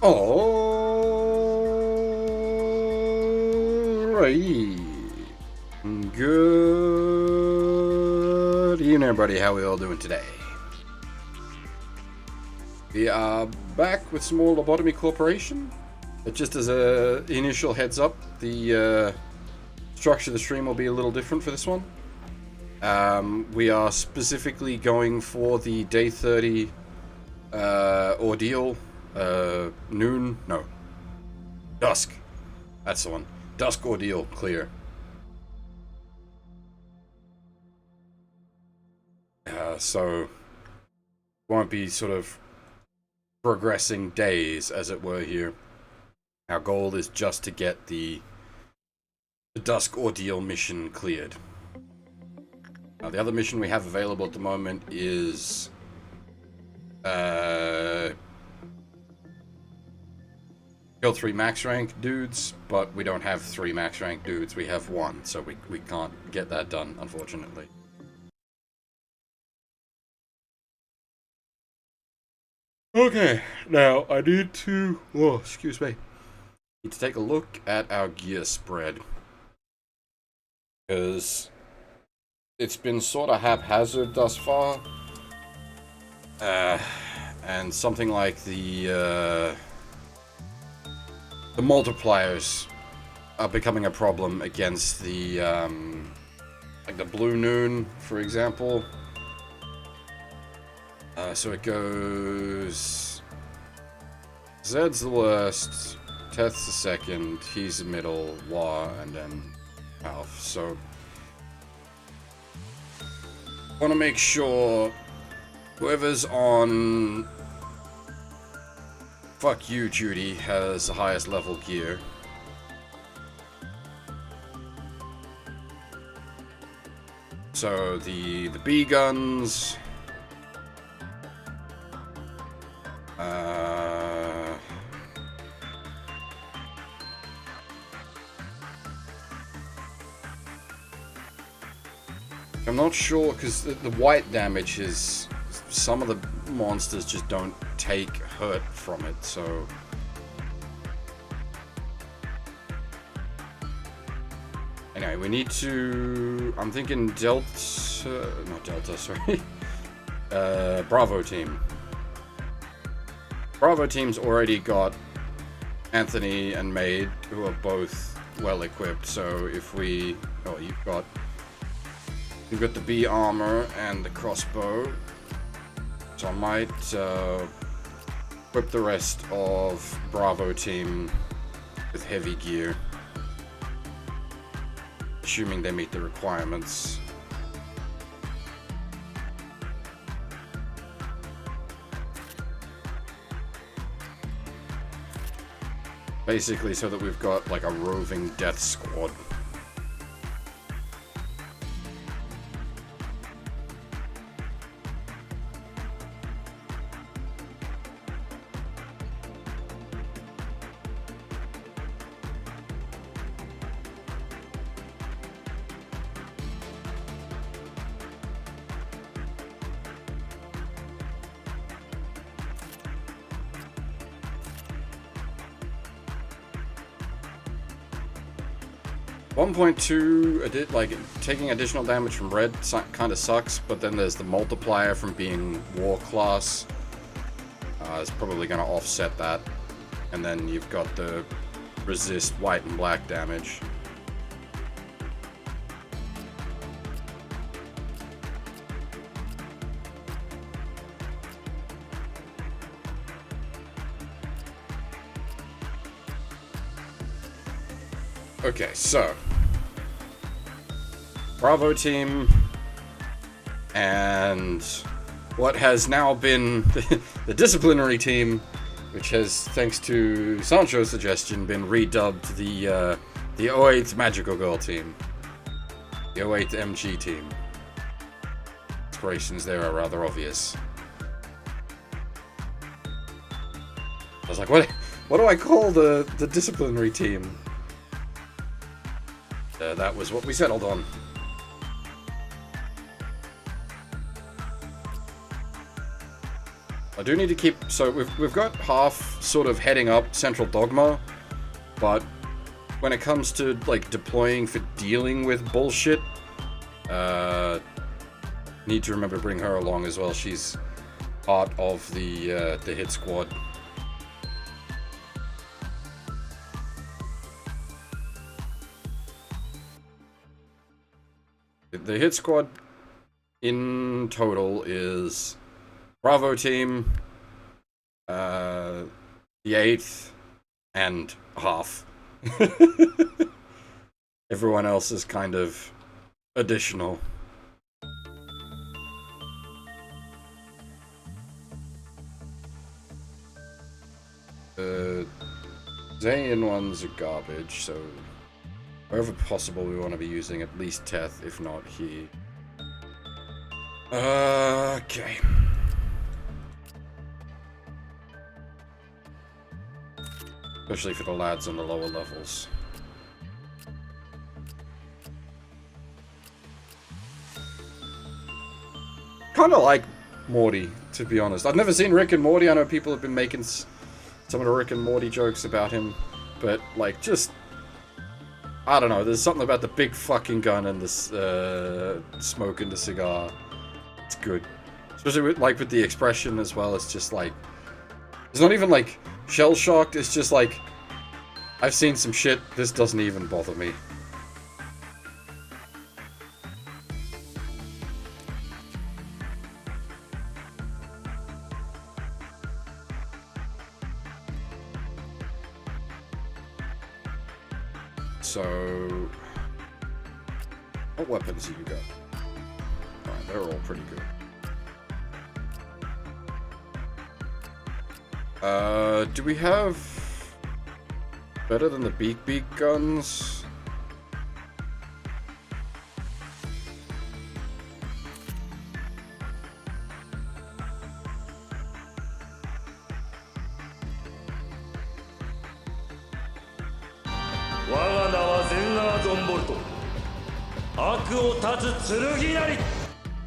Alright. Good evening, everybody. How are we all doing today? We are back with some more Lobotomy Corporation. But just as a initial heads up, the structure of the stream will be a little different for this one. We are specifically going for the day 30 ordeal. Noon? No. Dusk. That's the one. Dusk Ordeal clear. So won't be sort of progressing days, as it were, here. Our goal is just to get the Dusk Ordeal mission cleared. Now, the other mission we have available at the moment is kill 3 max rank dudes, but we don't have 3 max rank dudes, we have 1, so we can't get that done, unfortunately. Okay, now I need to, excuse me, need to take a look at our gear spread, because it's been sort of haphazard thus far, and something like the multipliers are becoming a problem against the, like the Blue Noon, for example. So it goes... Zed's the worst, Teth's the second, he's the middle, Wah, and then Alf. So, want to make sure whoever's on fuck you duty has the highest level gear. So the B guns, I'm not sure, because the white damage is... Some of the monsters just don't take hurt from it, so... Anyway, we need to... I'm thinking Delta... Not Delta, sorry. Bravo team. Bravo team's already got Anthony and Maid, who are both well equipped, so if we... Oh, you've got the B armor and the crossbow. So I might equip the rest of Bravo team with heavy gear, assuming they meet the requirements. Basically so that we've got like a roving death squad. Like, taking additional damage from red kind of sucks, but then there's the multiplier from being war class. It's probably going to offset that. And then you've got the resist white and black damage. Okay, so Bravo team and what has now been the disciplinary team, which has, thanks to Sancho's suggestion, been redubbed the 08th Magical Girl team, the 08th MG team. Inspirations there are rather obvious. I was like, what do I call the disciplinary team? That was what we settled on. I do need to keep... So we've got half sort of heading up Central Dogma, but when it comes to, like, deploying for dealing with bullshit, need to remember to bring her along as well. She's part of the hit squad. The hit squad in total is Bravo team, the 8th, and half. Everyone else is kind of additional. Zayn ones are garbage, so wherever possible we want to be using at least Teth, if not he. Okay. Especially for the lads on the lower levels. Kind of like Morty, to be honest. I've never seen Rick and Morty. I know people have been making some of the Rick and Morty jokes about him, but, like, just... I don't know, there's something about the big fucking gun and this, smoking the cigar. It's good. Especially with, like, with the expression as well, it's just, like... It's not even, like, shell-shocked, it's just, like... I've seen some shit, this doesn't even bother me. So... What weapons do you got? Alright, they're all pretty good. Do we have... better than the beak guns?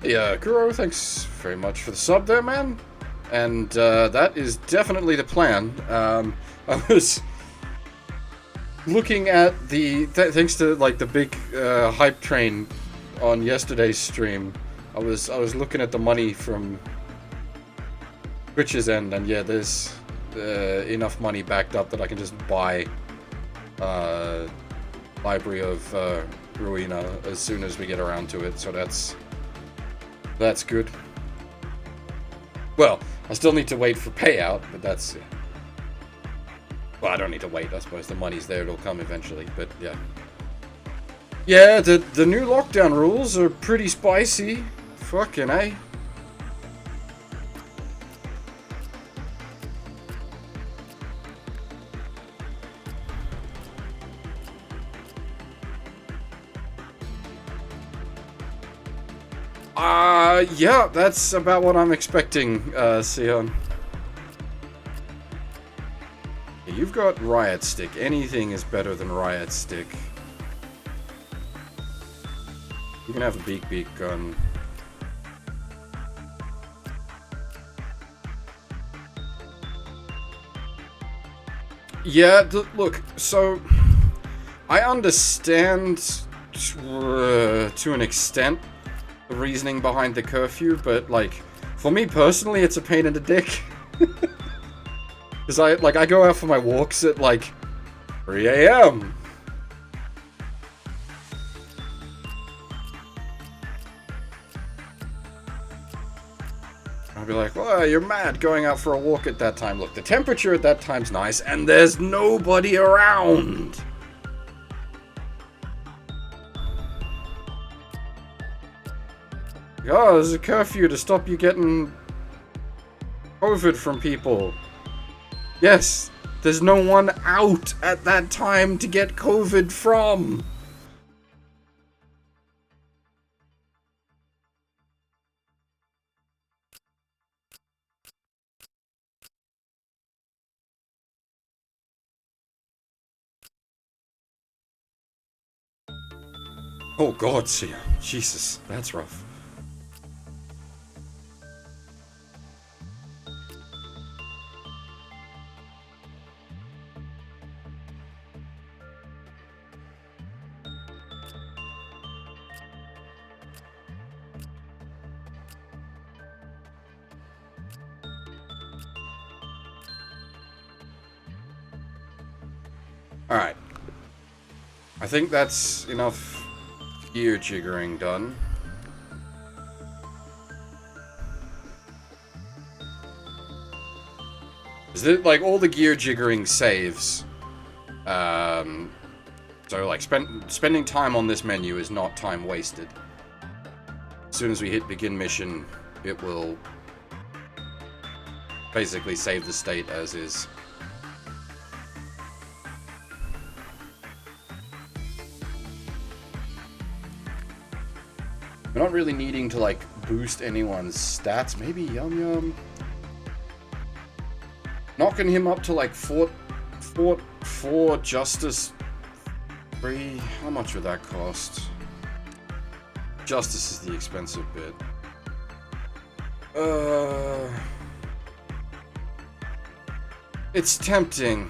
Yeah, Kuro, thanks very much for the sub there, man. And that is definitely the plan. I was looking at the... thanks to, like, the big hype train on yesterday's stream, I was looking at the money from Twitch's end, and yeah, there's enough money backed up that I can just buy Library of Ruina as soon as we get around to it, so that's good. Well, I still need to wait for payout, but that's... Well, I don't need to wait, I suppose. The money's there, it'll come eventually, but yeah. Yeah, the new lockdown rules are pretty spicy. Fucking A. Yeah, that's about what I'm expecting, Sion. You've got Riot Stick. Anything is better than Riot Stick. You can have a beak gun. Yeah, look, so... I understand to an extent the reasoning behind the curfew, but, like, for me personally, it's a pain in the dick. Because I go out for my walks at, like, 3 a.m. I'll be like, well, you're mad going out for a walk at that time. Look, the temperature at that time's nice, and there's nobody around. Oh, there's a curfew to stop you getting COVID from people. Yes, there's no one out at that time to get COVID from. Oh God, Sia. Jesus, that's rough. Alright. I think that's enough gear jiggering done. Is it like all the gear jiggering saves? So like spending time on this menu is not time wasted. As soon as we hit begin mission, it will basically save the state as is. We're not really needing to like boost anyone's stats. Maybe Yum Yum. Knocking him up to like Fort 4 Justice 3. How much would that cost? Justice is the expensive bit. It's tempting.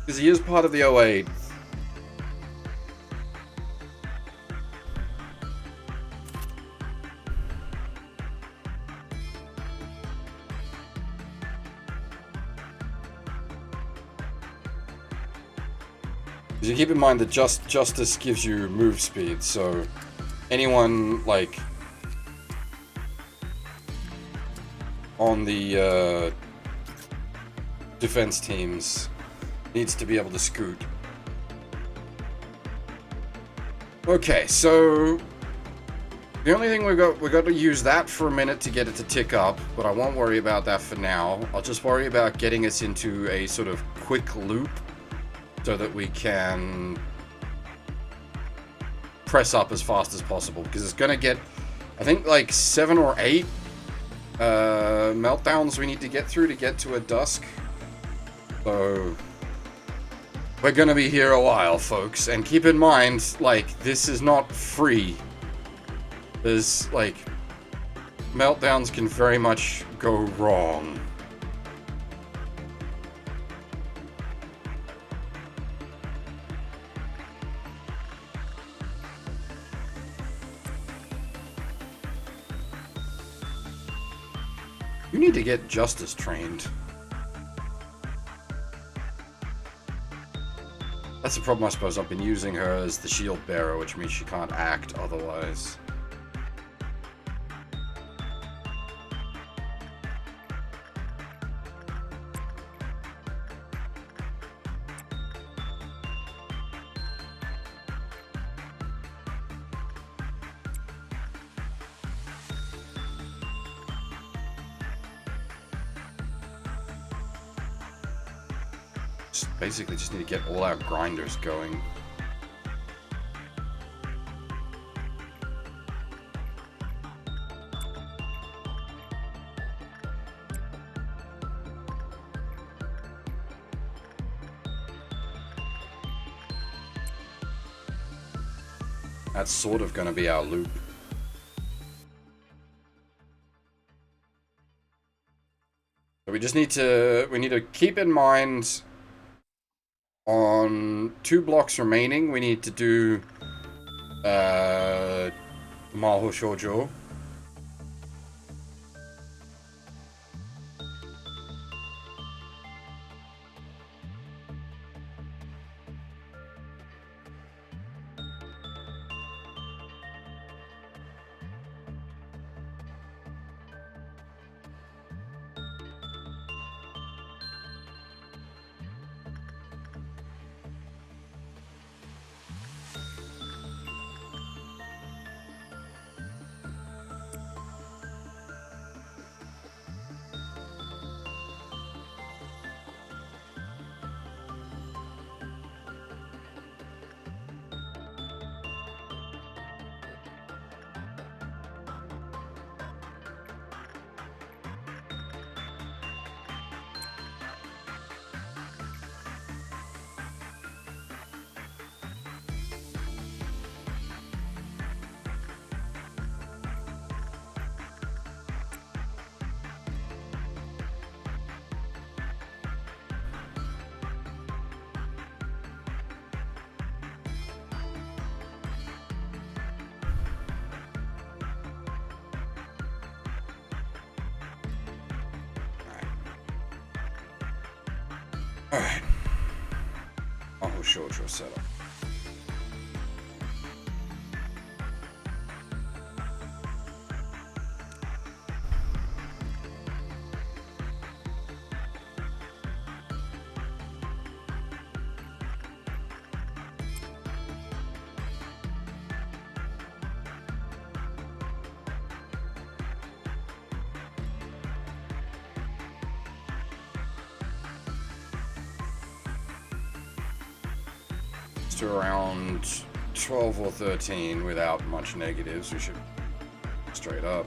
Because he is part of the 08. You keep in mind that Justice gives you move speed, so anyone, like, on the defense teams needs to be able to scoot. Okay, so the only thing we got to use that for a minute to get it to tick up, but I won't worry about that for now. I'll just worry about getting us into a sort of quick loop so that we can press up as fast as possible, because it's gonna get, I think, like 7 or 8 meltdowns we need to get through to get to a Dusk. So we're gonna be here a while, folks, and keep in mind, like, this is not free. There's, like, meltdowns can very much go wrong. You need to get Justice trained. That's the problem, I suppose. I've been using her as the shield bearer, which means she can't act otherwise. Basically just need to get all our grinders going. That's sort of going to be our loop. So we just need to keep in mind, on 2 blocks remaining, we need to do Maho Shoujo. Alright. Oh, short setup. To around 12 or 13 without much negatives. We should straight up.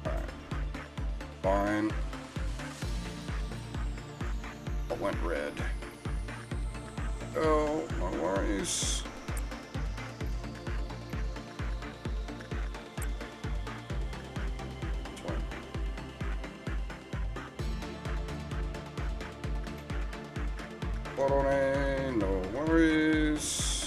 Alright. Fine. Went red. Oh, no worries. Lobotomy, no worries.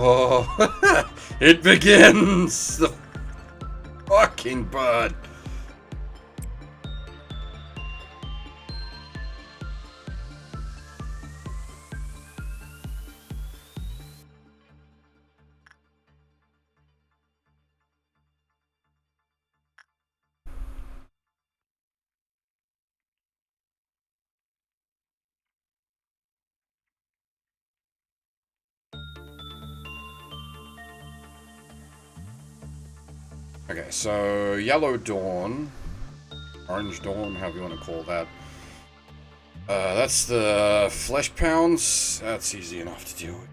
Oh, it begins! The fucking bird. Okay, so Yellow Dawn, Orange Dawn, however you want to call that. That's the Flesh Pounds. That's easy enough to deal with.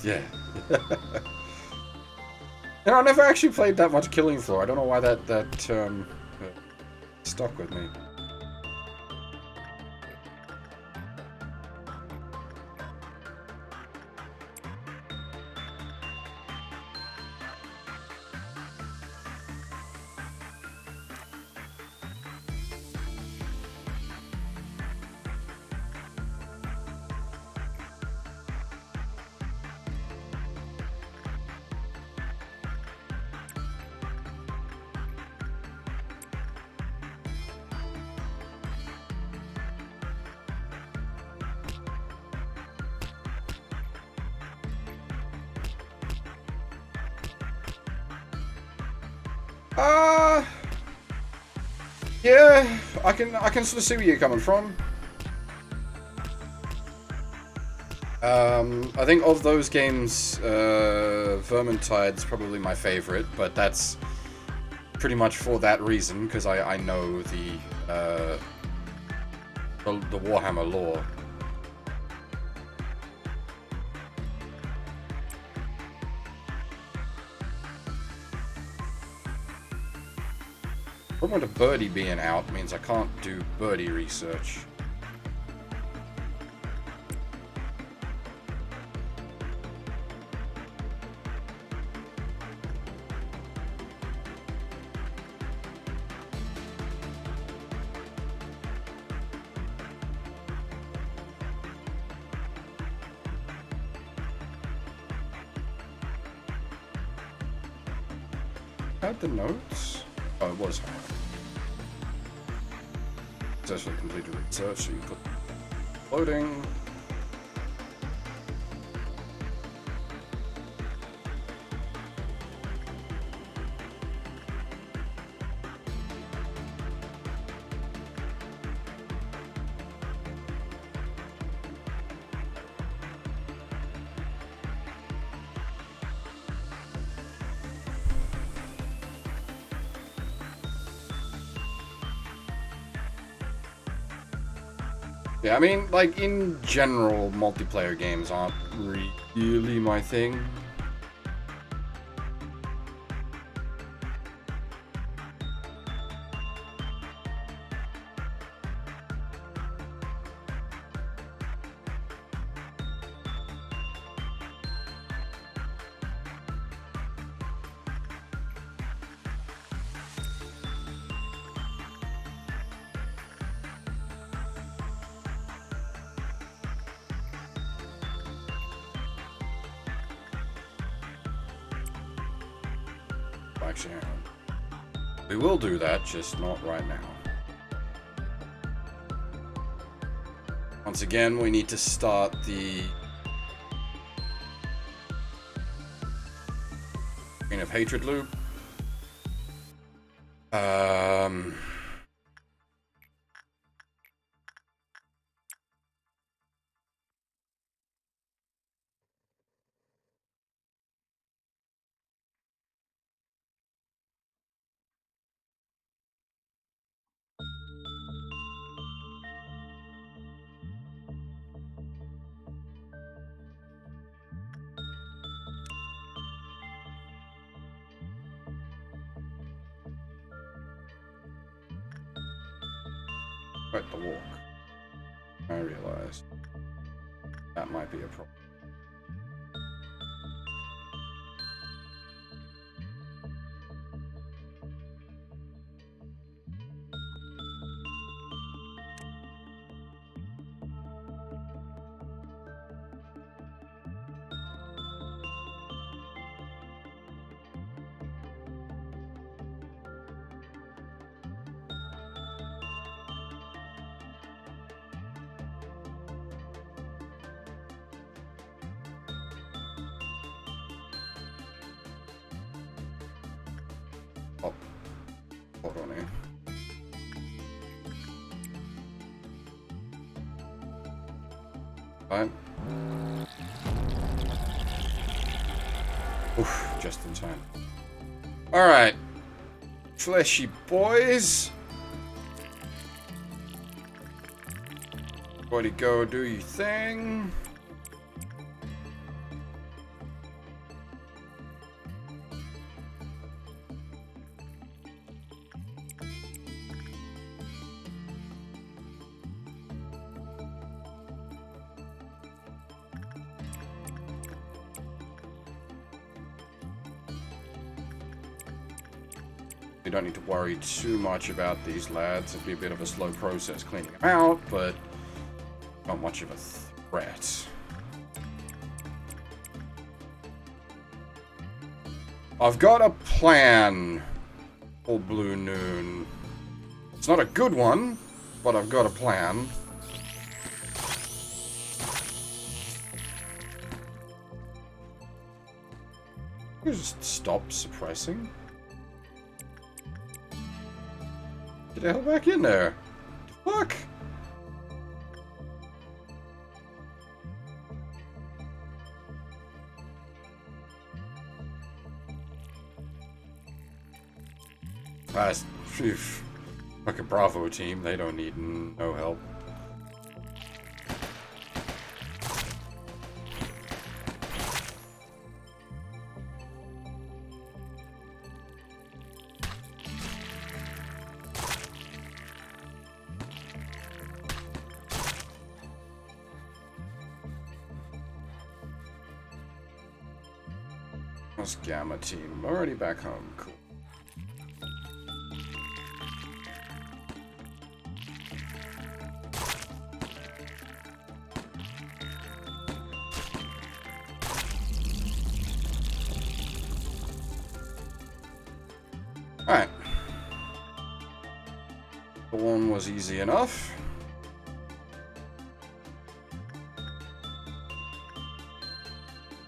Yeah. You know, I never actually played that much Killing Floor. I don't know why that stuck with me. Yeah, I can sort of see where you're coming from. I think of those games, Vermintide's probably my favorite, but that's pretty much for that reason, because I know the Warhammer lore. The problem with Birdie being out means I can't do Birdie research. had the notes? Oh, it was. Successfully completed research, so you put loading. Yeah, I mean, like, in general, multiplayer games aren't really my thing. Actually, we will do that, just not right now. Once again, we need to start the Chain of Hatred loop. Quite the walk. I realized that might be a problem. Oh, hold on here. Fine. Oof, just in time. Alright. Fleshy boys. Everybody go do your thing. We don't need to worry too much about these lads. It'd be a bit of a slow process cleaning them out, but not much of a threat. I've got a plan, old Blue Noon. It's not a good one, but I've got a plan. Just stop suppressing. Get the hell back in there. Fuck. Fucking Bravo team, they don't need no help. Gamma team already back home. Cool. one was easy enough.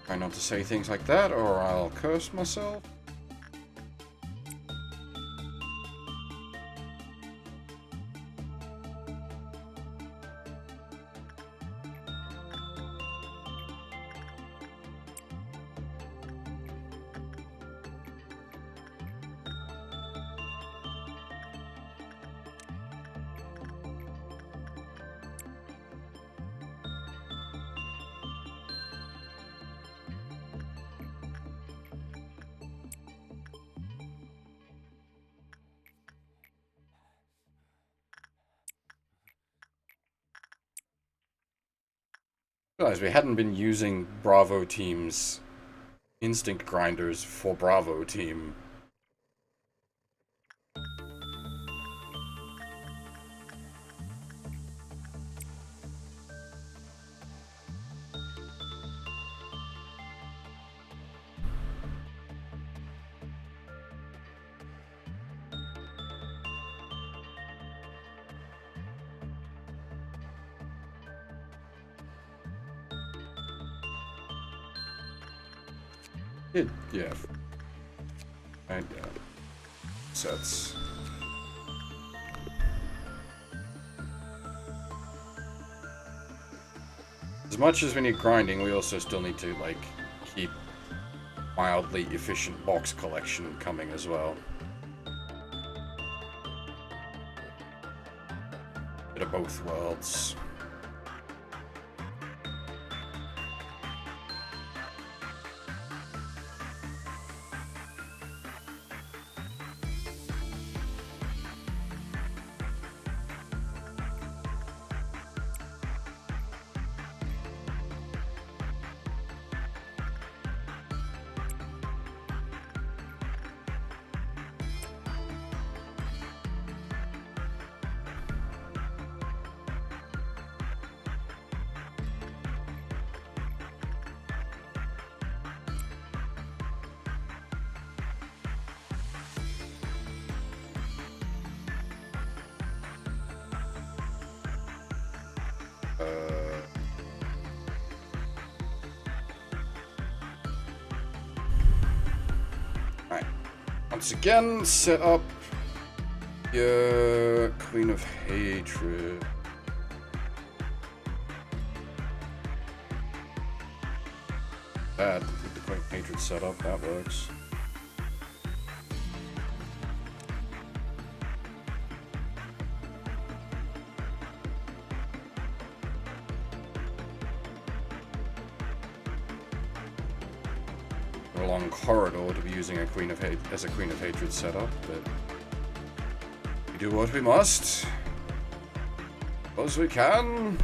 Try not to say things like that, or I'll curse myself. Realized we hadn't been using Bravo Team's instinct grinders for Bravo Team. Yeah. And sets. As much as we need grinding, we also still need to, like, keep mildly efficient box collection coming as well. Bit of both worlds. Alright. Once again, set up your Queen of Hatred. That, with the Queen of Hatred set up, that works. A long corridor to be using a Queen of as a Queen of Hatred setup, but we do what we must, as we can.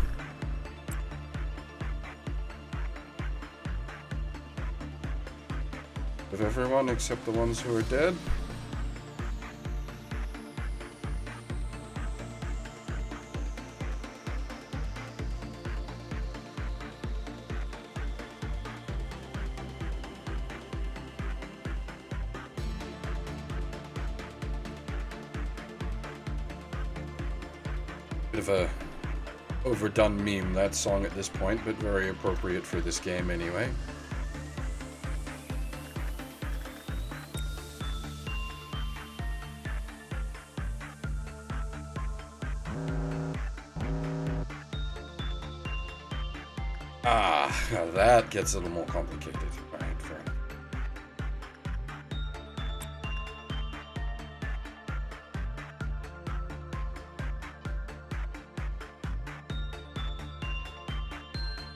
With everyone except the ones who are dead. Bit of a overdone meme, that song at this point, but very appropriate for this game anyway. Now that gets a little more complicated. Alright, fair enough.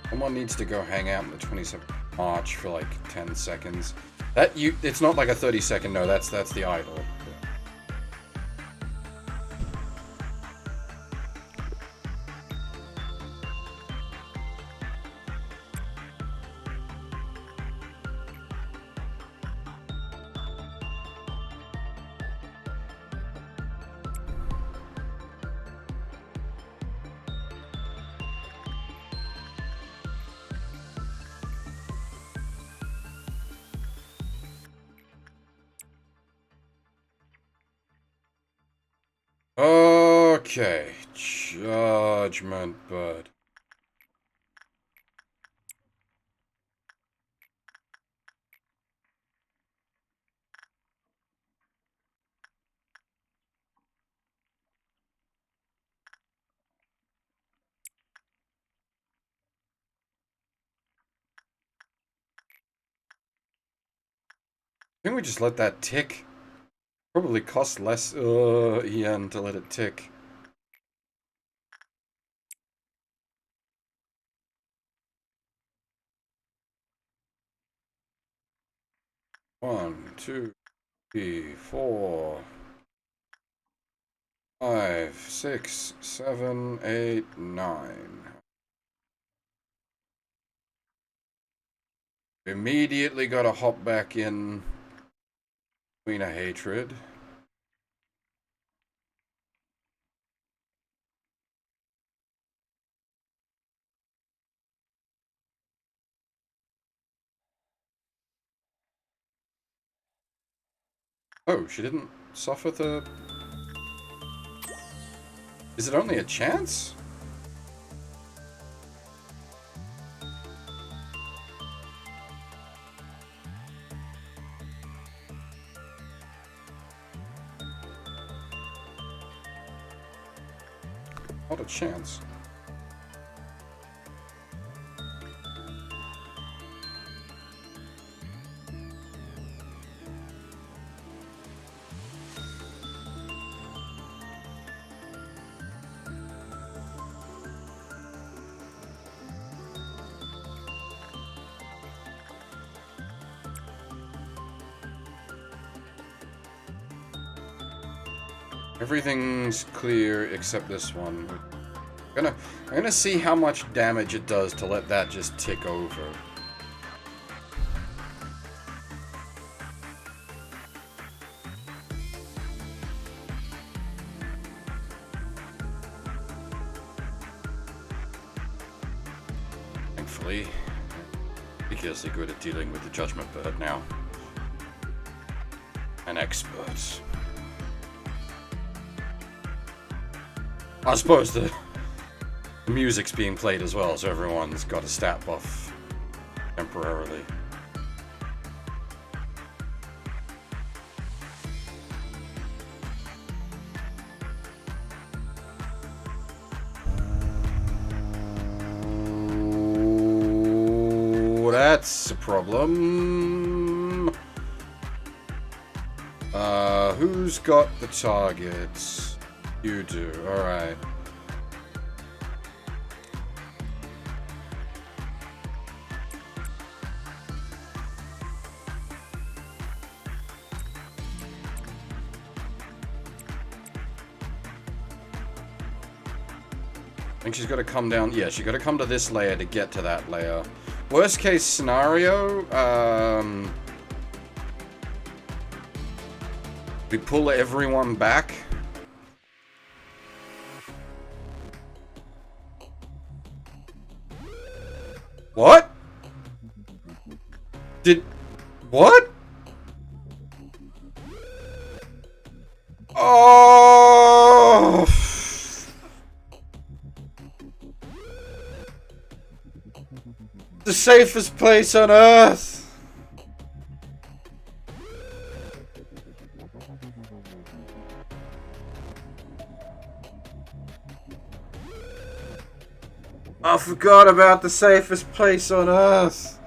Someone needs to go hang out on the 27th of March for like 10 seconds. It's not like a 30-second no, that's the idol. Okay, Judgment Bird. I think we just let that tick. Probably cost less EN to let it tick. One, two, three, 4, 5, 6, 7, 8, 9. Immediately gotta hop back in Queen of Hatred. Oh, she didn't suffer the... Is it only a chance? Not a chance. Everything's clear except this one. I'm gonna see how much damage it does to let that just tick over. Thankfully, ridiculously good at dealing with the Judgment Bird now. An expert. I suppose the music's being played as well, so everyone's got a stat buff temporarily. Oh, that's a problem. Who's got the targets? You do, alright. I think she's got to come down. Yeah, she's got to come to this layer to get to that layer. Worst case scenario, we pull everyone back. What? What? Oh! The safest place on Earth! I forgot about the safest place on Earth!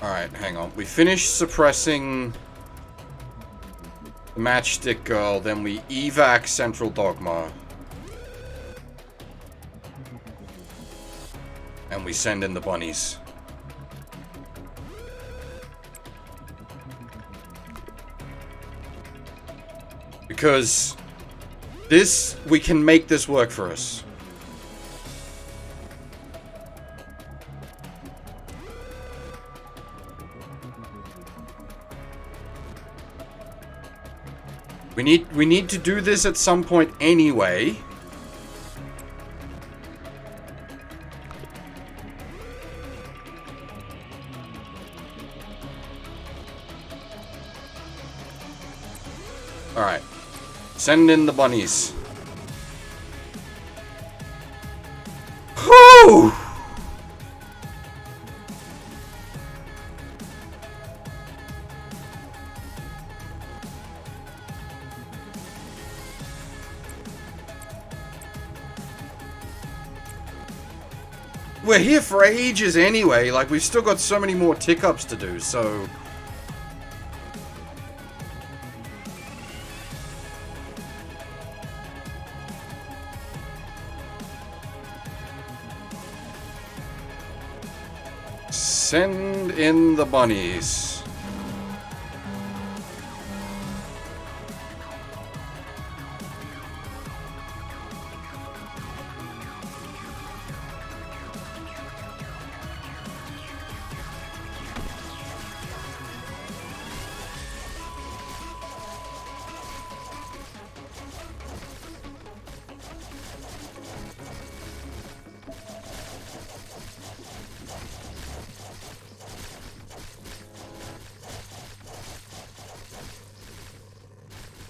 Alright, hang on. We finished suppressing the Matchstick Girl, then we evac Central Dogma. And we send in the bunnies. Because we can make this work for us. We need to do this at some point anyway. Alright. Send in the bunnies. Whew! We're here for ages anyway, like we've still got so many more tick-ups to do, so... Send in the bunnies.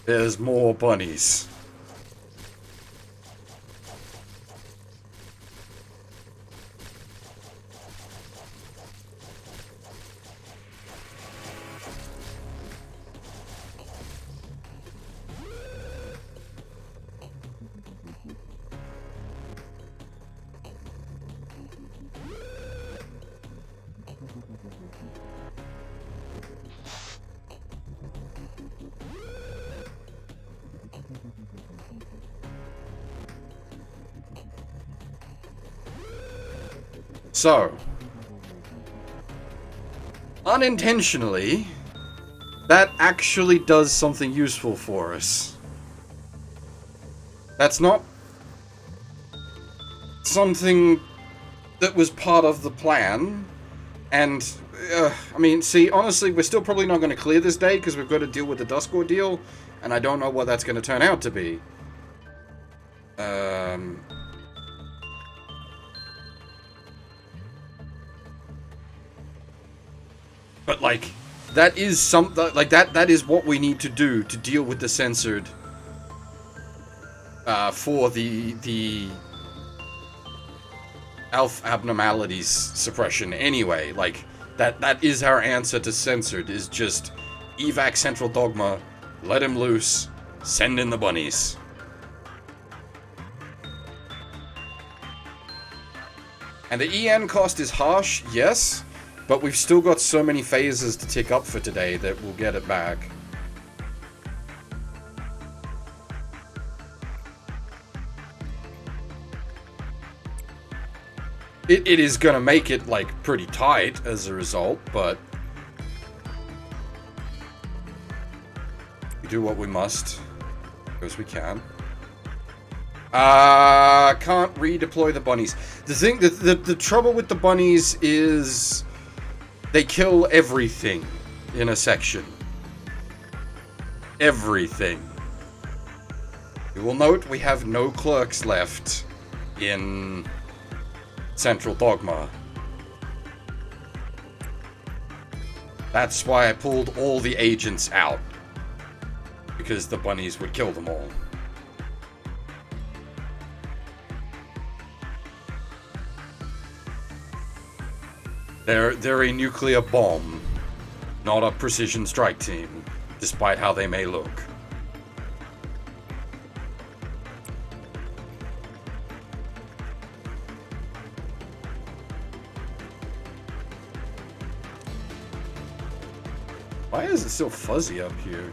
There's more bunnies. So, unintentionally, that actually does something useful for us. That's not something that was part of the plan, and, I mean, see, honestly, we're still probably not going to clear this day, because we've got to deal with the Dusk Ordeal, and I don't know what that's going to turn out to be. But, like, that is something, like, that is what we need to do to deal with the censored, for the ALF abnormalities suppression anyway. Like, that is our answer to censored, is just evac central dogma, let him loose, send in the bunnies. And the EN cost is harsh, yes. But we've still got so many phases to tick up for today that we'll get it back. It is gonna make it, like, pretty tight as a result, but... we do what we must. Because we can. Can't redeploy the bunnies. The thing, the trouble with the bunnies is... they kill everything in a section. Everything. You will note we have no clerks left in Central Dogma. That's why I pulled all the agents out. Because the bunnies would kill them all. They're a nuclear bomb, not a precision strike team, despite how they may look. Why is it so fuzzy up here?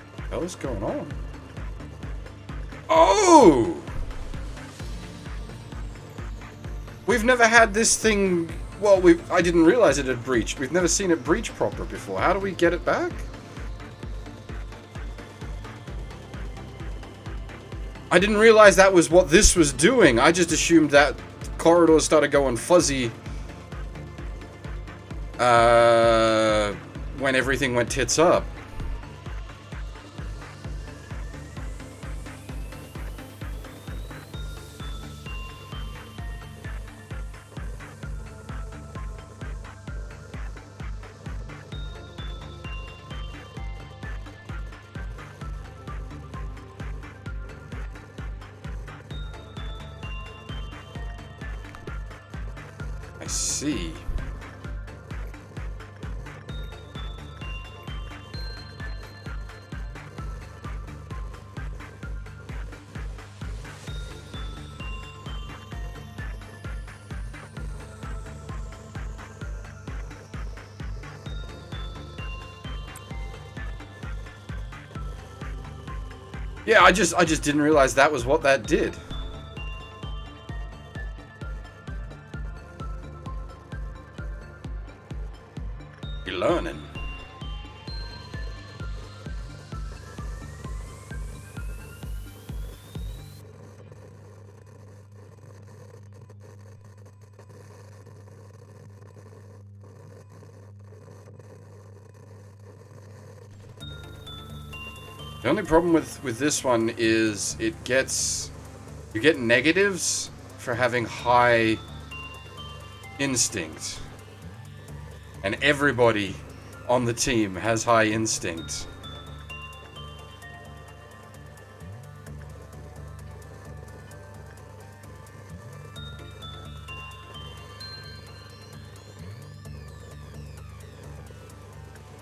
What the hell is going on? Oh! We've never had this thing... well, I didn't realize it had breached. We've never seen it breach proper before. How do we get it back? I didn't realize that was what this was doing. I just assumed that corridors started going fuzzy When everything went tits up. I see. Yeah, I just didn't realize that was what that did. You're learning. The only problem with this one is you get negatives for having high instinct. And everybody on the team has high instinct.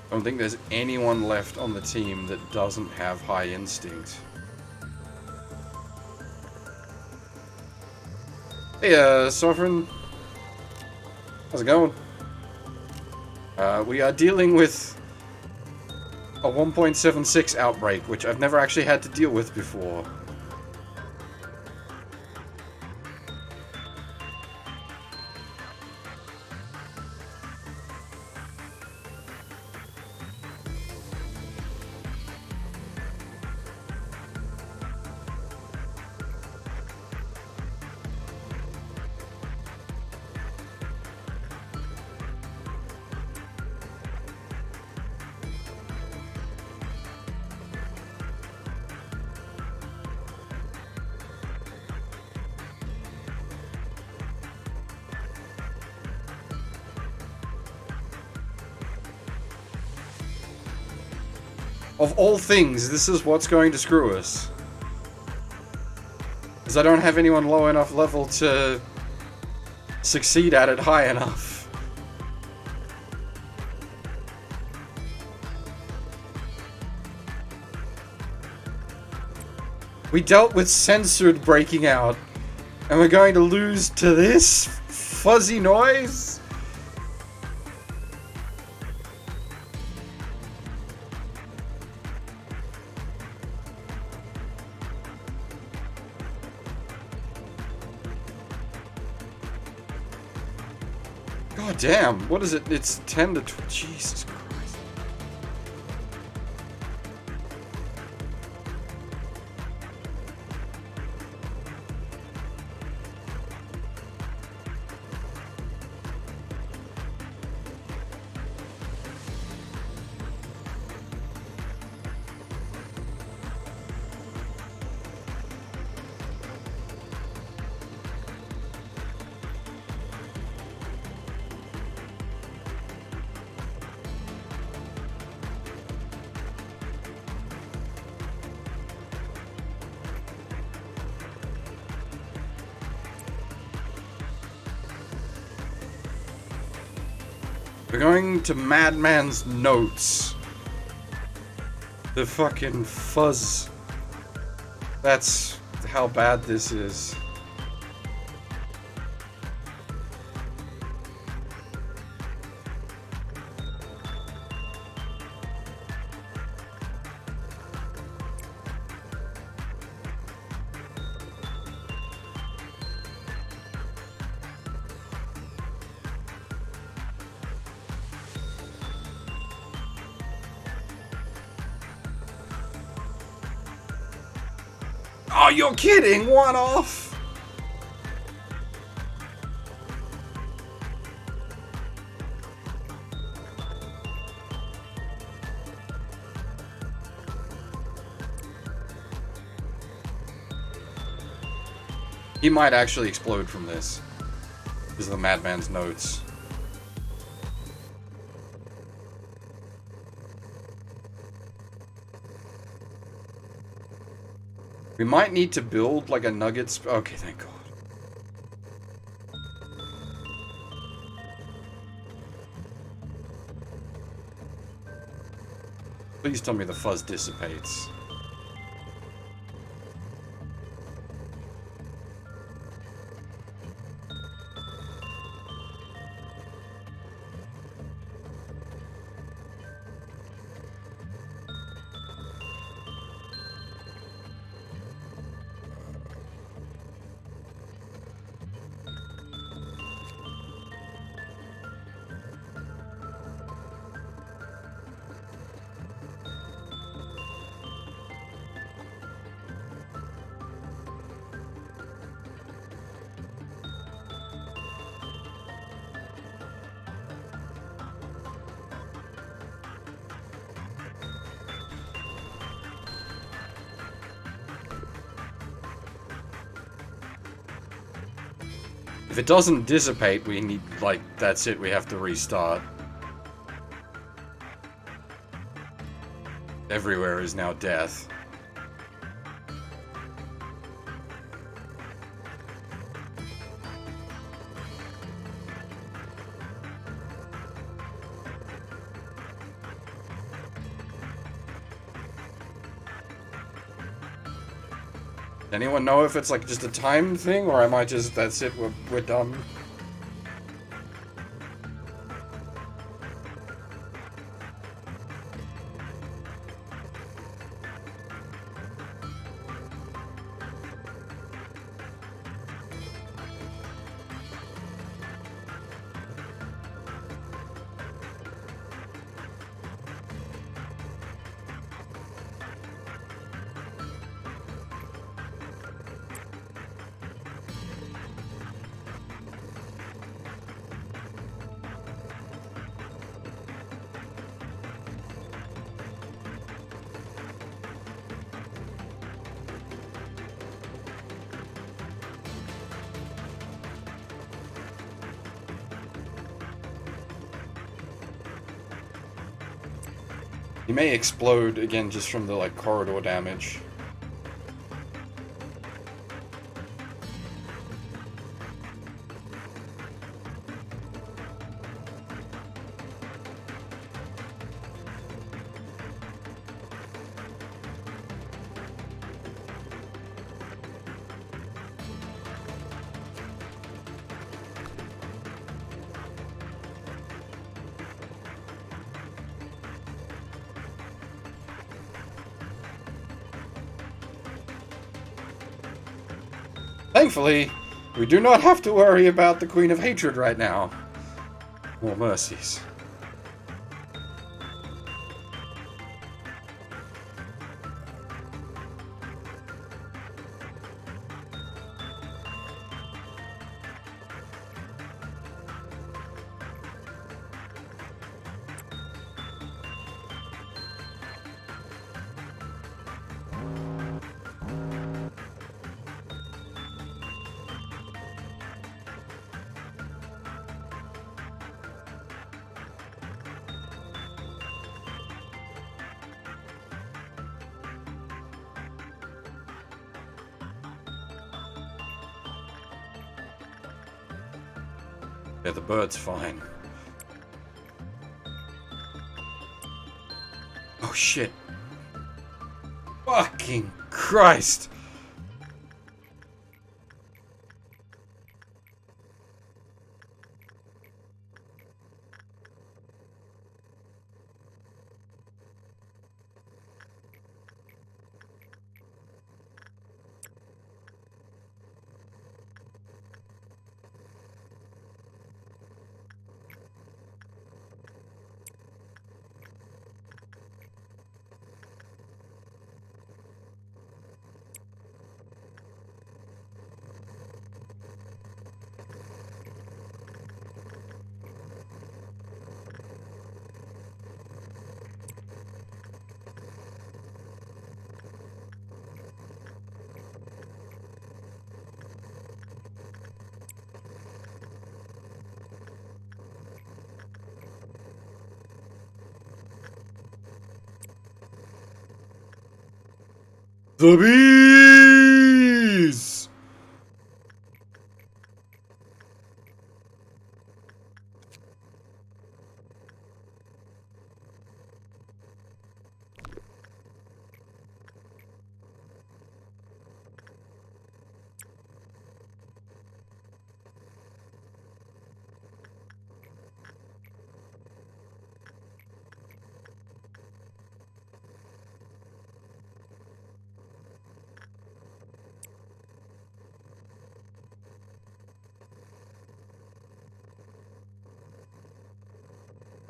I don't think there's anyone left on the team that doesn't have high instinct. Hey, Sovereign. How's it going? We are dealing with a 1.76 outbreak, which I've never actually had to deal with before. Of all things, this is what's going to screw us. Because I don't have anyone low enough level to succeed at it high enough. We dealt with censored breaking out, and we're going to lose to this fuzzy noise? God damn, what is it? It's 10 to 12. Jesus Christ. We're going to Madman's Notes. The fucking fuzz. That's how bad this is. Oh, you're kidding! One off! He might actually explode from this. Because of the madman's notes. We might need to build like a nugget. Okay, thank God. Please tell me the fuzz dissipates. If it doesn't dissipate, we need, like, that's it, we have to restart. Everywhere is now death. Anyone know if it's like just a time thing, or am I just, that's it, we're done? He may explode again just from the, like, corridor damage. Thankfully, we do not have to worry about the Queen of Hatred right now. More mercies. Yeah, the bird's fine. Oh shit. Fucking Christ! The bees!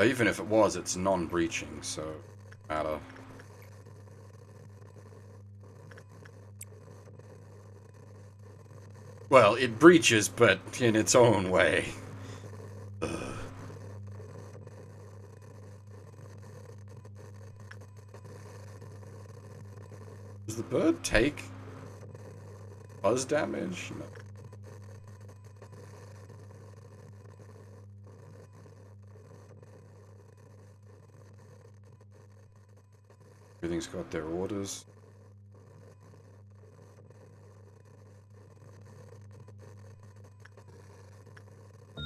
Even if it was, it's non-breaching, so matter. Well, it breaches, but in its own way. Ugh. Does the bird take buzz damage? No. Everything's got their orders.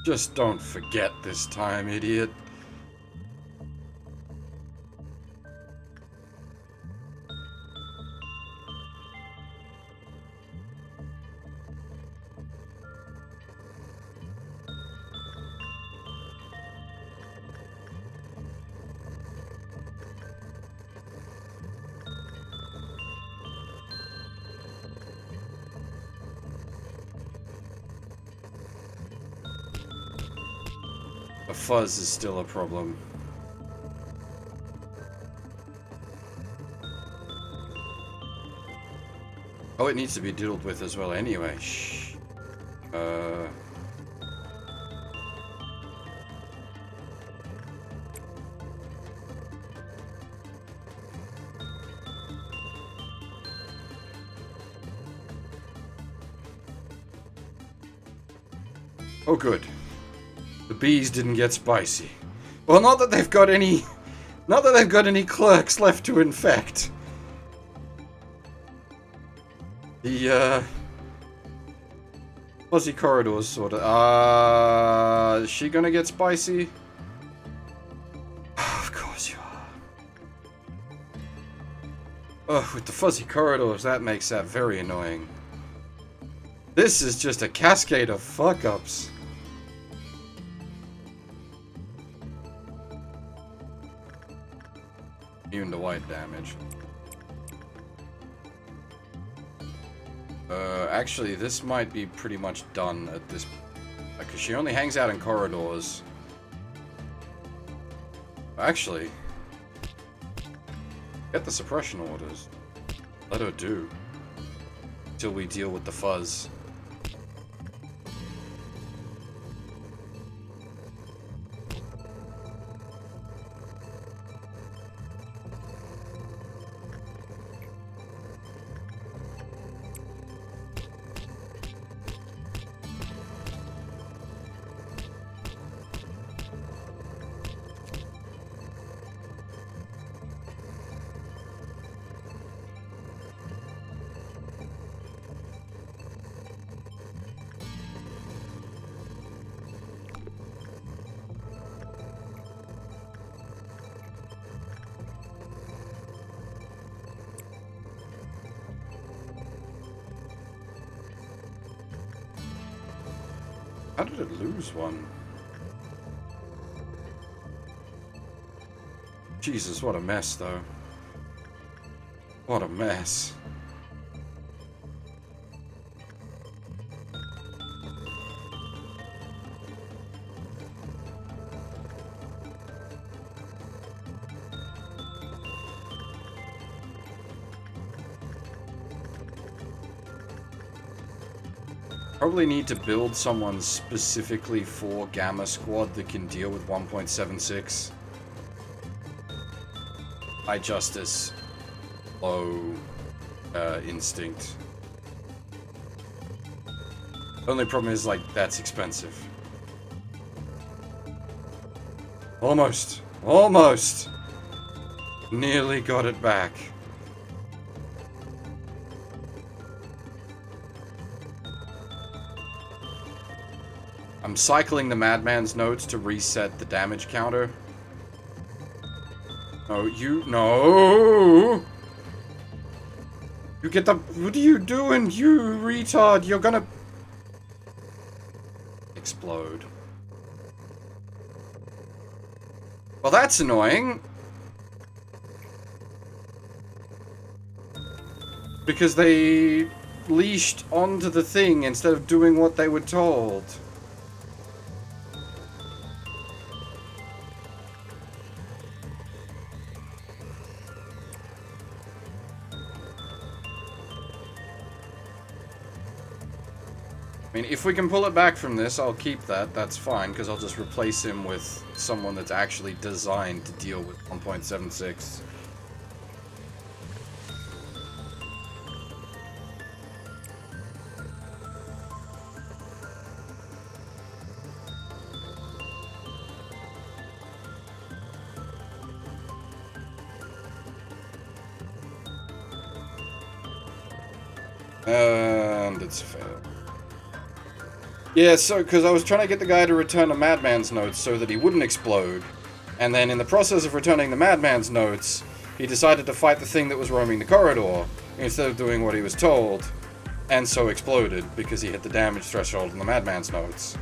Just don't forget this time, idiot. The fuzz is still a problem. Oh, it needs to be dealt with as well anyway. Shh. Oh, good. The bees didn't get spicy. Well, not that they've got any clerks left to infect. The, fuzzy corridors sort of, is she gonna get spicy? Of course you are. With the fuzzy corridors, that makes that very annoying. This is just a cascade of fuck-ups. Immune to white damage. Actually, this might be pretty much done at this point. Because she only hangs out in corridors. Actually, get the suppression orders. Let her do. Till we deal with the fuzz. How did it lose one? Jesus, what a mess, though. What a mess. Probably need to build someone specifically for Gamma Squad that can deal with 1.76. High Justice, low Instinct. Only problem is, like, that's expensive. Almost. Almost! Nearly got it back. I'm cycling the Madman's notes to reset the damage counter. No, you... No! You get the... What are you doing, you retard? You're gonna... explode. Well, that's annoying. Because they leashed onto the thing instead of doing what they were told. I mean, if we can pull it back from this, I'll keep that. That's fine, because I'll just replace him with someone that's actually designed to deal with 1.76. And it's failed. Yeah, so, because I was trying to get the guy to return a Madman's notes so that he wouldn't explode. And then in the process of returning the Madman's notes, he decided to fight the thing that was roaming the corridor, instead of doing what he was told. And so exploded, because he hit the damage threshold in the Madman's notes.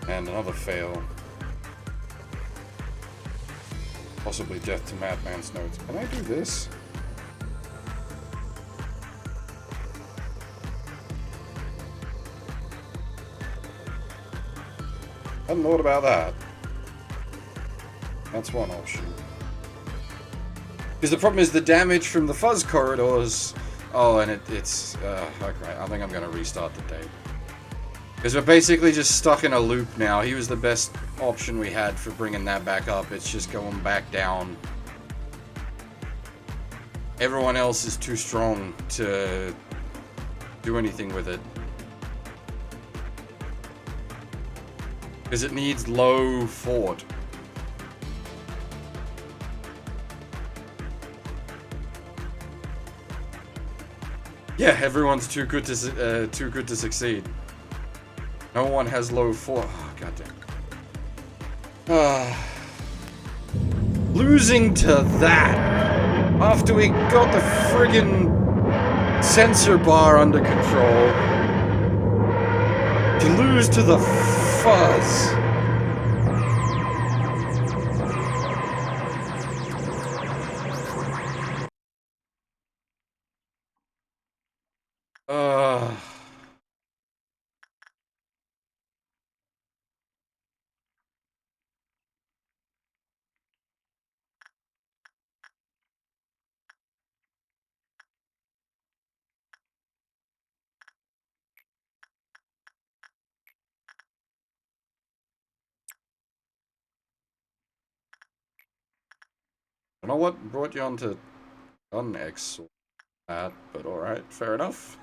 And another fail. Possibly death to Madman's notes. Can I do this? I hadn't thought about that. That's one option. Because the problem is the damage from the fuzz corridors... Oh, and it's... okay, I think I'm going to restart the day. Because we're basically just stuck in a loop now. He was the best option we had for bringing that back up. It's just going back down. Everyone else is too strong to do anything with it. Because it needs low fort. Yeah, everyone's too good to succeed. No one has low fort. Oh, goddamn. Losing to that after we got the friggin' sensor bar under control. To lose to the fuzz. I don't know what brought you onto Gun X or that, but alright, fair enough.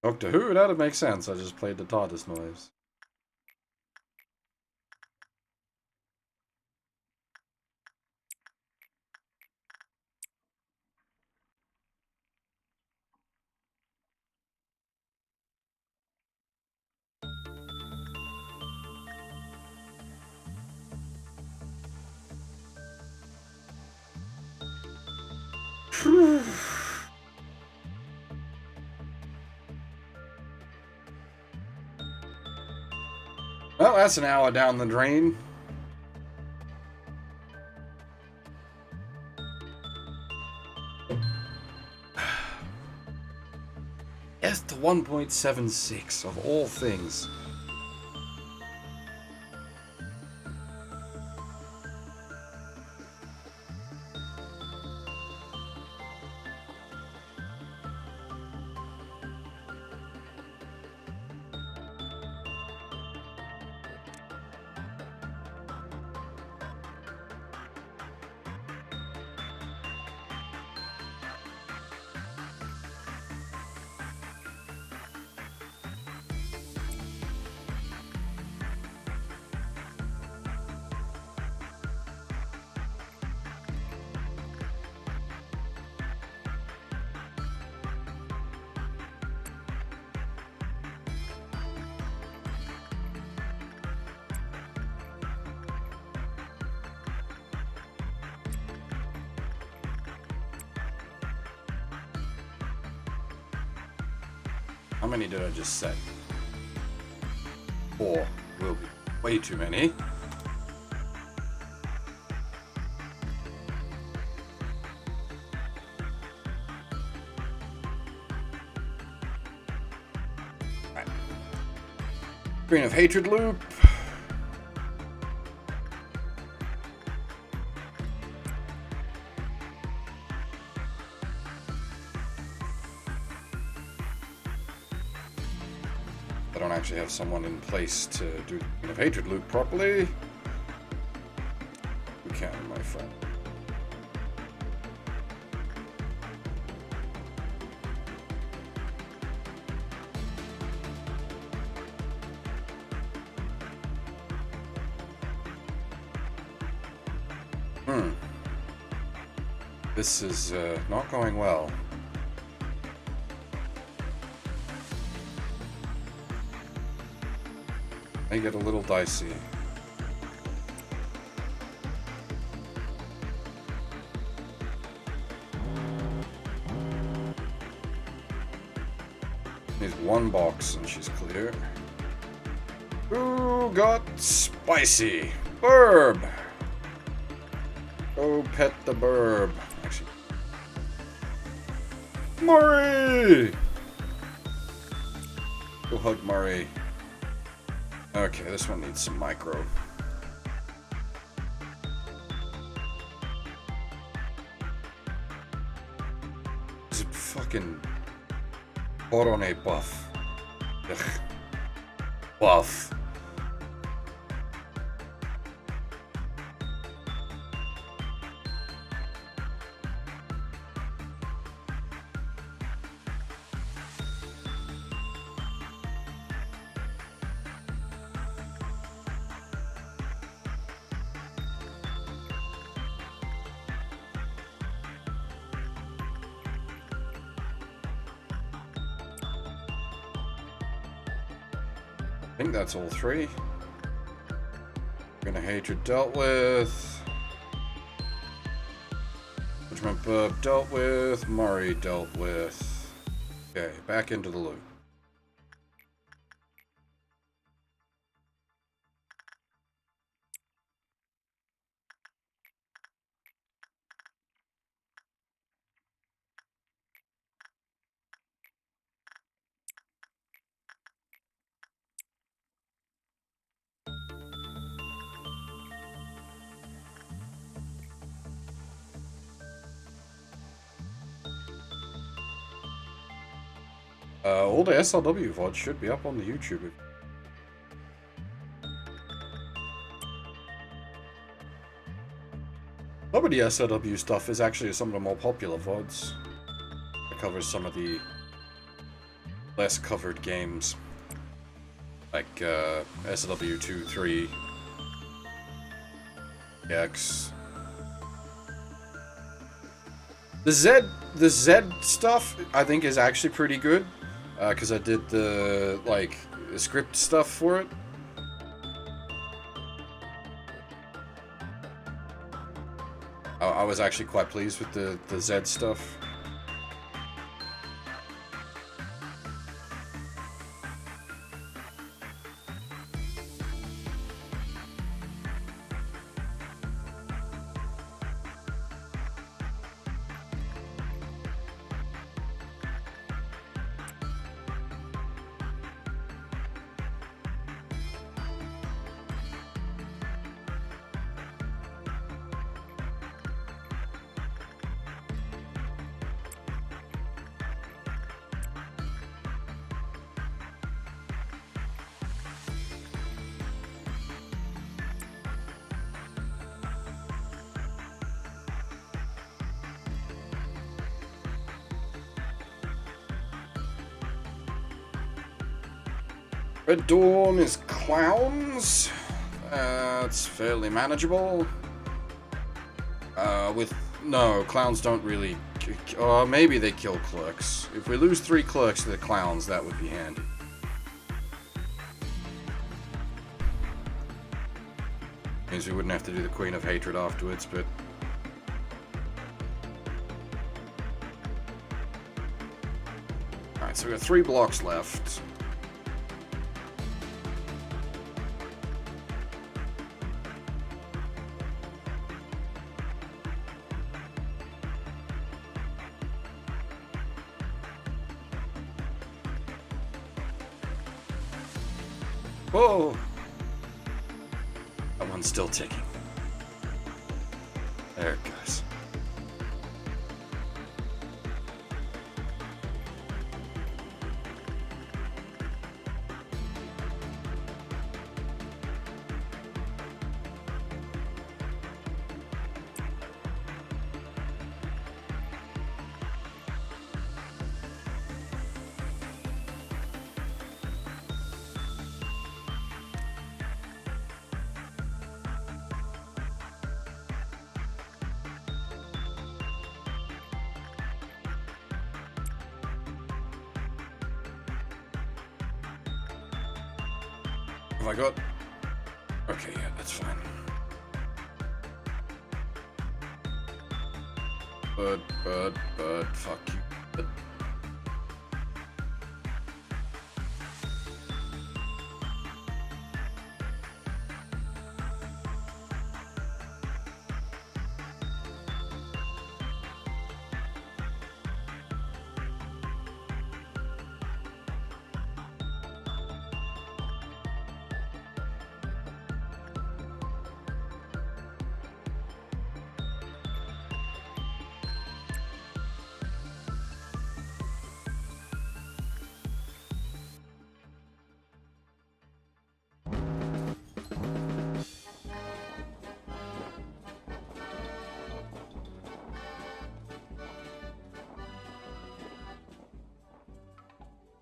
Doctor Who? That'd make sense. I just played the TARDIS noise. Well, that's an hour down the drain. Yes, to 1.76 of all things. How many did I just set? 4 will be way too many. Right. Screen of Hatred loop. I don't actually have someone in place to do the Screen of Hatred loop properly. You can, my friend. This is not going well. They get a little dicey. Needs 1 box and she's clear. Who got spicy? Burb! Go pet the burb. Actually. Murray! Go hug Murray. Okay, this one needs some micro. Is it fucking hot on a buff? Ugh. Buff. I think that's all 3. Gonna Hatred dealt with. Judgment Burb dealt with. Murray dealt with. Okay, back into the loop. All the SLW VODs should be up on the YouTube. Some of the SLW stuff is actually some of the more popular VODs. It covers some of the less covered games. Like SLW 2, 3, X. The Z stuff I think is actually pretty good. Because I did the, like, script stuff for it. I was actually quite pleased with the Z stuff. Red Dawn is clowns. It's fairly manageable. No, clowns don't really. Maybe they kill clerks. If we lose 3 clerks to the clowns, that would be handy. Means we wouldn't have to do the Queen of Hatred afterwards, but. Alright, so we got 3 blocks left. Whoa! That one's still ticking. There it goes. Have I got... Okay, yeah, that's fine. But, fuck you. But...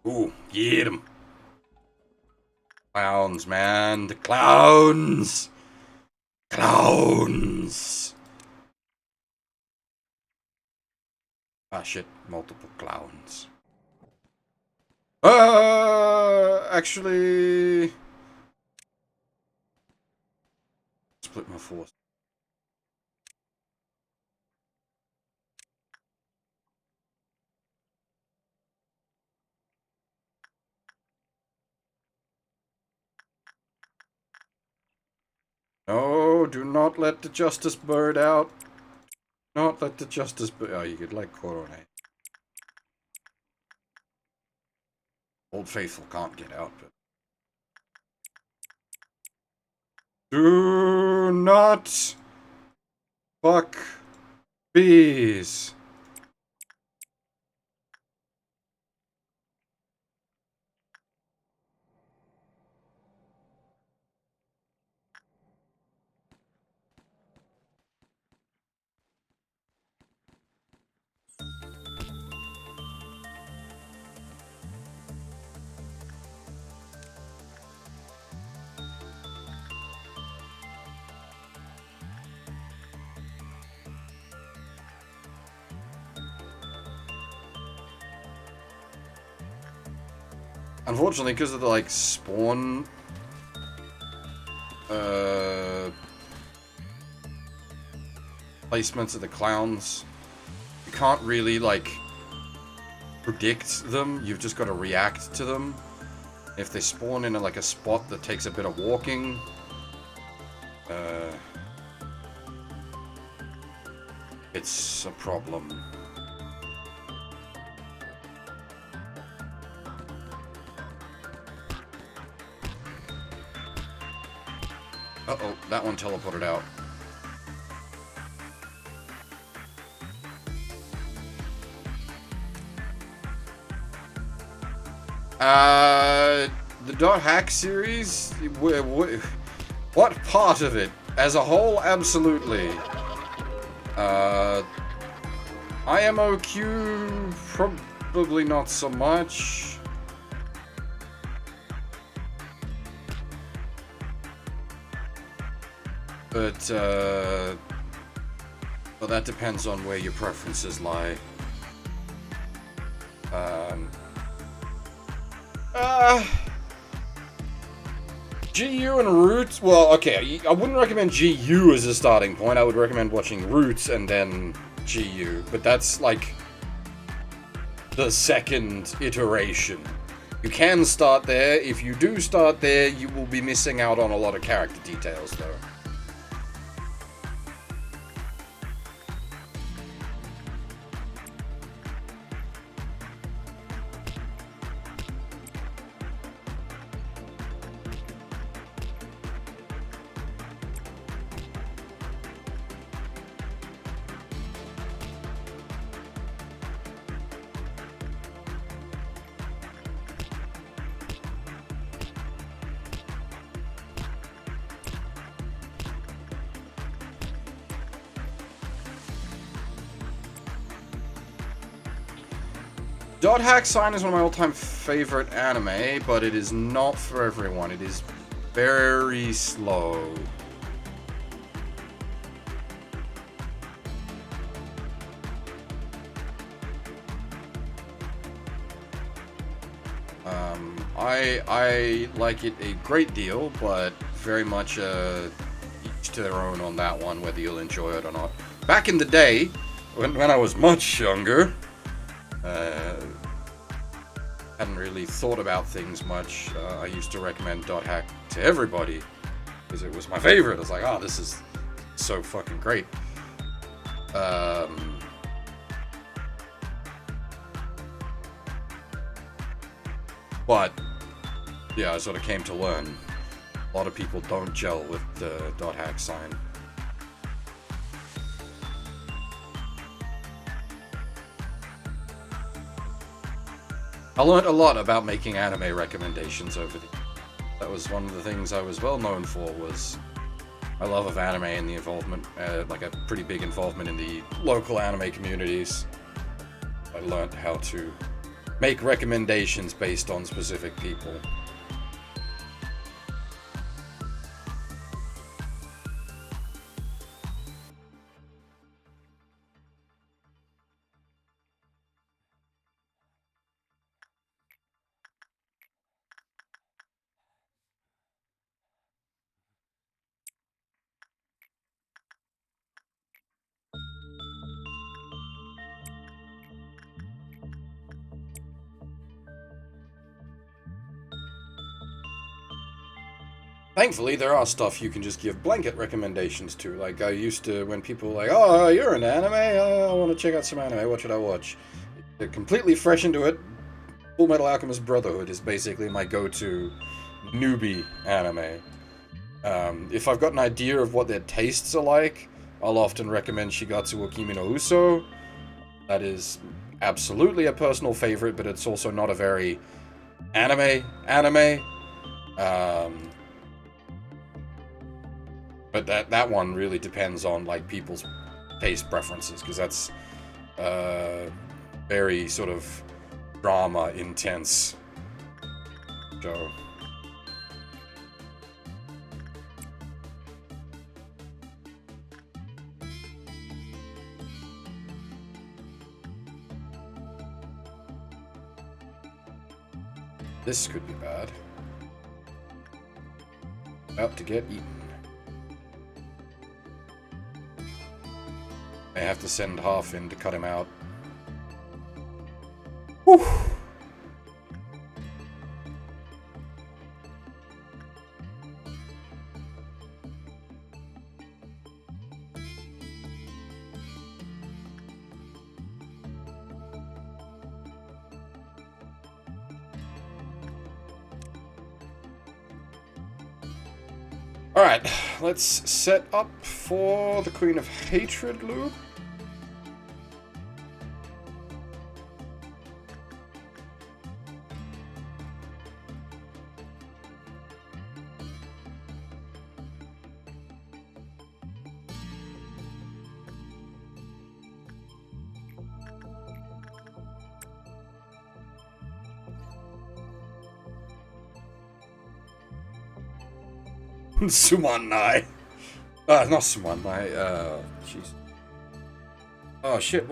Ooh, get 'em. Clowns, man. The clowns! Clowns! Ah, shit. Multiple clowns. Actually... Split my force. No, do not let the justice bird out. Not let the justice bird... Oh, you could like coronate. Old Faithful can't get out, but... Do not fuck bees. Unfortunately, because of the, like, spawn... placements of the clowns, you can't really, like, predict them. You've just got to react to them. If they spawn in, like, a spot that takes a bit of walking... it's a problem. Uh-oh, that one teleported out. The Dot Hack series? What part of it? As a whole, absolutely. IMOQ, probably not so much. But, well, that depends on where your preferences lie. GU and Roots, well, okay, I wouldn't recommend GU as a starting point. I would recommend watching Roots and then GU. But that's, like, the second iteration. You can start there. If you do start there, you will be missing out on a lot of character details, though. Dot Hack Sign is one of my all-time favorite anime, but it is not for everyone. It is very slow. I like it a great deal, but very much each to their own on that one, whether you'll enjoy it or not. Back in the day, when I was much younger, hadn't really thought about things much. I used to recommend Dot Hack to everybody because it was my favorite. I was like, oh, this is so fucking great. But yeah, I sort of came to learn a lot of people don't gel with the Dot Hack Sign. I learned a lot about making anime recommendations over the years. That was one of the things I was well known for, was my love of anime and the involvement, like a pretty big involvement in the local anime communities. I learned how to make recommendations based on specific people. Thankfully, there are stuff you can just give blanket recommendations to. Like, I used to, when people were like, oh, you're an anime? I want to check out some anime. What should I watch? They're completely fresh into it. Full Metal Alchemist Brotherhood is basically my go-to newbie anime. If I've got an idea of what their tastes are like, I'll often recommend Shigatsu wa Kimi no Uso. That is absolutely a personal favorite, but it's also not a very anime. But that one really depends on, like, people's taste preferences, because that's very sort of drama intense show. This could be bad. About to get eaten. I have to send half in to cut him out. Whew. Alright, let's set up for the Queen of Hatred loop. Sumanai. Not Sumanai, jeez. Oh shit,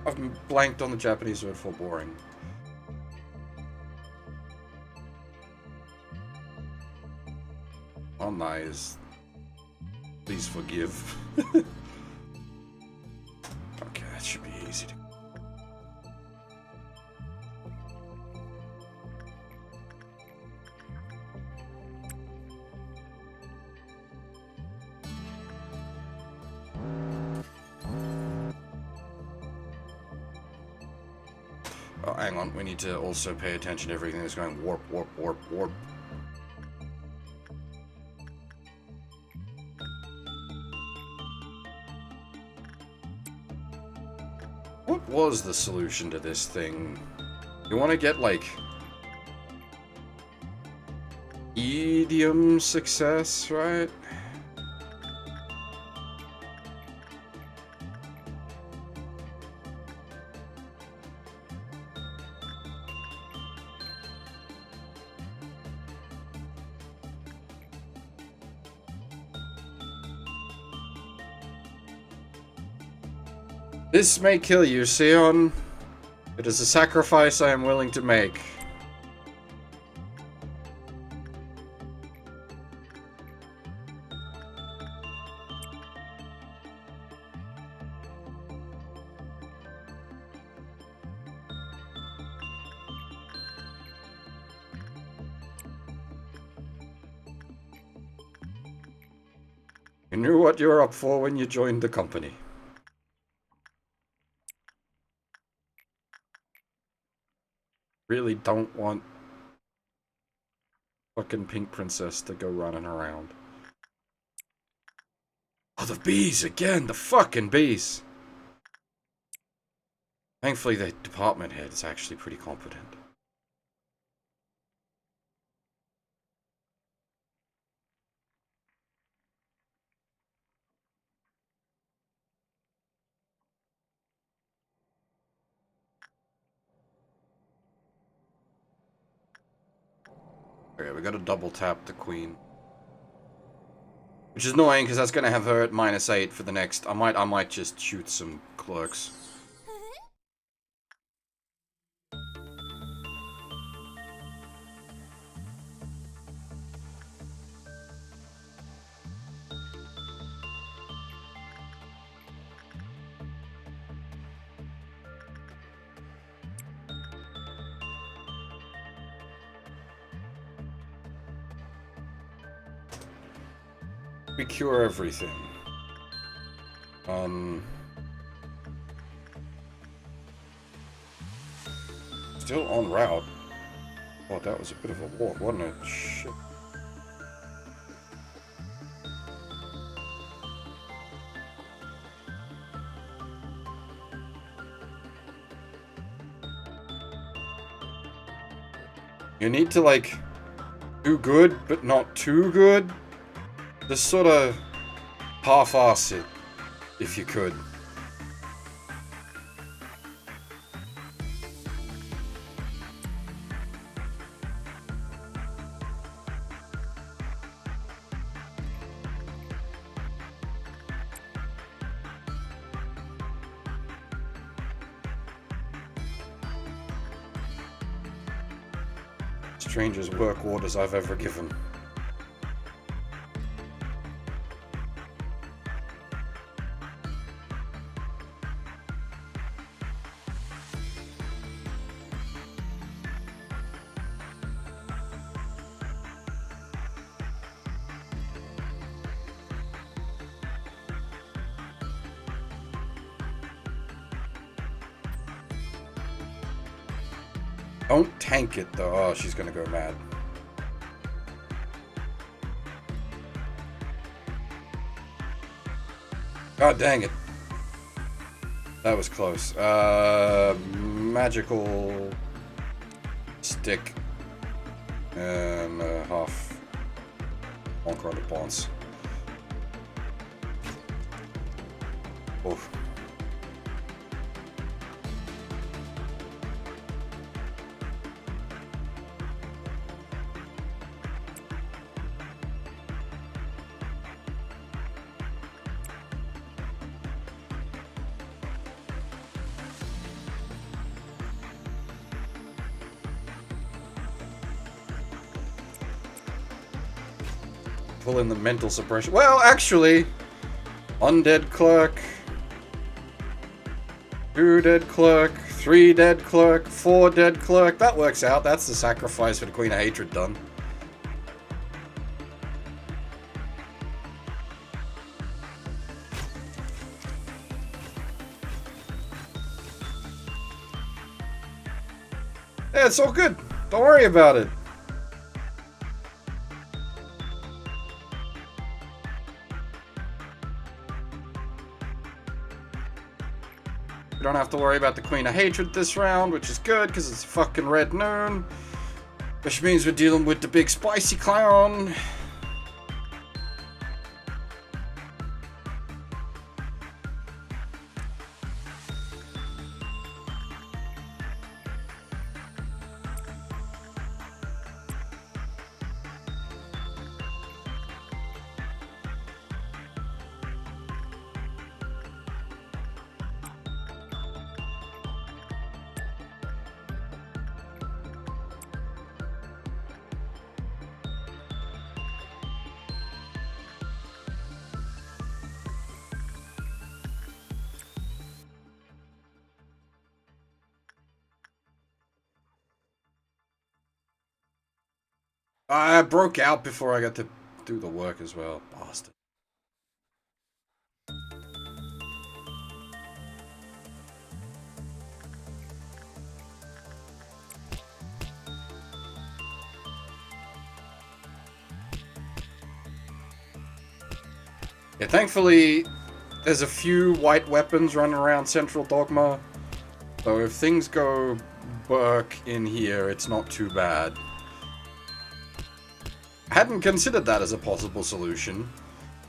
I've blanked on the Japanese word for boring. Sumanai is... Please forgive. Okay, that should be easy to... hang on. We need to also pay attention to everything that's going warp, warp, warp, warp. What was the solution to this thing? You want to get, like, medium success, right? This may kill you, Sion. It is a sacrifice I am willing to make. You knew what you were up for when you joined the company. Really don't want fucking Pink Princess to go running around. Oh, the bees again! The fucking bees! Thankfully, the department head is actually pretty competent. Okay, we gotta double tap the queen. Which is annoying, because that's gonna have her at -8 for the next... I might just shoot some clerks. We cure everything. Still en route. Oh, that was a bit of a walk, wasn't it? Shit. You need to, like, do good, but not too good. Just sort of half-ass it, if you could. Strangest work orders I've ever given. Don't tank it, though. Oh, she's gonna go mad. God dang it. That was close. Magical stick and half honker on the bonds. Oof. Pull in the mental suppression. Well, actually, undead clerk, 2 dead clerk, 3 dead clerk, 4 dead clerk. That works out. That's the sacrifice for the Queen of Hatred done. Yeah, it's all good. Don't worry about it. We don't have to worry about the Queen of Hatred this round, which is good, because it's fucking Red Noon. Which means we're dealing with the big spicy clown. I broke out before I got to do the work as well. Bastard. Yeah, thankfully, there's a few white weapons running around Central Dogma. So if things go berk in here, it's not too bad. I hadn't considered that as a possible solution.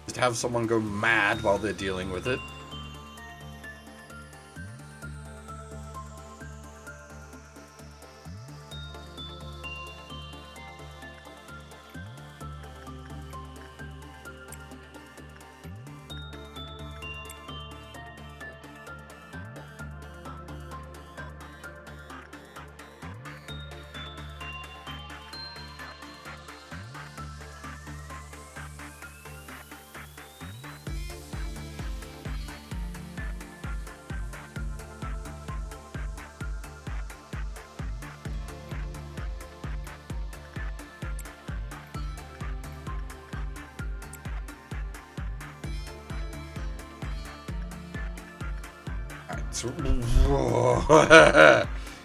Just have someone go mad while they're dealing with it.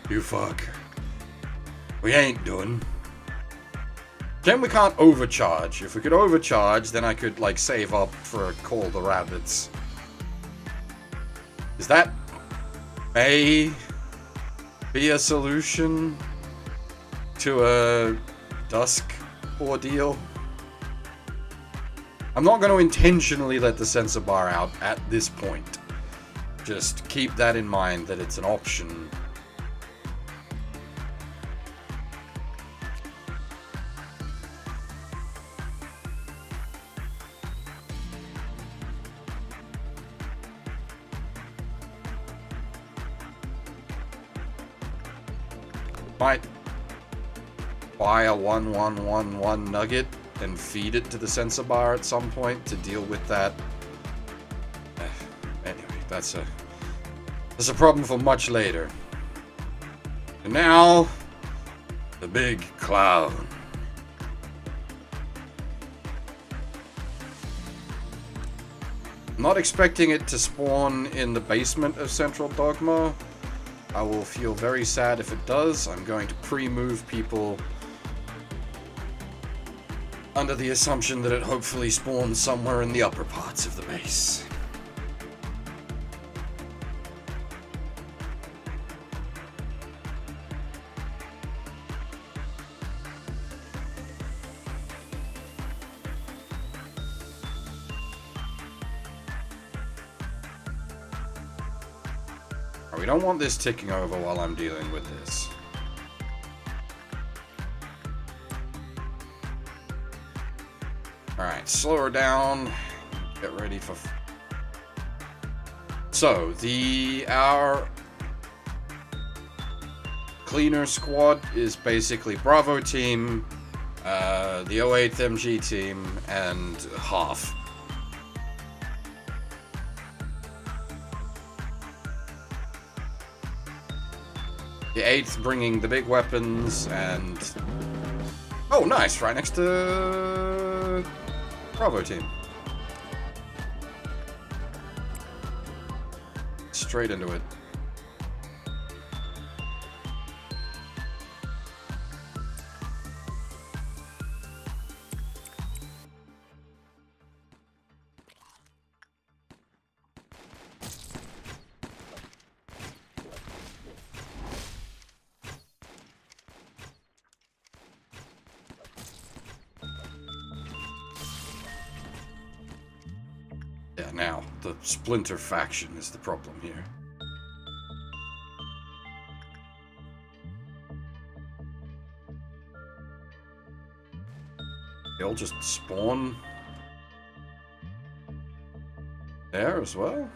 You fuck. We ain't done. Then we can't overcharge. If we could overcharge, then I could, like, save up for Call the Rabbits. Is that may be a solution to a Dusk Ordeal? I'm not going to intentionally let the sensor bar out at this point. Just keep that in mind, that it's an option. Might buy a 1111 nugget and feed it to the sensor bar at some point to deal with that. Anyway, that's a problem for much later. And now, the big clown. I'm not expecting it to spawn in the basement of Central Dogma. I will feel very sad if it does. I'm going to pre-move people under the assumption that it hopefully spawns somewhere in the upper parts of the base. We don't want this ticking over while I'm dealing with this. Alright, slow her down. Get ready for... So, our cleaner squad is basically Bravo team, the 08th MG team, and half. The 8th bringing the big weapons, and... Oh, nice! Right next to... Bravo team. Straight into it. Yeah, now, the splinter faction is the problem here. They'll just spawn there as well?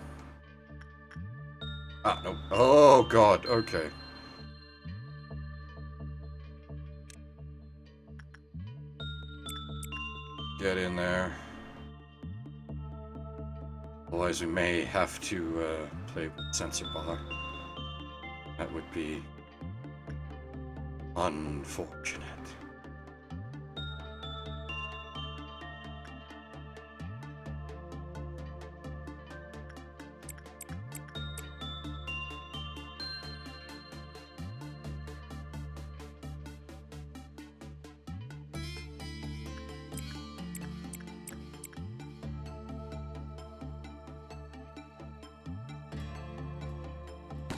Ah, no. Oh, God, okay. Get in there. Otherwise, we may have to play with sensor bar. That would be unfortunate.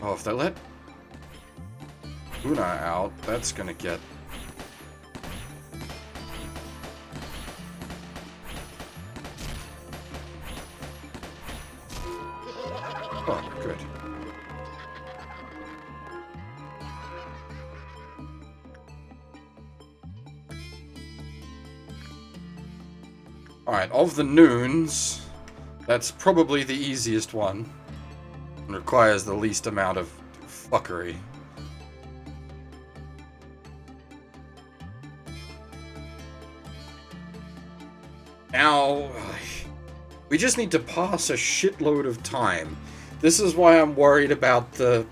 Oh, if they let Una out, that's gonna get... Oh, good. Alright, of the noons, that's probably the easiest one. And requires the least amount of fuckery. Now, we just need to pass a shitload of time. This is why I'm worried about the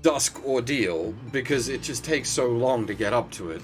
Dusk Ordeal, because it just takes so long to get up to it.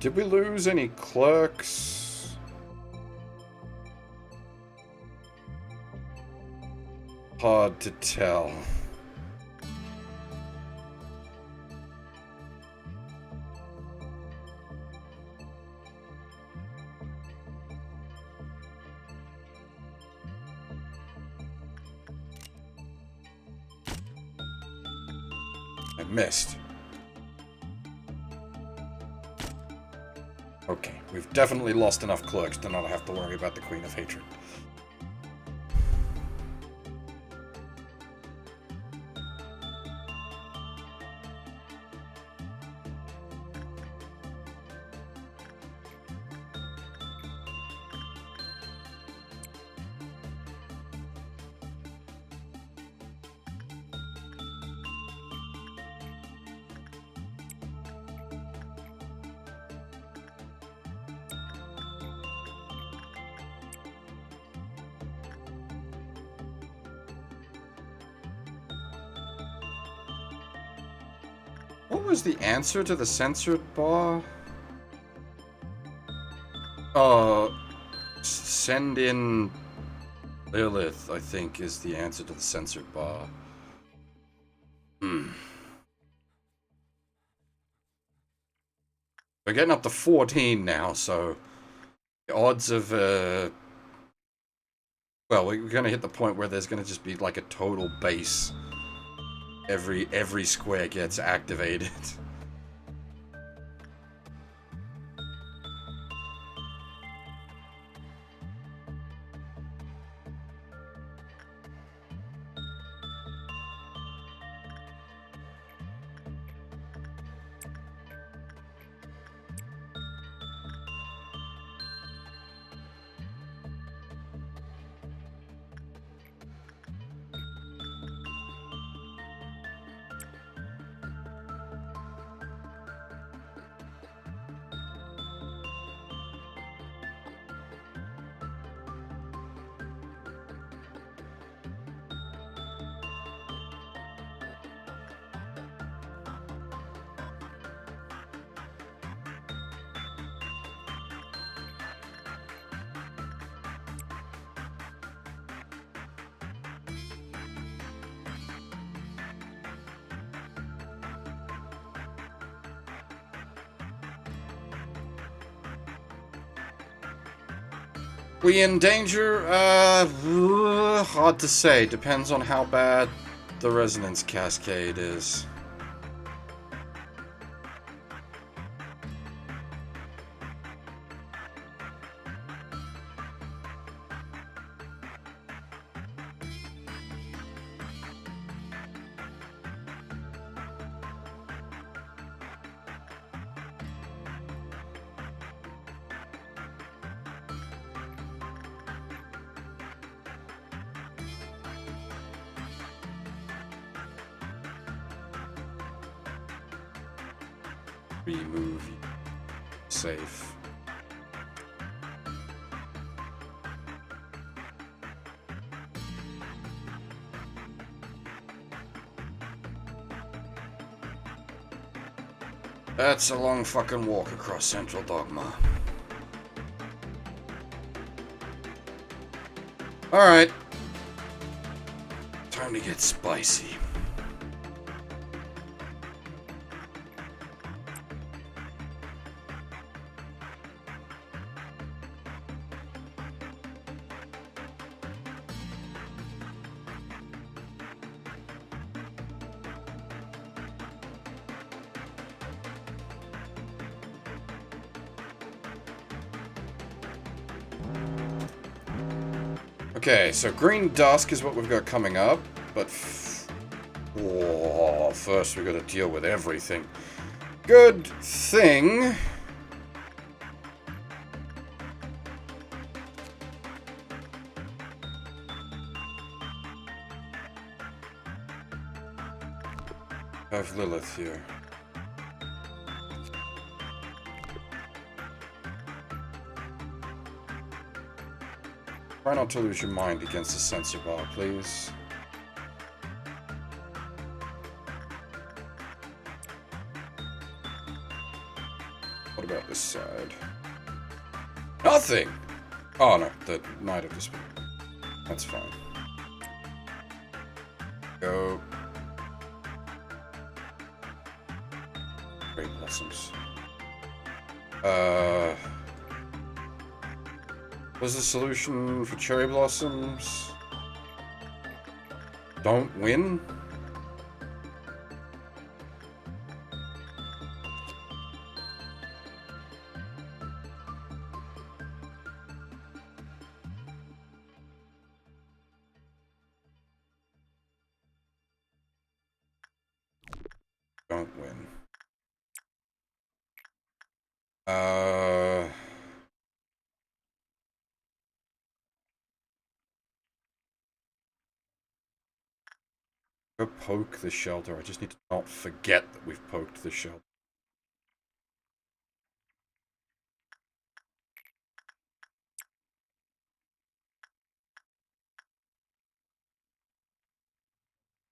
Did we lose any clerks? Hard to tell. I missed. Okay, we've definitely lost enough clerks to not have to worry about the Queen of Hatred. What was the answer to the censored bar? Send in Lilith, I think, is the answer to the censored bar. We're getting up to 14 now, so the odds of, well, we're gonna hit the point where there's gonna just be like a total base. Every square gets activated. We in danger? Hard to say. Depends on how bad the resonance cascade is. Remove safe. That's a long fucking walk across Central Dogma. Alright. Time to get spicy. Okay, so Green Dusk is what we've got coming up, but first we've got to deal with everything. Good thing I have Lilith here. Try not to lose your mind against the sensor bar, please. What about this side? Nothing! Oh no, the Knight of Despair. That's fine. Go. Great Blossoms. What's the solution for Cherry Blossoms? Don't win? Don't win. Go poke the shelter. I just need to not forget that we've poked the shelter.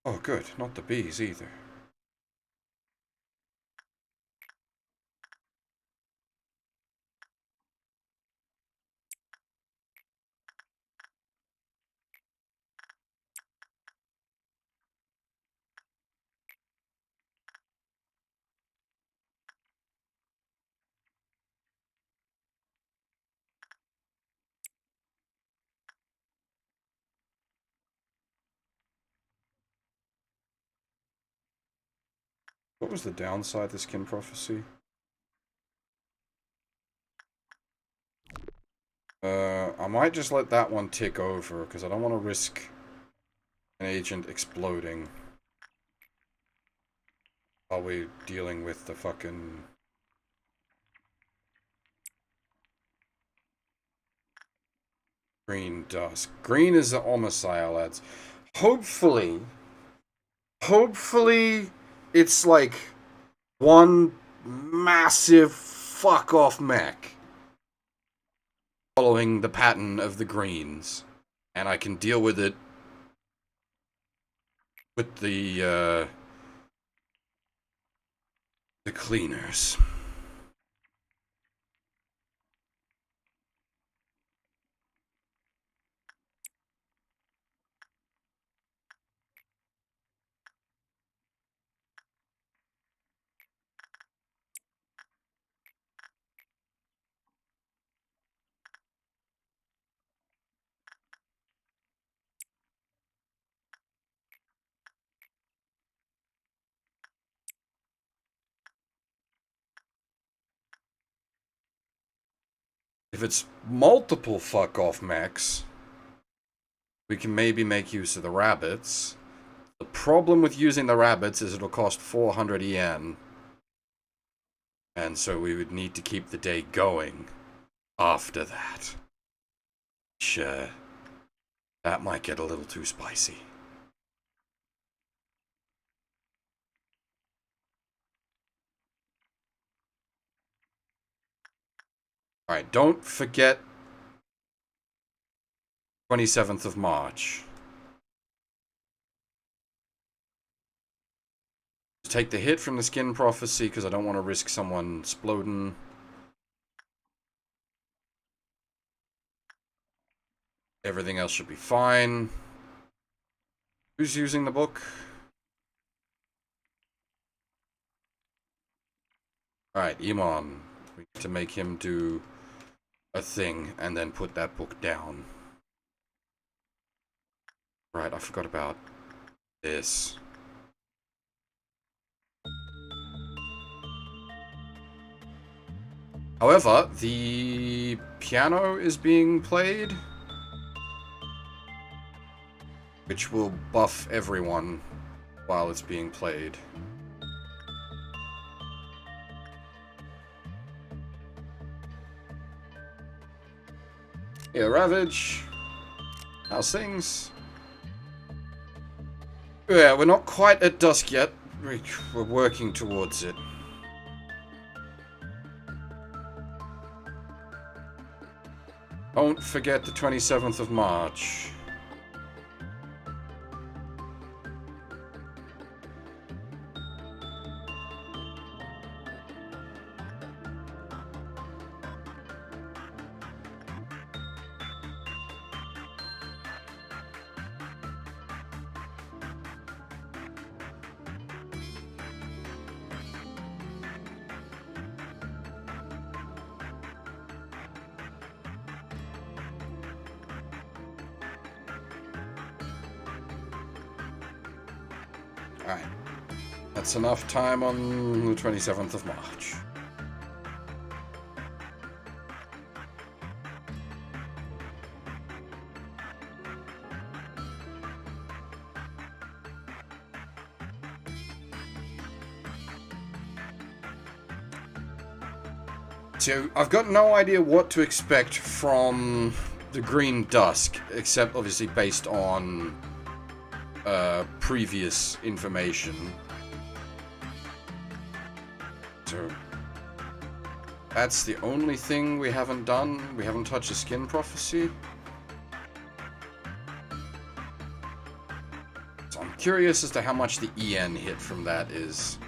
Oh, good. Not the bees either. What was the downside to Skin Prophecy? I might just let that one tick over, because I don't want to risk an agent exploding while we're dealing with the fucking... Green Dusk. Green is the Omicile, lads. Hopefully, it's like one massive fuck-off mech following the pattern of the greens, and I can deal with it with the cleaners. If it's multiple fuck-off mechs, we can maybe make use of the rabbits. The problem with using the rabbits is it'll cost 400 yen. And so we would need to keep the day going after that. Which, that might get a little too spicy. Alright, don't forget 27th of March. Take the hit from the skin prophecy because I don't want to risk someone exploding. Everything else should be fine. Who's using the book? Alright, Iman. We need to make him do a thing and then put that book down. Right, I forgot about this. However, the piano is being played, which will buff everyone while it's being played. Yeah, Ravage. How's things? Yeah, we're not quite at dusk yet. We're working towards it. Don't forget the 27th of March. Alright. That's enough time on the 27th of March. So, I've got no idea what to expect from the Green Dusk, except obviously based on previous information. So, that's the only thing we haven't done. We haven't touched the skin prophecy. So I'm curious as to how much the EN hit from that is.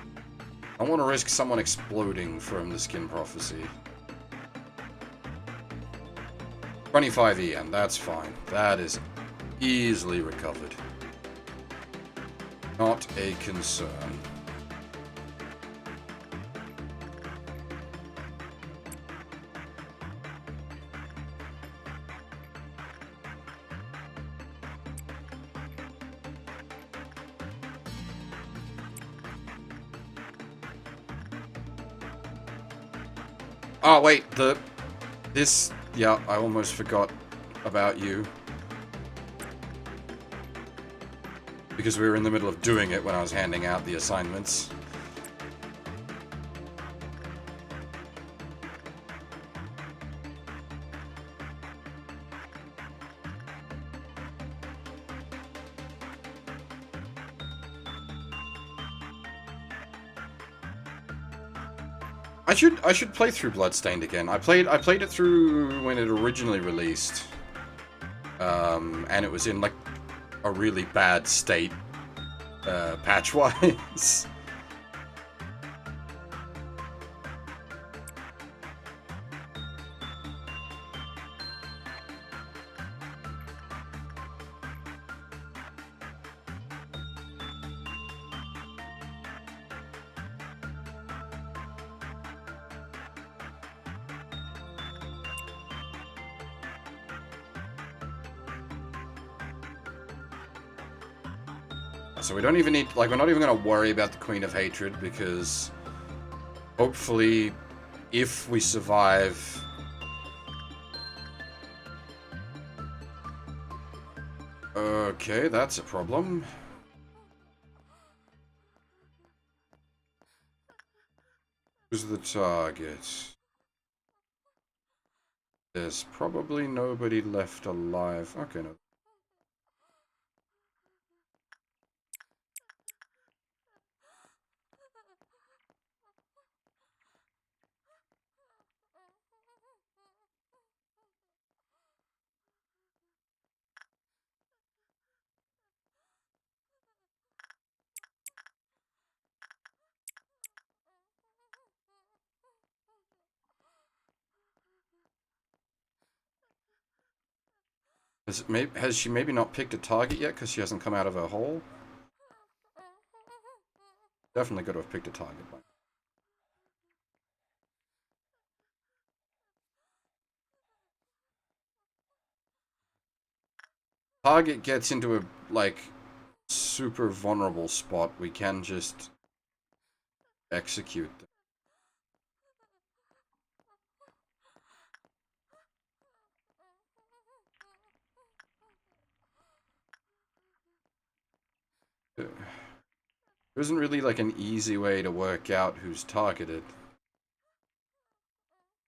I don't want to risk someone exploding from the skin prophecy. 25 EN, that's fine. That is easily recovered. Not a concern. Oh, wait, yeah, I almost forgot about you. Because we were in the middle of doing it when I was handing out the assignments. I should play through Bloodstained again. I played it through when it originally released. And it was in like a really bad state, patch-wise. So we don't even need, like, we're not even going to worry about the Queen of Hatred, because hopefully, if we survive Okay, that's a problem. Who's the target? There's probably nobody left alive. Okay, no. Has she maybe not picked a target yet because she hasn't come out of her hole? Definitely got to have picked a target by now. Target gets into a, like, super vulnerable spot, we can just execute them. There isn't really like an easy way to work out who's targeted.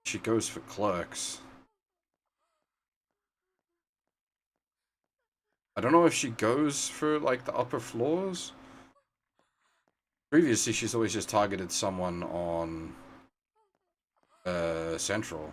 She goes for clerks. I don't know if she goes for like the upper floors. Previously, she's always just targeted someone on Central.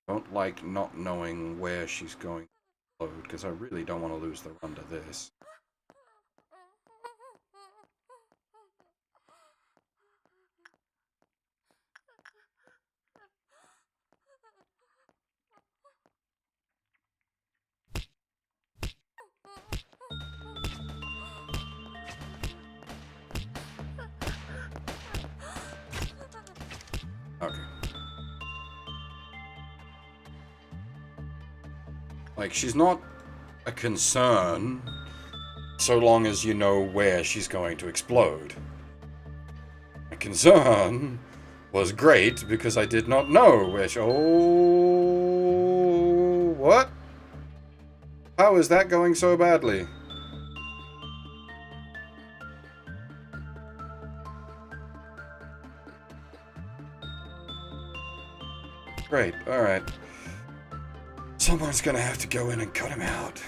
Don't like not knowing where she's going to load, because I really don't want to lose the run to this. Okay. Like, she's not a concern so long as you know where she's going to explode. A concern was great because I did not know where she... Oh... What? How is that going so badly? Great, alright. Someone's gonna have to go in and cut him out.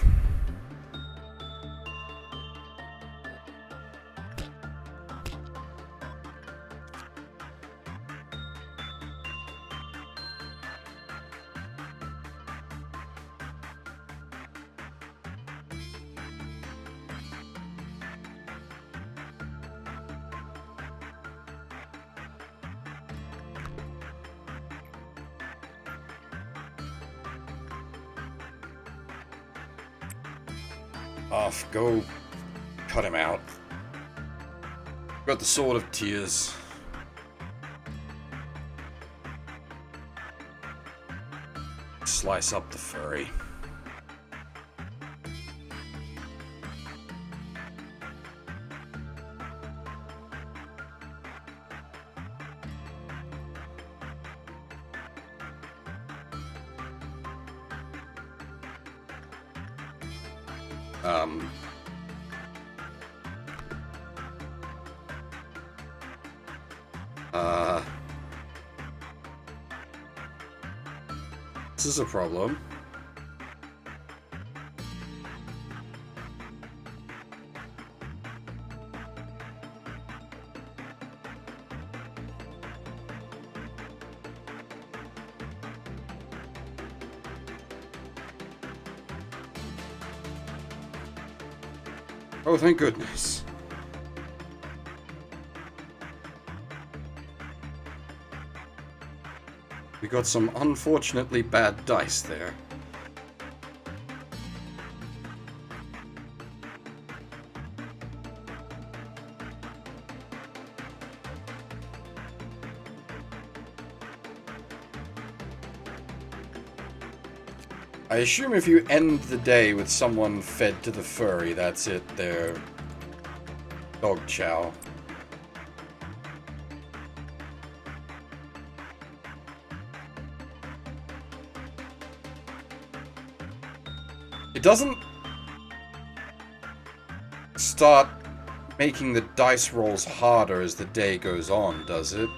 Off, go cut him out. Got the Sword of Tears. Slice up the furry. This is a problem. Oh, thank goodness. We got some unfortunately bad dice there. I assume if you end the day with someone fed to the furry, that's it, they're dog chow. It doesn't start making the dice rolls harder as the day goes on, does it?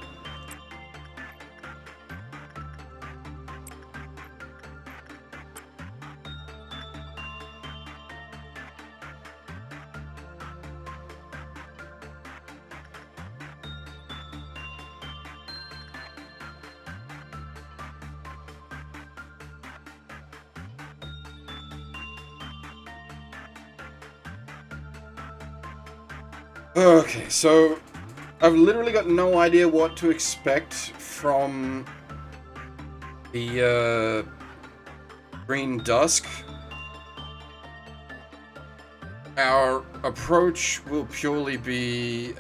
Okay, so I've literally got no idea what to expect from the Green Dusk. Our approach will purely be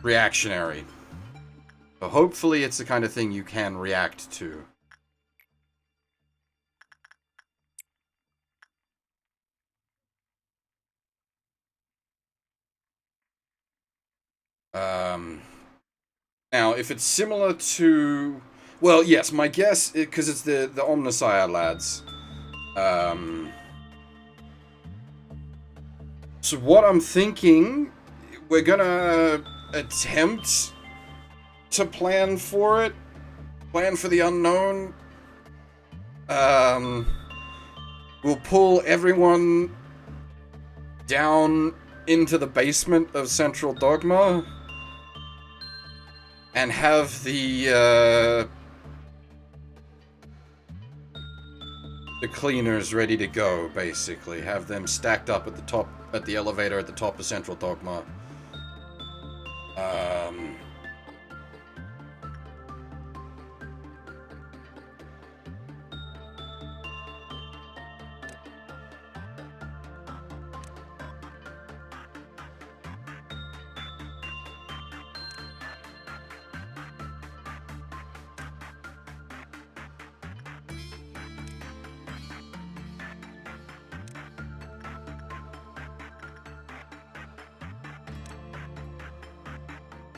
reactionary. So hopefully it's the kind of thing you can react to. Now, if it's similar to... Well, yes, my guess, because it's the Omnissiah lads. So what I'm thinking, we're gonna attempt to plan for it. Plan for the unknown. We'll pull everyone down into the basement of Central Dogma. And have the cleaners ready to go, basically. Have them stacked up at the top, at the elevator at the top of Central Dogma.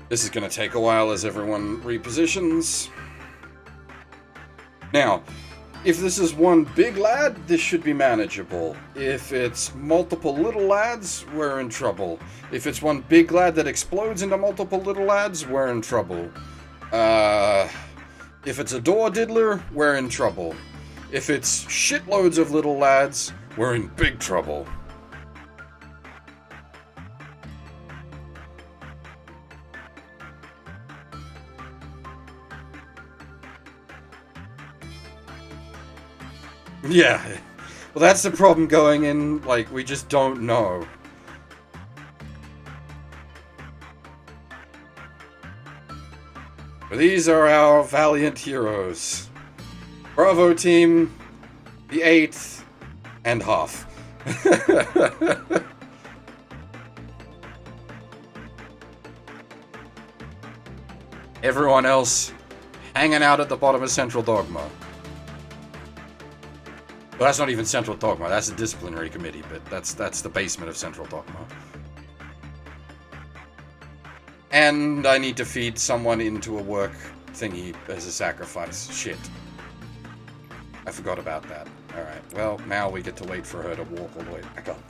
This is going to take a while as everyone repositions. Now, if this is one big lad, this should be manageable. If it's multiple little lads, we're in trouble. If it's one big lad that explodes into multiple little lads, we're in trouble. If it's a door diddler, we're in trouble. If it's shitloads of little lads, we're in big trouble. Yeah, well that's the problem going in, like, we just don't know. But these are our valiant heroes. Bravo team, the 8th, and half. Everyone else hanging out at the bottom of Central Dogma. Well, that's not even Central Dogma, that's the disciplinary committee, but that's the basement of Central Dogma. And I need to feed someone into a work thingy as a sacrifice. Shit. I forgot about that. Alright, well, now we get to wait for her to walk all the way back up.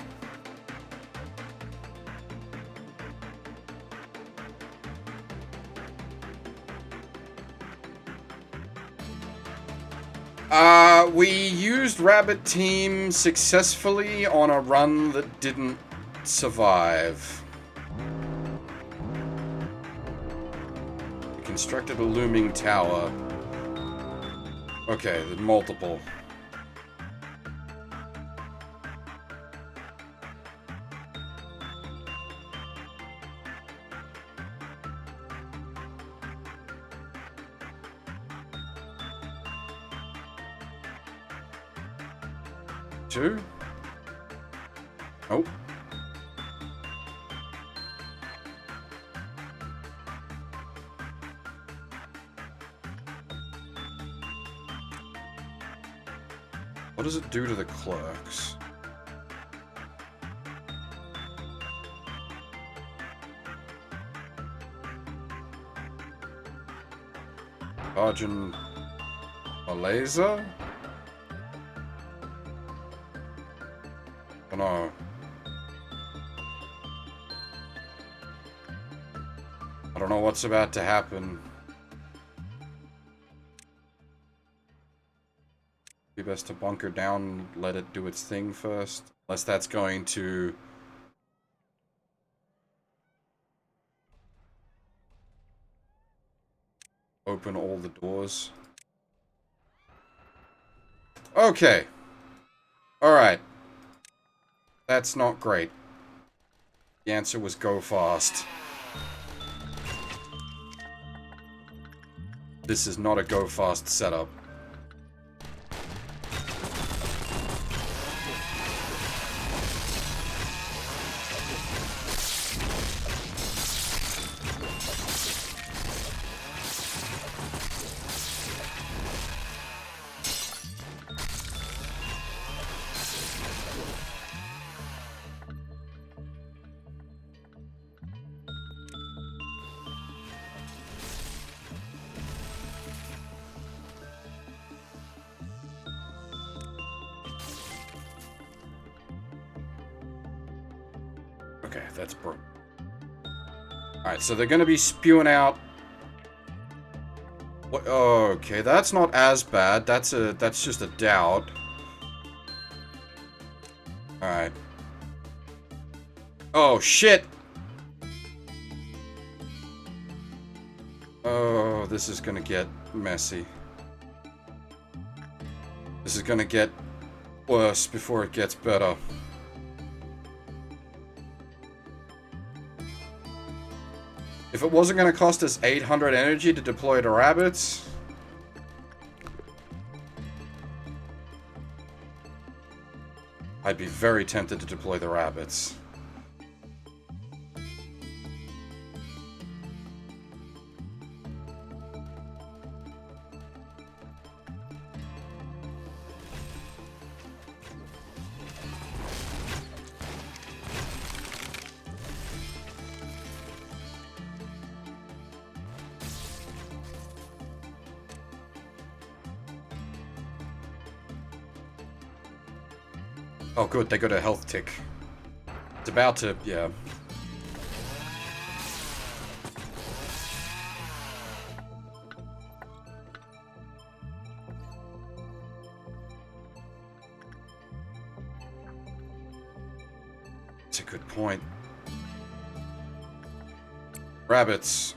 We used Rabbit Team successfully on a run that didn't survive. We constructed a looming tower. Okay, multiple. Two? Oh. What does it do to the clerks? Sergeant Malaysia? Oh no. I don't know what's about to happen. Be best to bunker down, let it do its thing first. Unless that's going to... open all the doors. Okay. Alright. That's not great. The answer was go fast. This is not a go fast setup. Okay, that's broken. Alright, so they're gonna be spewing out... What? Okay, that's not as bad. That's just a doubt. Alright. Oh, shit! Oh, this is gonna get messy. This is gonna get worse before it gets better. If it wasn't going to cost us 800 energy to deploy the rabbits... I'd be very tempted to deploy the rabbits. Oh good, they got a health tick. It's about to, yeah. That's a good point. Rabbits.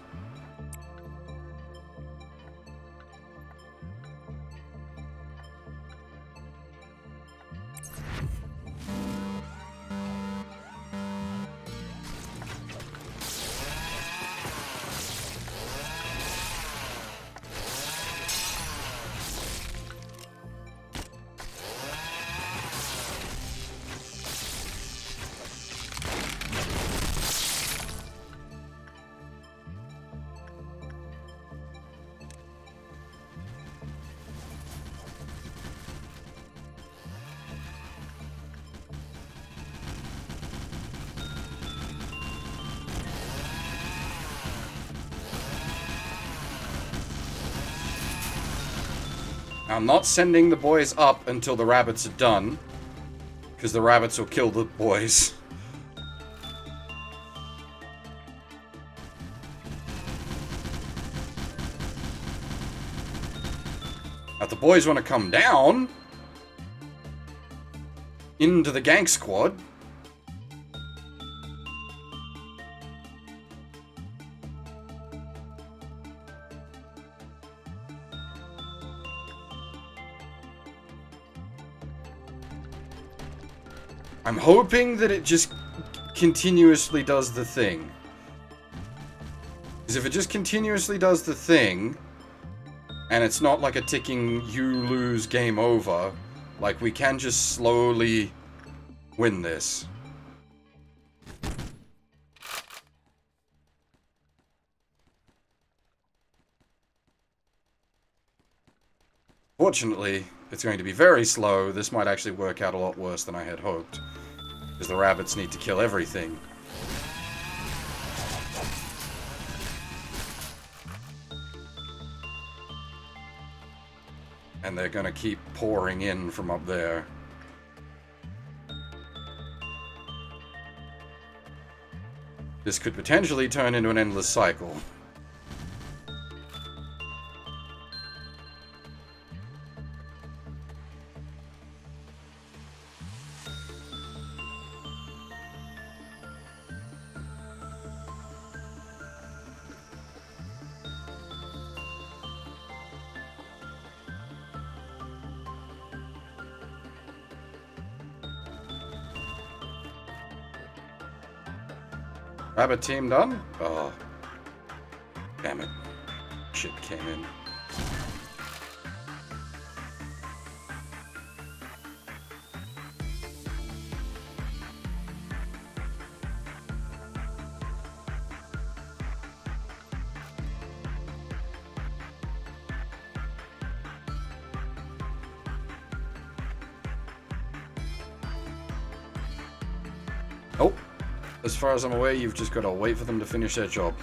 I'm not sending the boys up until the rabbits are done, because the rabbits will kill the boys. If the boys want to come down into the gank squad, I'm hoping that it just continuously does the thing. Because if it just continuously does the thing, and it's not like a ticking you lose game over, like we can just slowly win this. Fortunately, it's going to be very slow. This might actually work out a lot worse than I had hoped. Because the rabbits need to kill everything. And they're gonna keep pouring in from up there. This could potentially turn into an endless cycle. Rabbit team done? Oh. Damn it. Shit came in. Nope. As far as I'm aware, you've just got to wait for them to finish their job.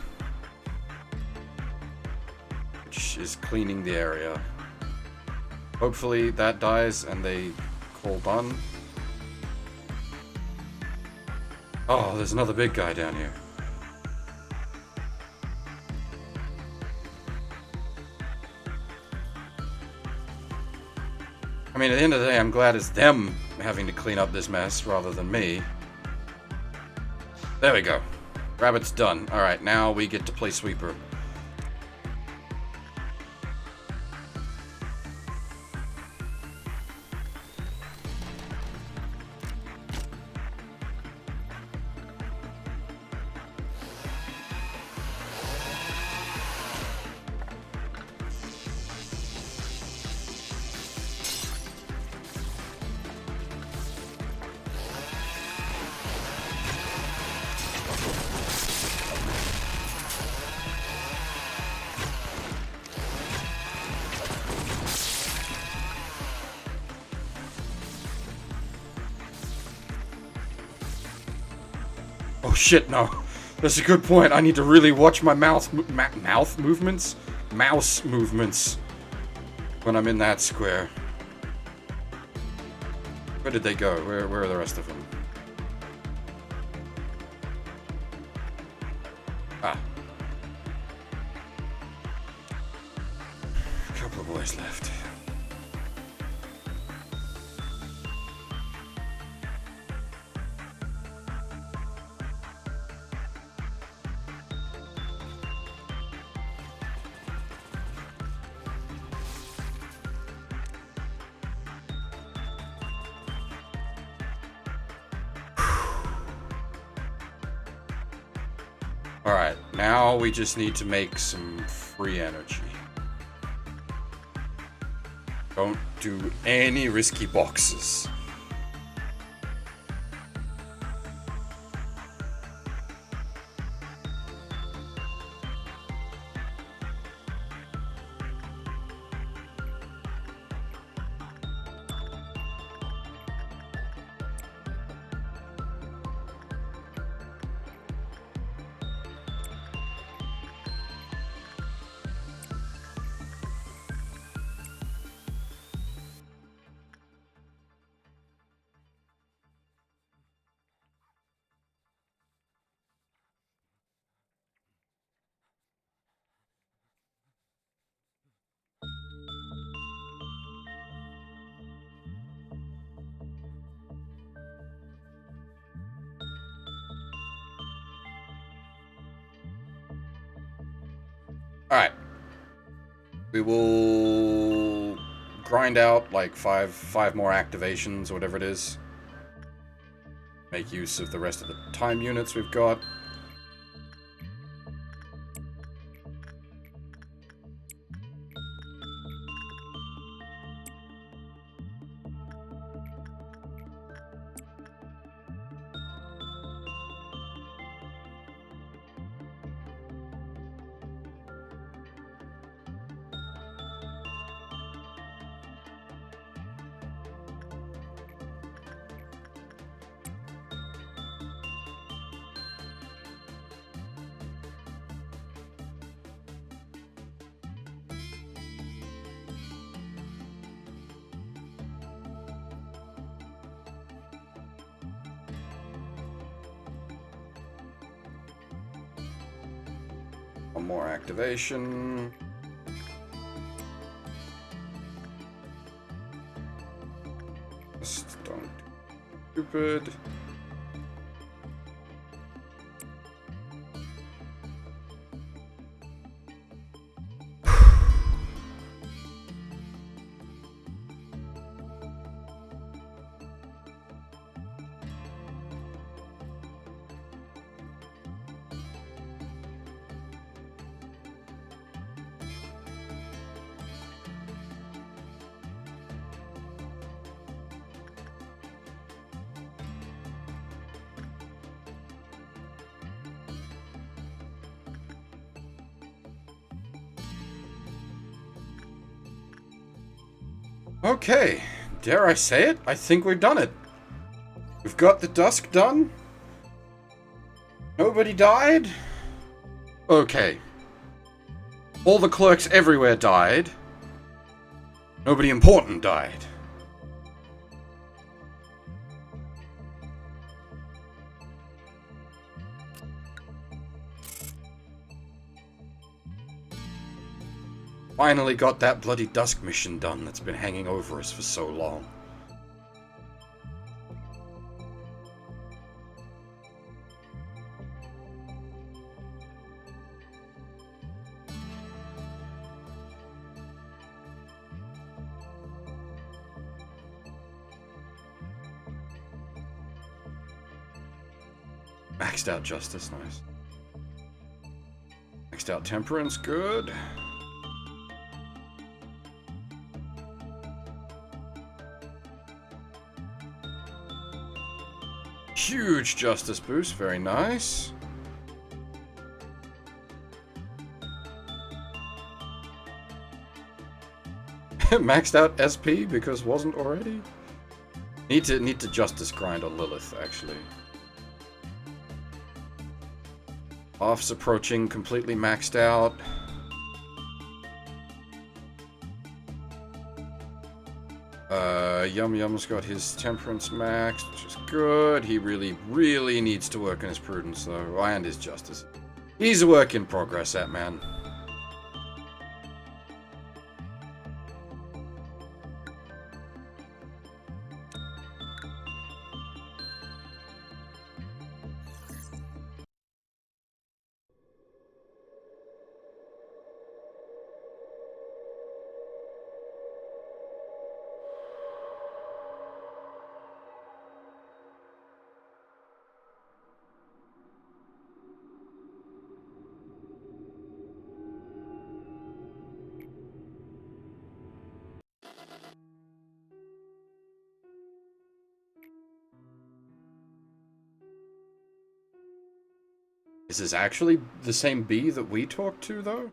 Which is cleaning the area. Hopefully that dies and they call done. Oh, there's another big guy down here. I mean, at the end of the day, I'm glad it's them having to clean up this mess rather than me. There we go. Rabbit's done. Alright, now we get to play sweeper. Oh shit, no. That's a good point. I need to really watch my mouse movements? Mouse movements. When I'm in that square. Where did they go? Where are the rest of them? Ah. A couple of boys left. Alright, now we just need to make some free energy. Don't do any risky boxes. Alright. We will grind out like five more activations or whatever it is. Make use of the rest of the time units we've got. One more activation. Just don't do stupid. Okay, dare I say it? I think we've done it. We've got the Dusk done. Nobody died. Okay. All the clerks everywhere died. Nobody important died. Finally got that bloody Dusk mission done that's been hanging over us for so long. Maxed out Justice, nice. Maxed out Temperance, good. Huge Justice boost, very nice. Maxed out SP because wasn't already? Need to Justice grind on Lilith, actually. Off's approaching, completely maxed out. Yum Yum's got his Temperance maxed, which is good. He really needs to work on his Prudence, though, and his Justice. He's a work in progress, that man. Is this actually the same bee that we talked to, though?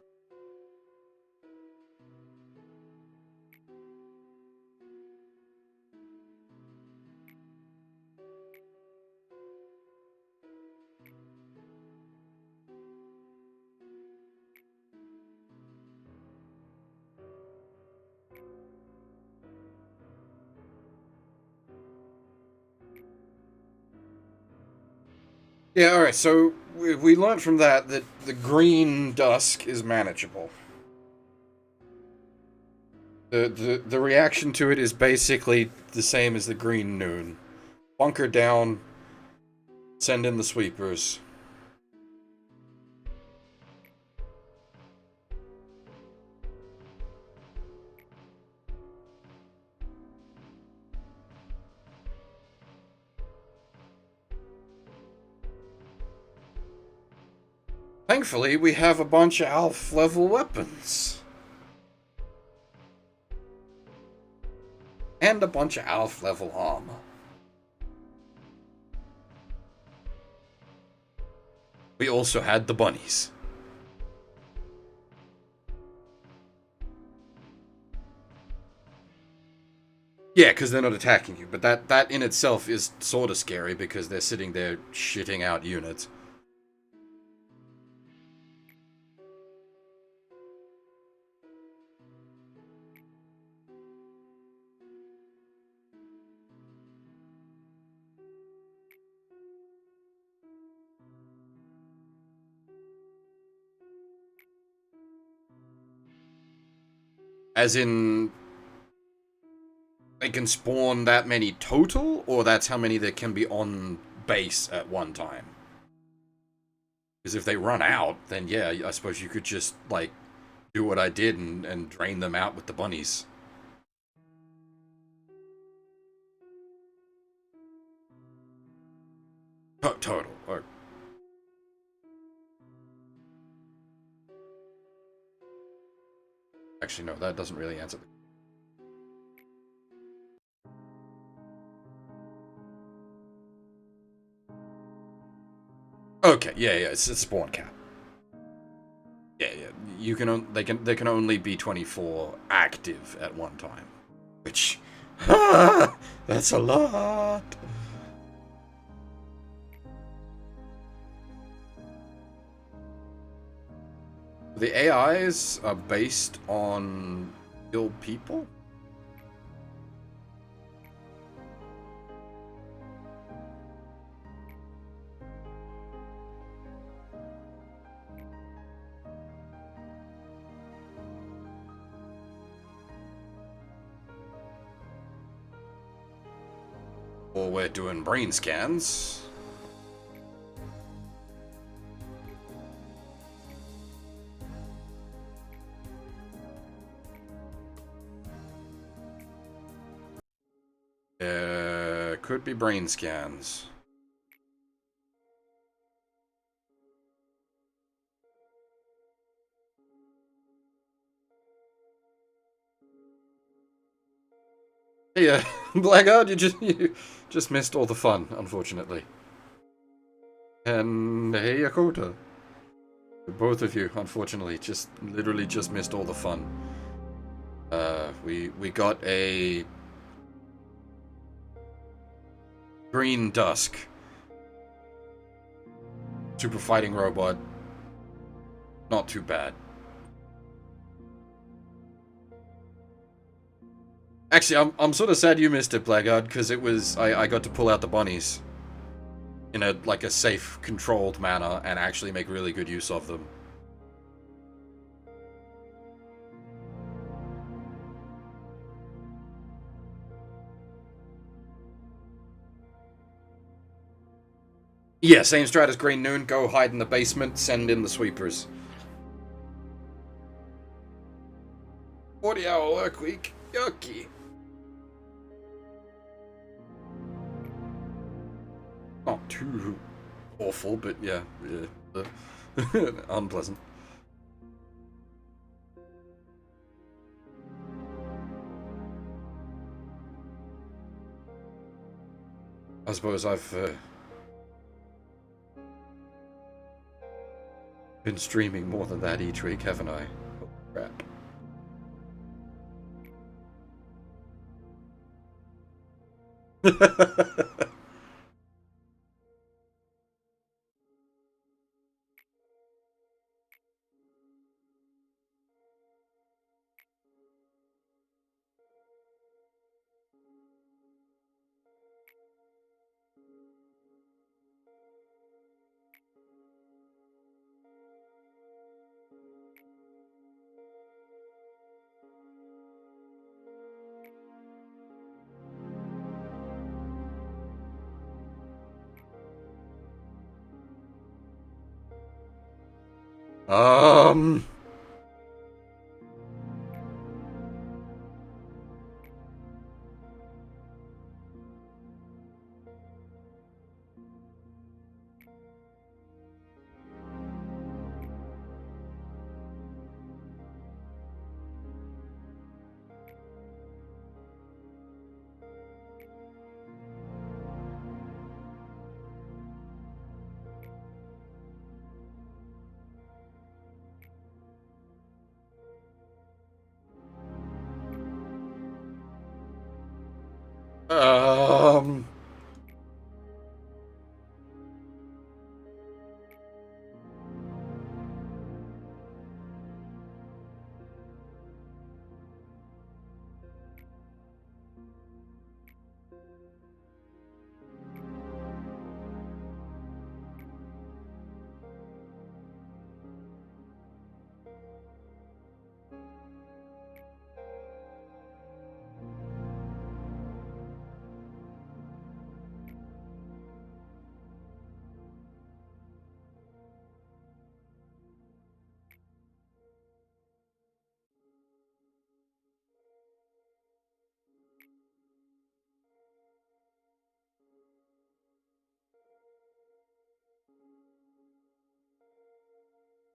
Yeah, alright, so we learned from that the green Dusk is manageable. The reaction to it is basically the same as the green Noon. Bunker down, send in the sweepers. Thankfully, we have a bunch of ALF level weapons. And a bunch of ALF level armor. We also had the bunnies. Yeah, because they're not attacking you, but that in itself is sort of scary because they're sitting there shitting out units. As in, they can spawn that many total, or that's how many there can be on base at one time? Because if they run out, then yeah, I suppose you could just, like, do what I did and drain them out with the bunnies. Total. Or... Actually, no, that doesn't really answer the... Okay, yeah, it's a spawn cap. Yeah, yeah. You can they can only be 24 active at one time, which that's a lot. The AIs are based on real people. Or we're doing brain scans. Could be brain scans. Yeah, Blackguard, you just missed all the fun, unfortunately. And hey, Yakota. Both of you, unfortunately, just literally just missed all the fun. We got a green Dusk super fighting robot. Not too bad. Actually, I'm sort of sad you missed it, Blackguard, because it was I got to pull out the bunnies in a safe, controlled manner and actually make really good use of them. Yeah, same strat as Green Noon. Go hide in the basement, send in the sweepers. 40-hour work week. Yucky. Not too awful, but yeah. Unpleasant. I suppose I've been streaming more than that each week, haven't I? Oh, crap. um...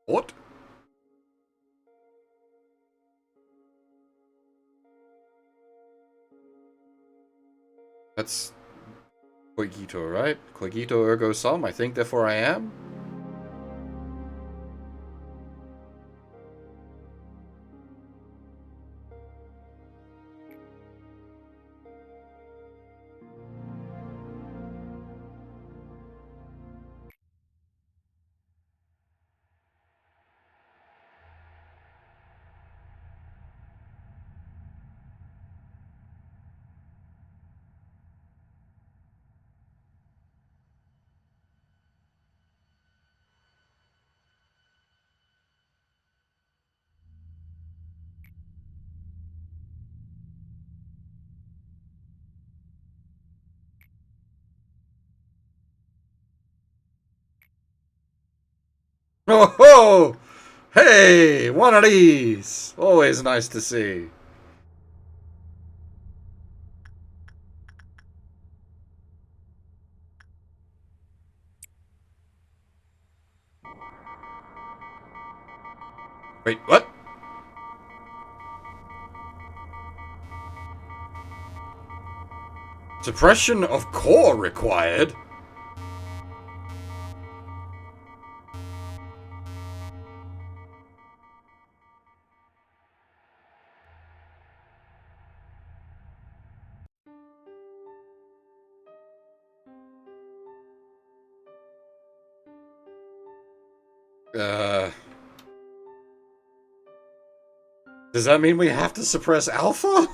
What? That's cogito, right? Cogito ergo sum. I think, therefore I am. Oh ho! Hey, one of these. Always nice to see. Wait, what? Suppression of core required? Does that mean we have to suppress alpha?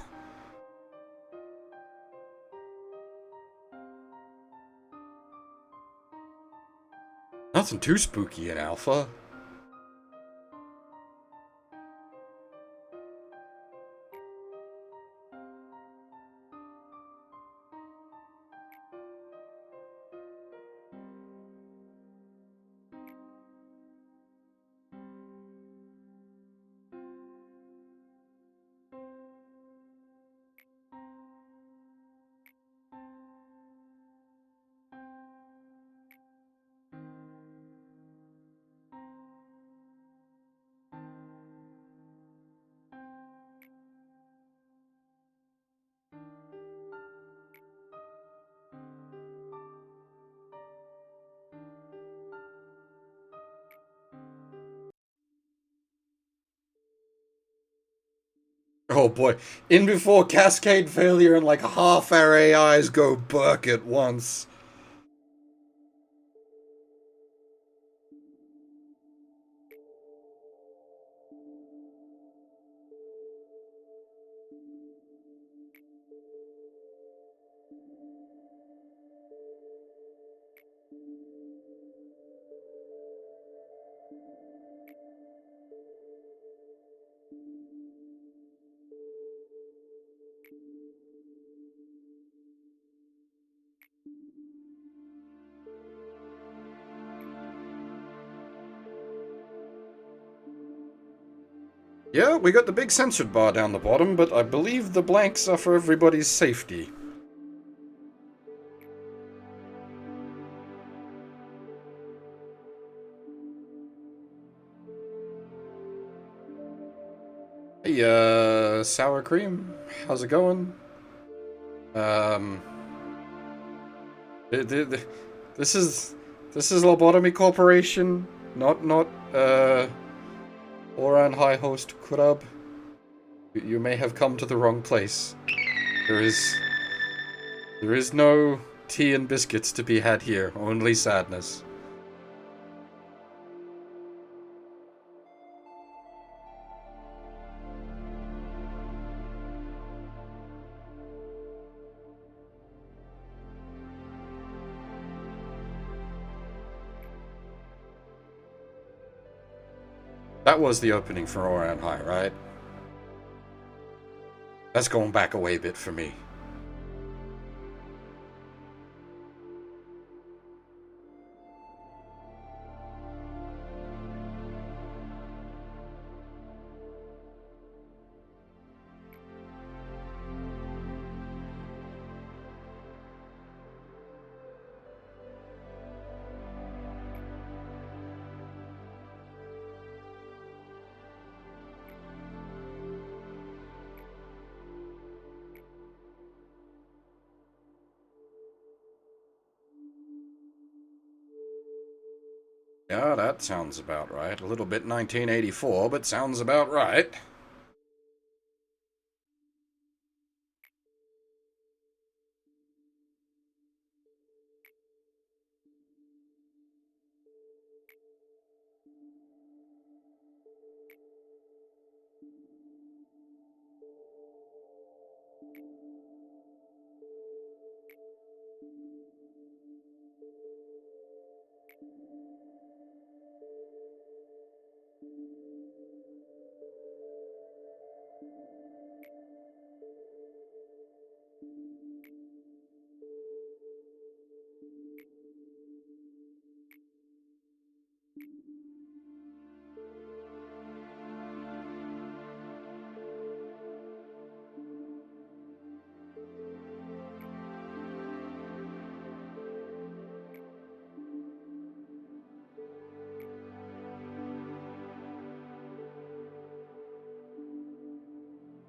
Nothing too spooky in alpha. Oh boy. In before cascade failure and like half our AIs go berk at once. Yeah, we got the big censored bar down the bottom, but I believe the blanks are for everybody's safety. Hey, sour cream, how's it going? Um, this is Lobotomy Corporation, not Oran High Host Kurab. You may have come to the wrong place. There is no tea and biscuits to be had here, only sadness. That was the opening for Oran High, right? That's going back a way bit for me. Yeah, that sounds about right. A little bit 1984, but sounds about right.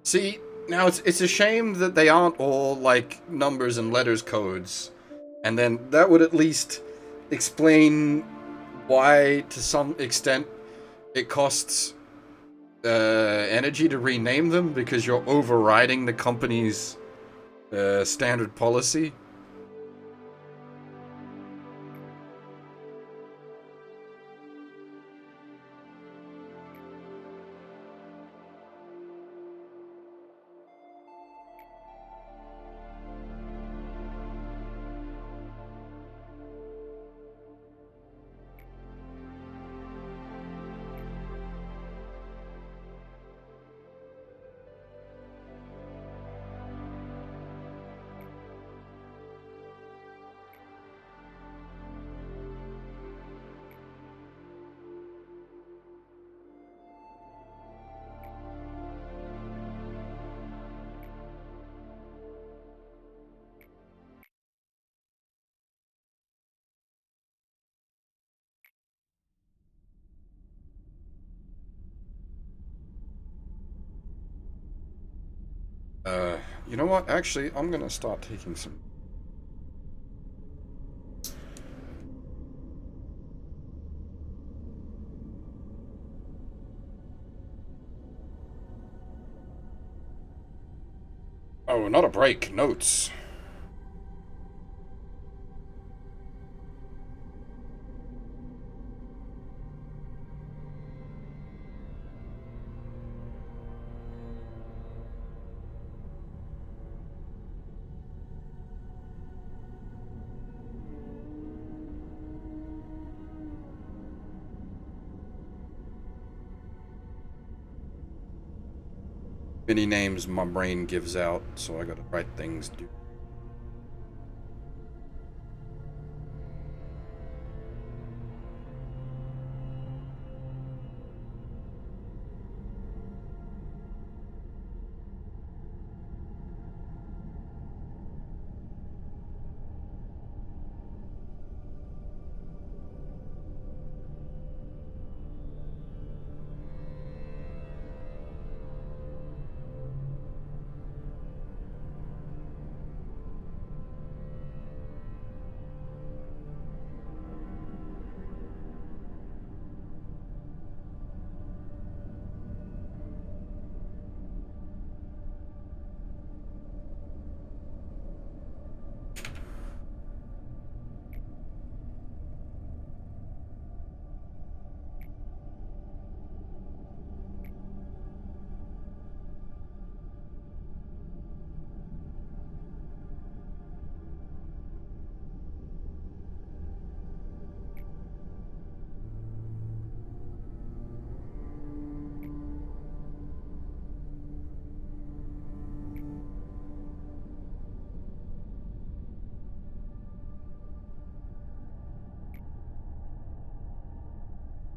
See, now it's a shame that they aren't all like numbers and letters codes, and then that would at least explain why, to some extent, it costs energy to rename them because you're overriding the company's standard policy. Uh, you know what? Actually, I'm gonna start taking some. Oh, not a break. Notes. Many names my brain gives out, so I gotta write things.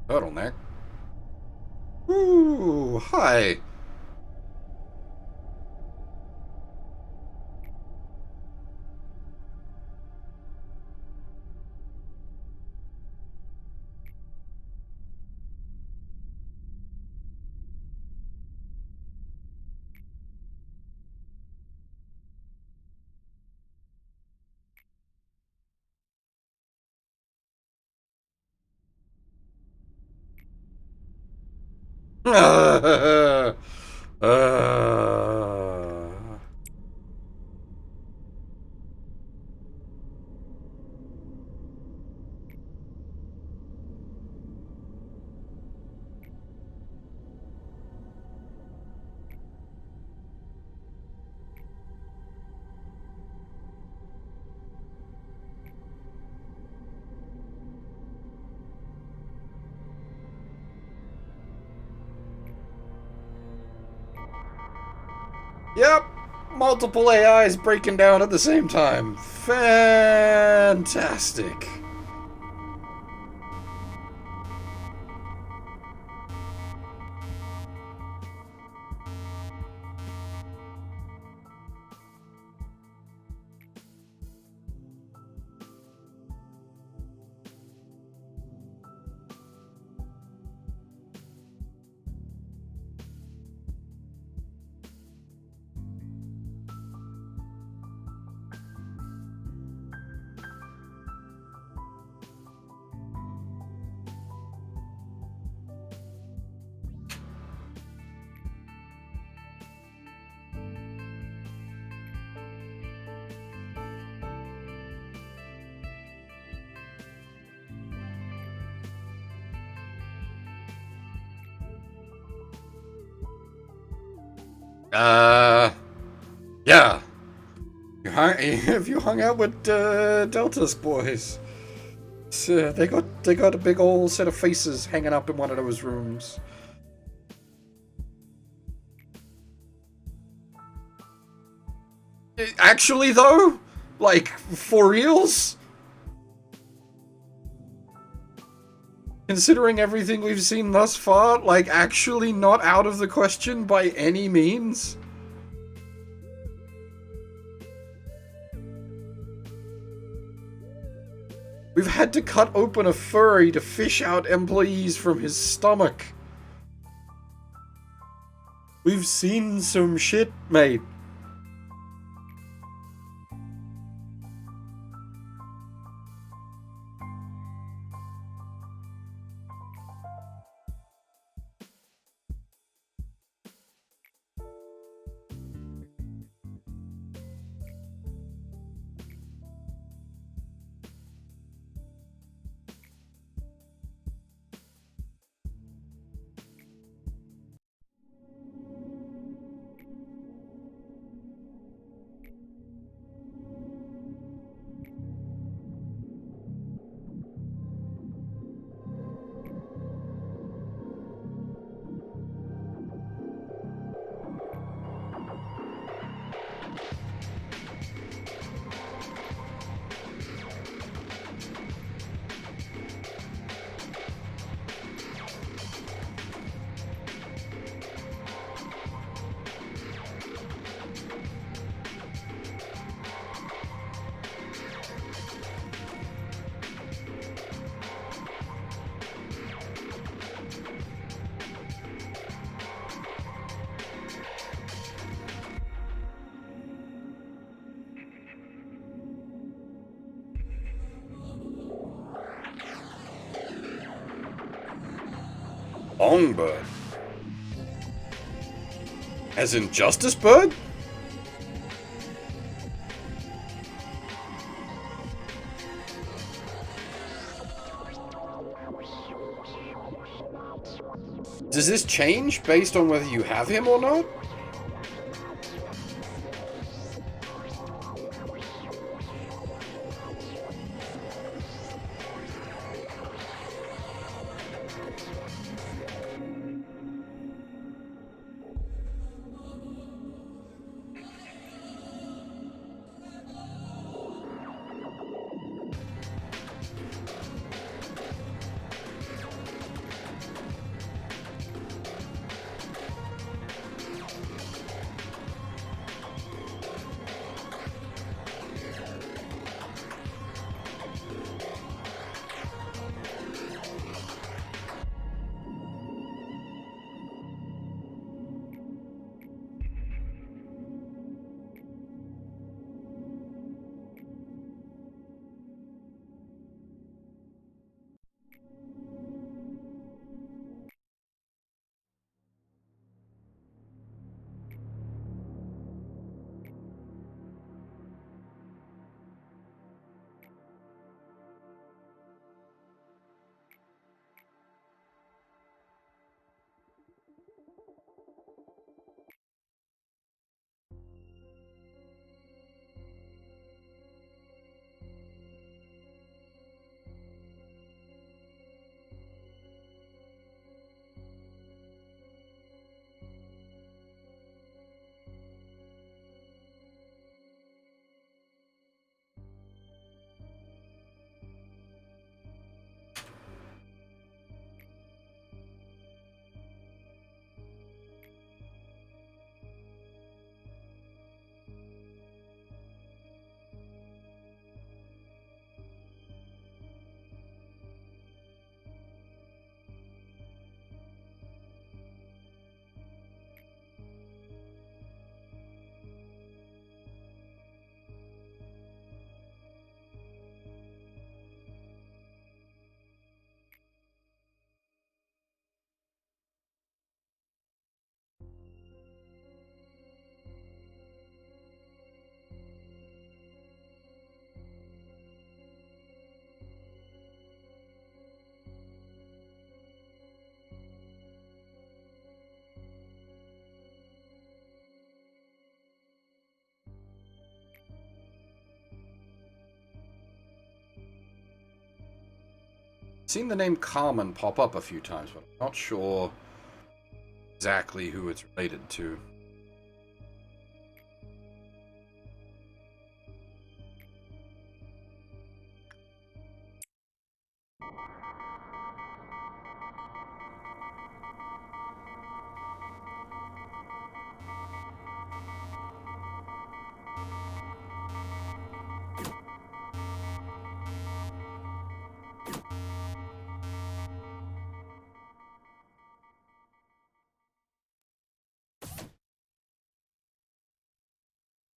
Turtleneck. Ooh, hi. uh, Yep, multiple AIs breaking down at the same time. Fantastic. Yeah. Have you hung out with Delta's boys? They got a big old set of faces hanging up in one of those rooms. Actually, though, like for reals. Considering everything we've seen thus far, like actually not out of the question by any means. We've had to cut open a furry to fish out employees from his stomach. We've seen some shit, mate. Songbird. As in Justice Bird? Does this change based on whether you have him or not? Seen the name Carmen pop up a few times, but I'm not sure exactly who it's related to.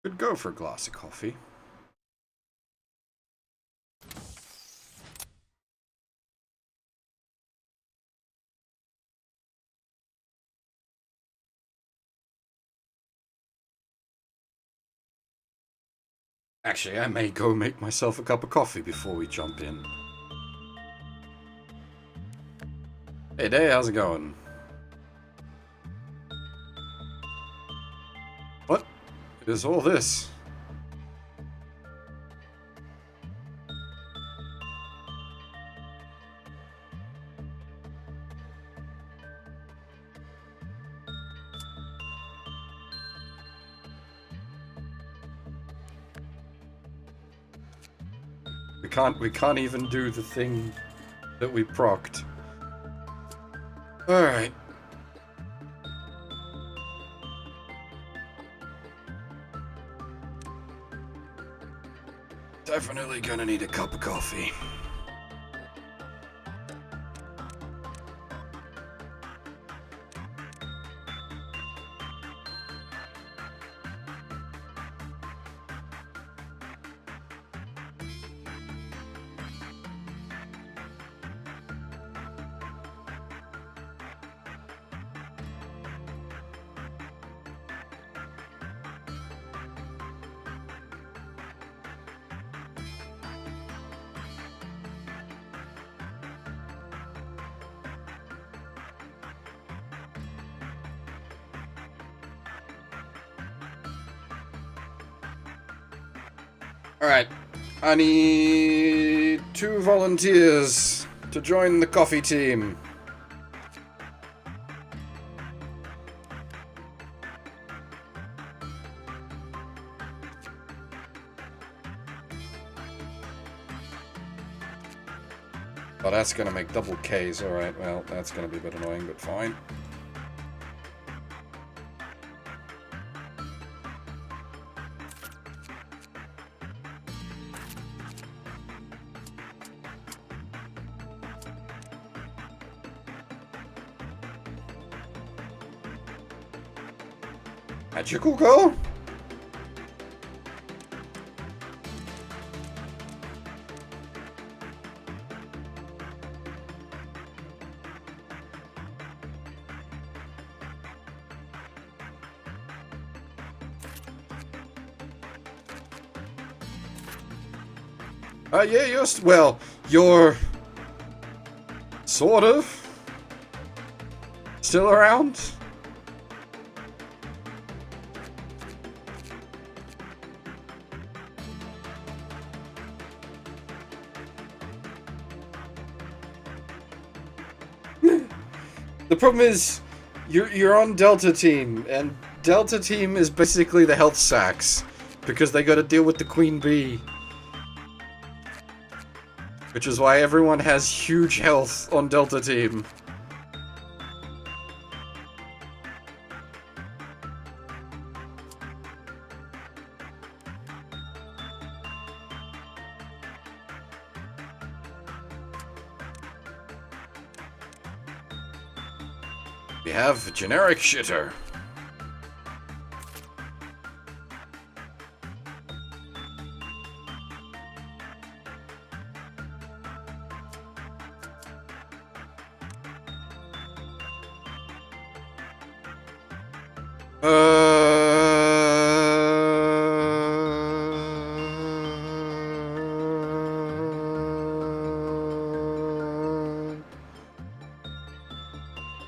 Could go for a glass of coffee. Actually, I may go make myself a cup of coffee before we jump in. Hey, Day, how's it going? What is all this? We can't even do the thing that we procced. Alright. Definitely gonna need a cup of coffee. Alright, I need 2 volunteers to join the coffee team. Oh, that's gonna make double Ks. Alright, well, that's gonna be a bit annoying, but fine. Magical go? Yeah, you're sort of still around. The problem is, you're on Delta Team, and Delta Team is basically the health sacks, because they gotta deal with the Queen Bee. Which is why everyone has huge health on Delta Team. We have generic shitter.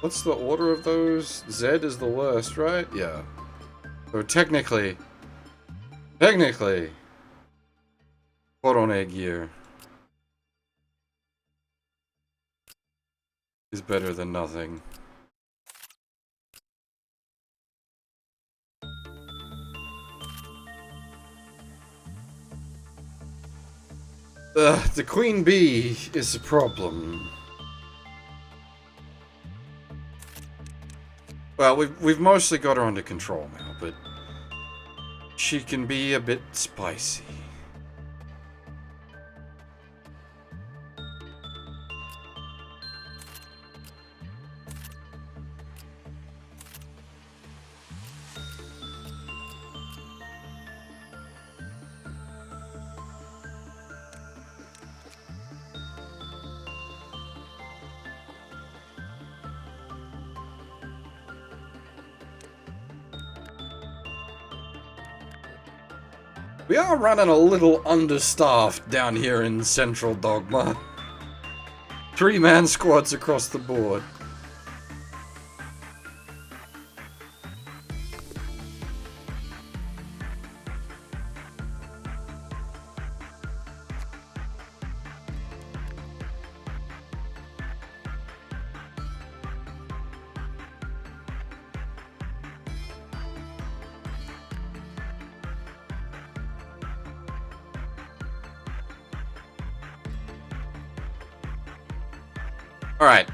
What's the order of those? Z is the worst, right? Yeah. So technically, Corone gear. is better than nothing. The queen bee is a problem. Well, we've mostly got her under control now, but she can be a bit spicy. We are running a little understaffed down here in Central Dogma. 3-man squads across the board. Alright,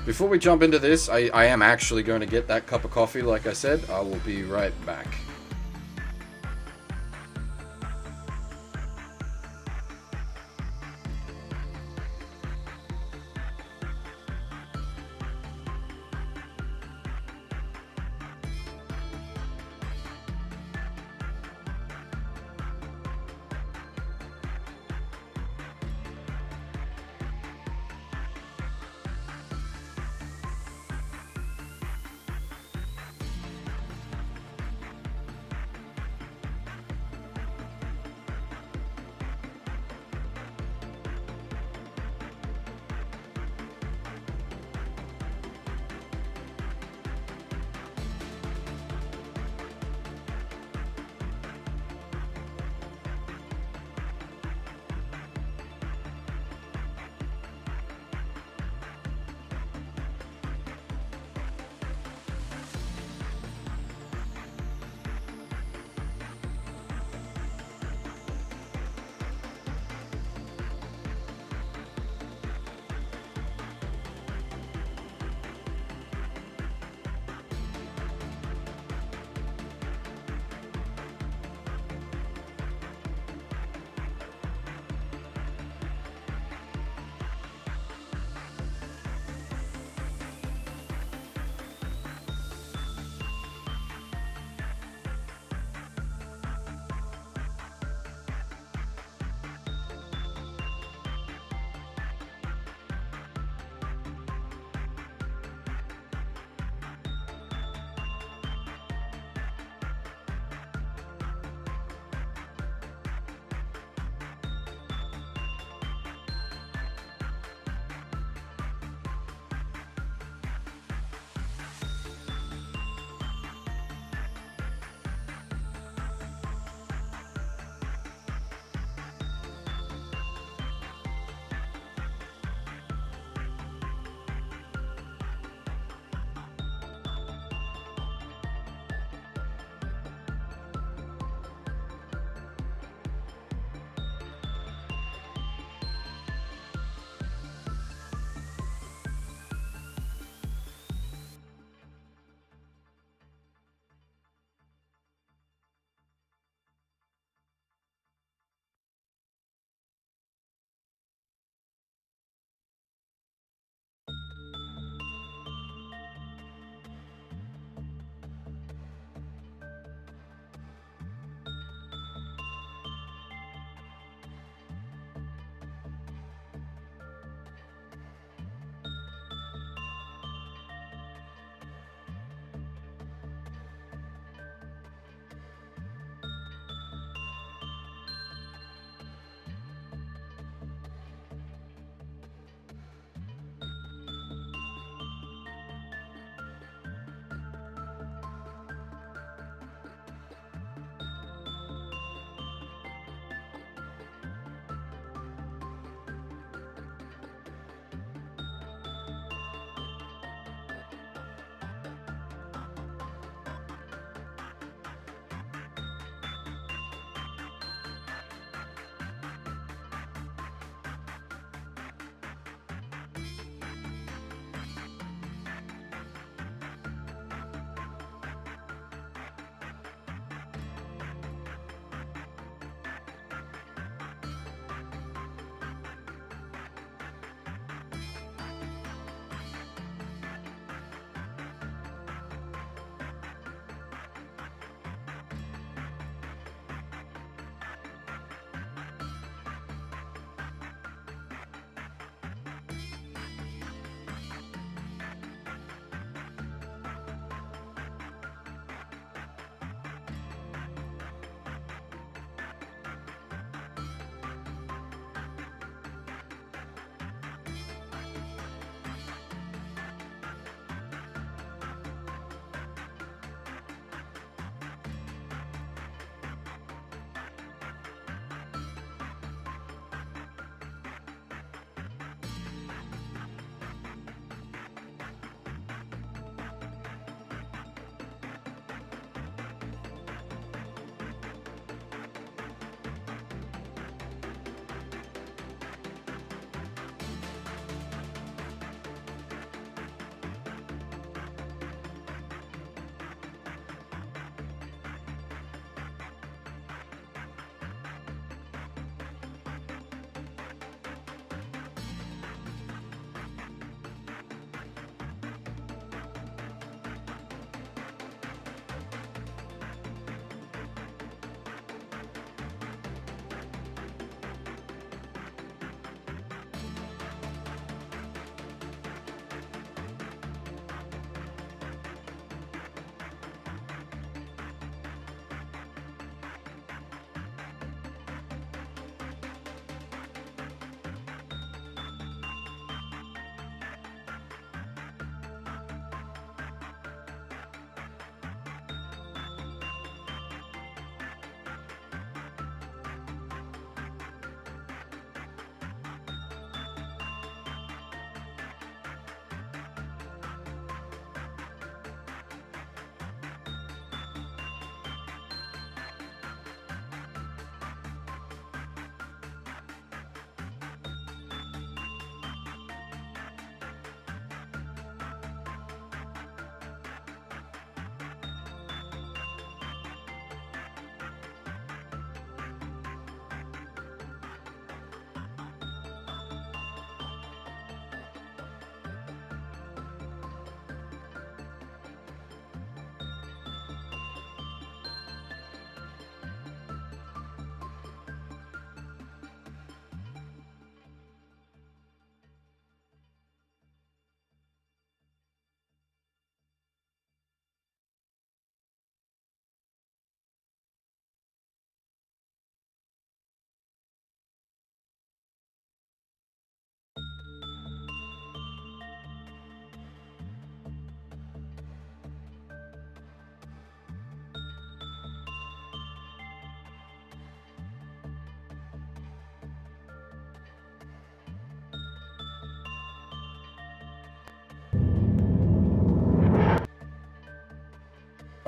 before we jump into this, I am actually going to get that cup of coffee, like I said. I will be right back.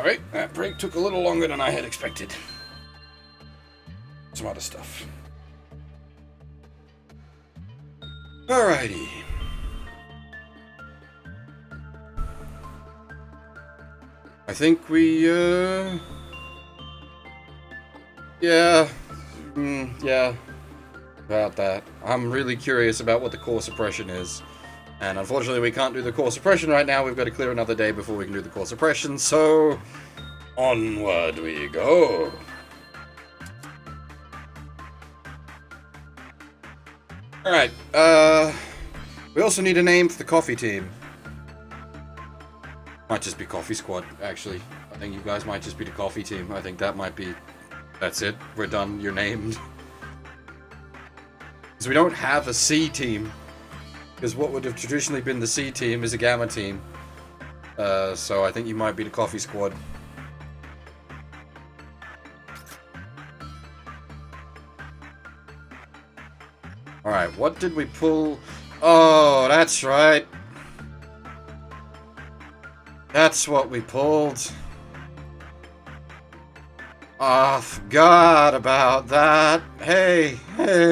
Alright, that break took a little longer than I had expected. Some other stuff. Alrighty. I think we, yeah, about that. I'm really curious about what the core suppression is. And unfortunately we can't do the core suppression right now. We've got to clear another day before we can do the core suppression, so onward we go. Alright, we also need a name for the coffee team. Might just be Coffee Squad, actually. I think you guys might just be the coffee team. I think that might be... That's it. We're done. You're named. Because we don't have a C team. Because what would have traditionally been the C team is a Gamma team. So I think you might be the Coffee Squad. Alright, what did we pull? Oh, that's right. That's what we pulled. I forgot about that. Hey,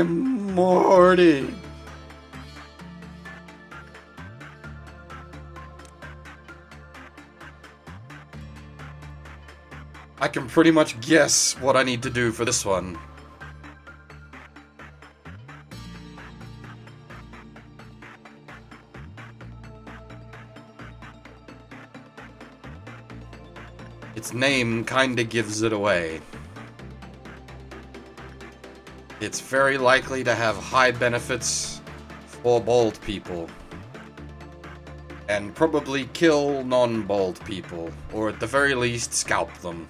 Morty. I can pretty much guess what I need to do for this one. Its name kinda gives it away. It's very likely to have high benefits for bald people. And probably kill non-bald people, or at the very least, scalp them.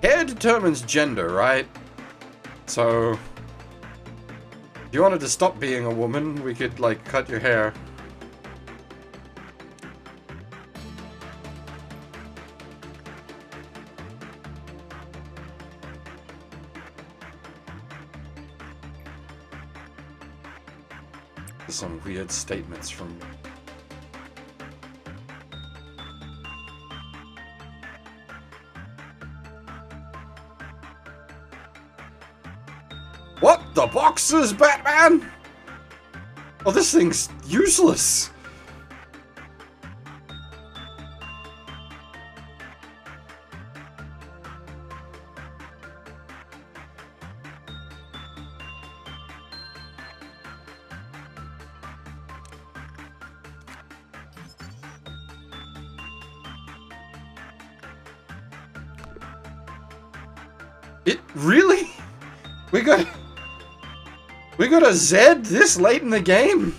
Hair determines gender, right? So... if you wanted to stop being a woman, we could, like, cut your hair. Some weird statements from... What the boxes, Batman? Oh, this thing's useless. It really? We got a Z this late in the game?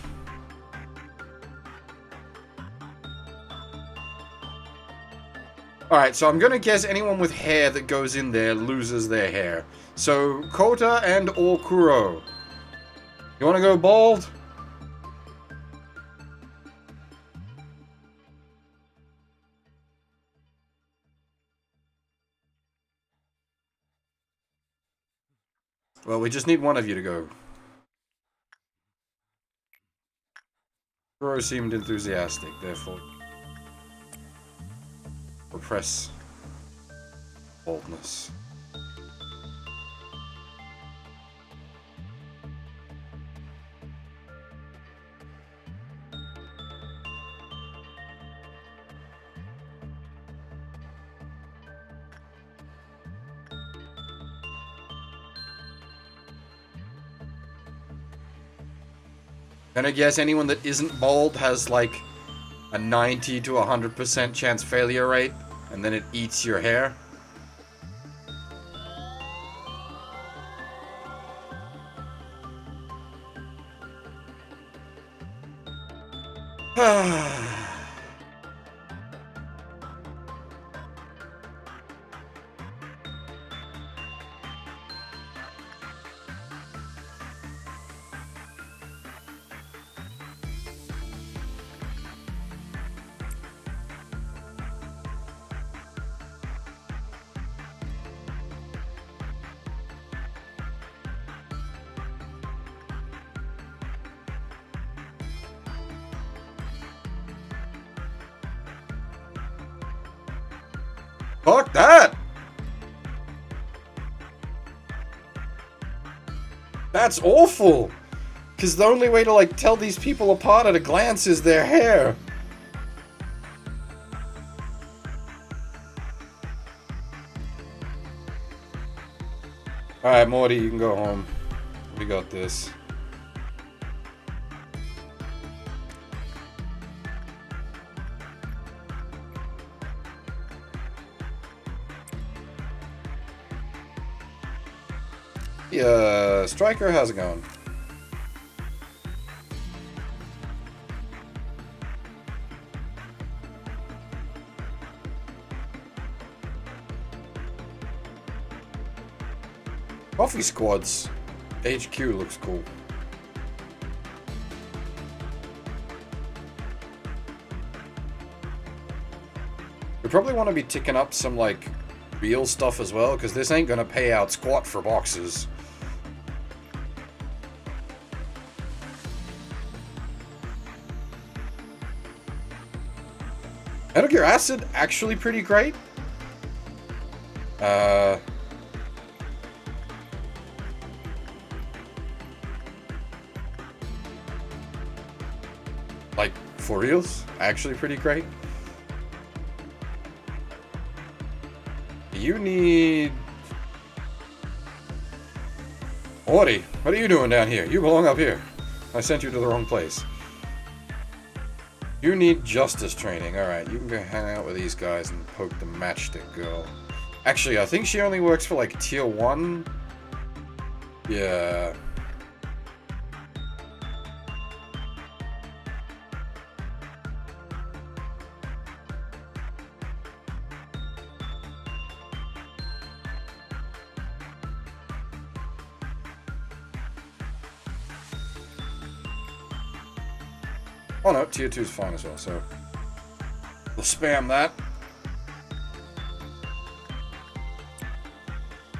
Alright, so I'm gonna guess anyone with hair that goes in there loses their hair. So, Kota and or Kuro. You wanna go bald? Well, we just need one of you to go. Kuro seemed enthusiastic, therefore... repress... boldness. And I guess anyone that isn't bald has like a 90 to 100% chance failure rate, and then it eats your hair. Fuck that! That's awful! Because the only way to, like, tell these people apart at a glance is their hair. Alright, Morty, you can go home. We got this. Yeah, Striker, how's it going? Coffee Squad's HQ looks cool. We probably want to be ticking up some, like, real stuff as well, because this ain't gonna pay out squat for boxes. Metal Gear Acid, actually pretty great. Like, for reals, actually pretty great. You need... Morty, what are you doing down here? You belong up here. I sent you to the wrong place. You need justice training. Alright, you can go hang out with these guys and poke the matchstick girl. Actually, I think she only works for, like, tier 1. Yeah. Oh no, tier 2 is fine as well, so we'll spam that.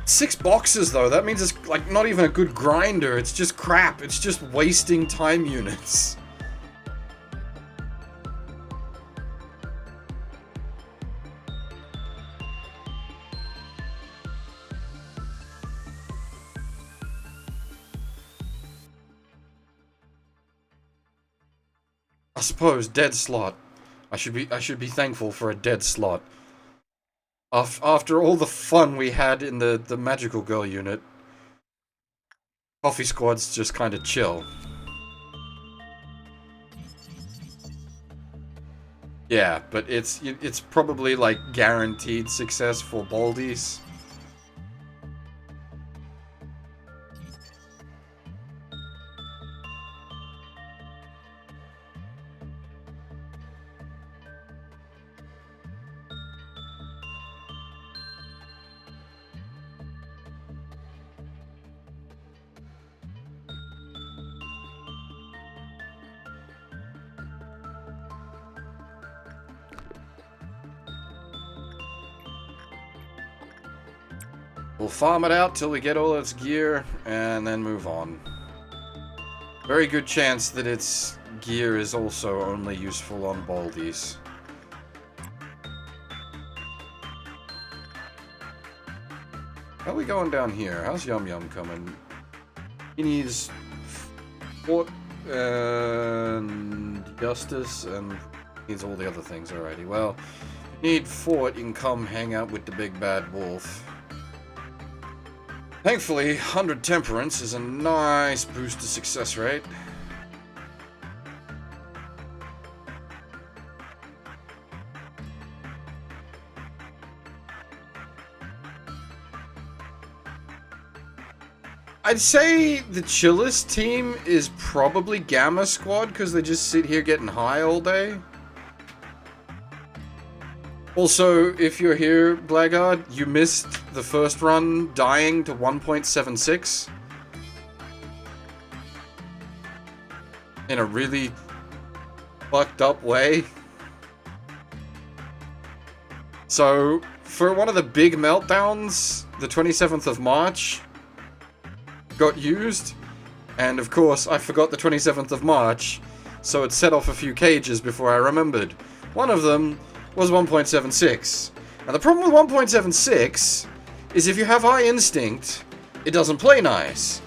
6 boxes though, that means it's like not even a good grinder, it's just crap, it's just wasting time units. I suppose, dead slot. I should be thankful for a dead slot. After all the fun we had in the Magical Girl unit, Coffee Squad's just kind of chill. Yeah, but it's probably like guaranteed success for Baldies. We'll farm it out till we get all its gear, and then move on. Very good chance that its gear is also only useful on Baldies. How are we going down here? How's Yum Yum coming? He needs Fort and Justice, and needs all the other things. Alrighty, well, if you need Fort, you can come hang out with the big bad wolf. Thankfully, 100 Temperance is a nice boost to success rate. I'd say the chillest team is probably Gamma Squad, because they just sit here getting high all day. Also, if you're here, Blackguard, you missed the first run dying to 1.76. In a really fucked up way. So, for one of the big meltdowns, the 27th of March got used. And of course, I forgot the 27th of March, so it set off a few cages before I remembered. One of them was 1.76. Now the problem with 1.76 is if you have High Instinct, it doesn't play nice.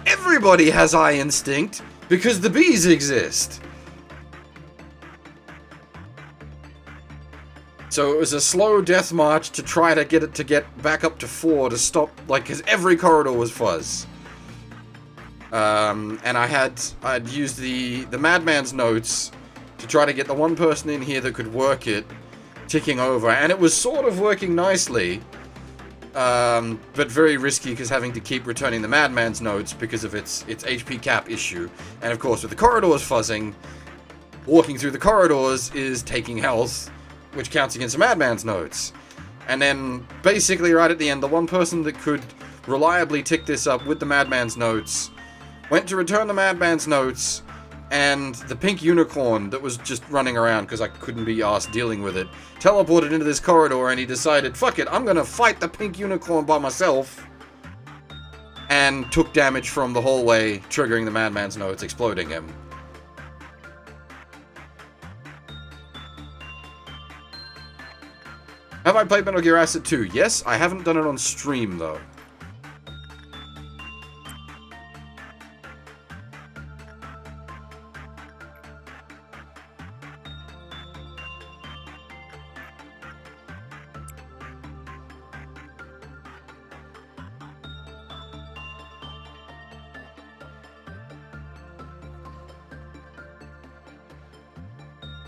Everybody has High Instinct because the bees exist. So it was a slow death march to try to get it to get back up to 4 to stop, like, because every corridor was fuzz. And I'd used the Madman's notes to try to get the one person in here that could work it ticking over, and it was sort of working nicely, but very risky because having to keep returning the Madman's notes because of its HP cap issue. And of course with the corridors fuzzing, walking through the corridors is taking health, which counts against the Madman's notes. And then, basically right at the end, the one person that could reliably tick this up with the Madman's notes went to return the Madman's notes, and the pink unicorn that was just running around because I couldn't be arsed dealing with it, teleported into this corridor, and he decided, fuck it, I'm gonna fight the pink unicorn by myself, and took damage from the hallway, triggering the Madman's notes, exploding him. Have I played Metal Gear Acid 2? Yes, I haven't done it on stream, though.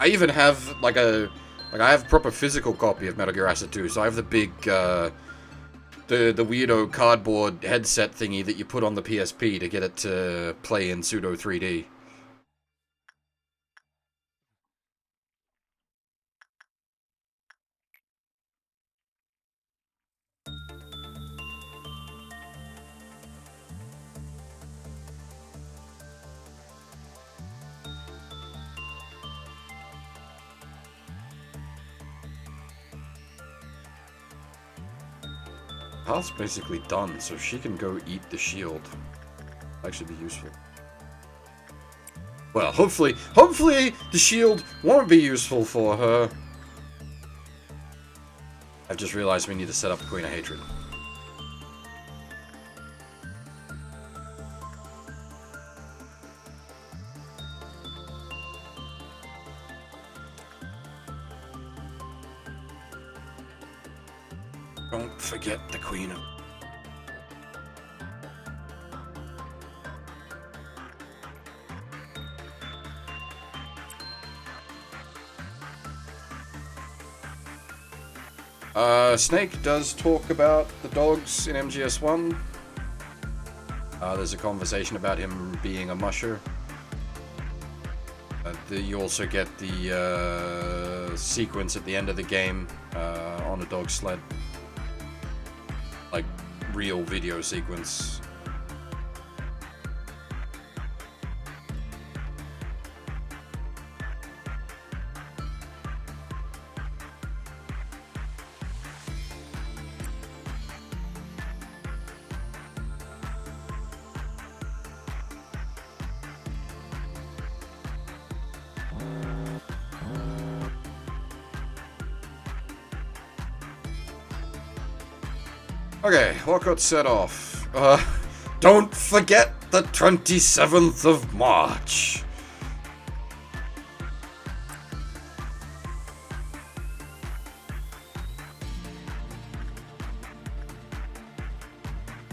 I even have, I have a proper physical copy of Metal Gear Acid 2, so I have the big, the weirdo cardboard headset thingy that you put on the PSP to get it to play in pseudo 3D. Path's basically done, so she can go eat the shield. That should be useful. Well, hopefully the shield won't be useful for her. I've just realized we need to set up the Queen of Hatred. Don't forget the Queen of... Snake does talk about the dogs in MGS1. There's a conversation about him being a musher. You also get the sequence at the end of the game on a dog sled. Like, real video sequence. Okay, what got set off? Don't forget the 27th of March.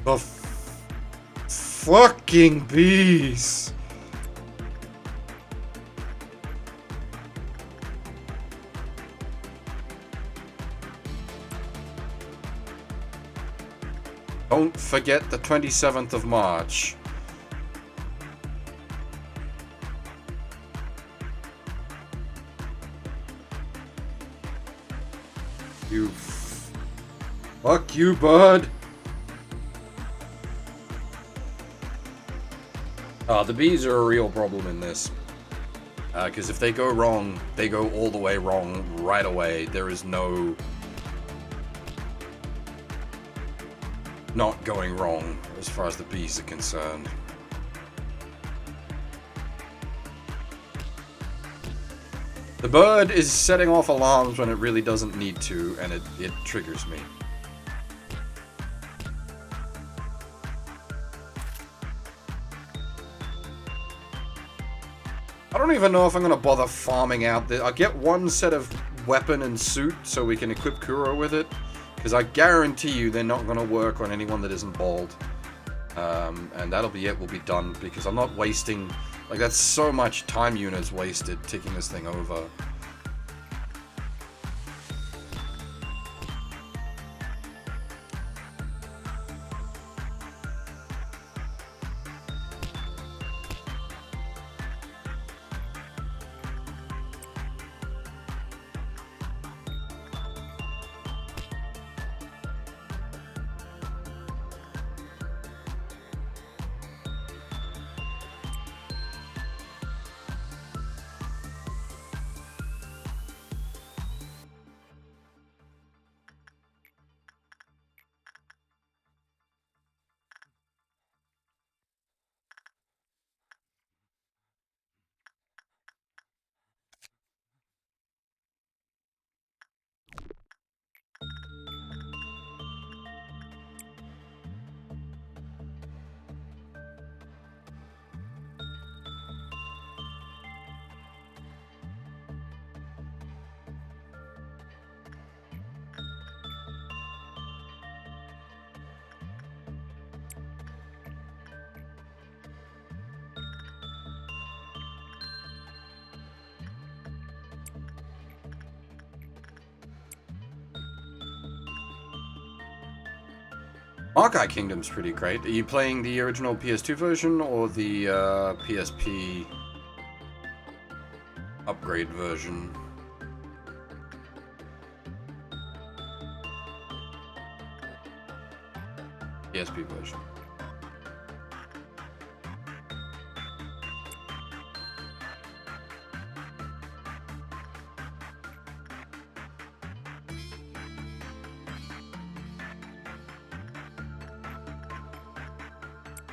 The fucking bees. Don't forget the 27th of March. You... Fuck you, bud. The bees are a real problem in this. Because if they go wrong, they go all the way wrong right away. There is no... not going wrong as far as the bees are concerned. The bird is setting off alarms when it really doesn't need to, and it triggers me. I don't even know if I'm going to bother farming out this. I'll get one set of weapon and suit so we can equip Kuro with it. Because I guarantee you they're not going to work on anyone that isn't bald. And that'll be it. We'll be done. Because I'm not wasting... Like, that's so much time units wasted ticking this thing over. Archive Kingdom's pretty great. Are you playing the original PS2 version or the PSP upgrade version? PSP version.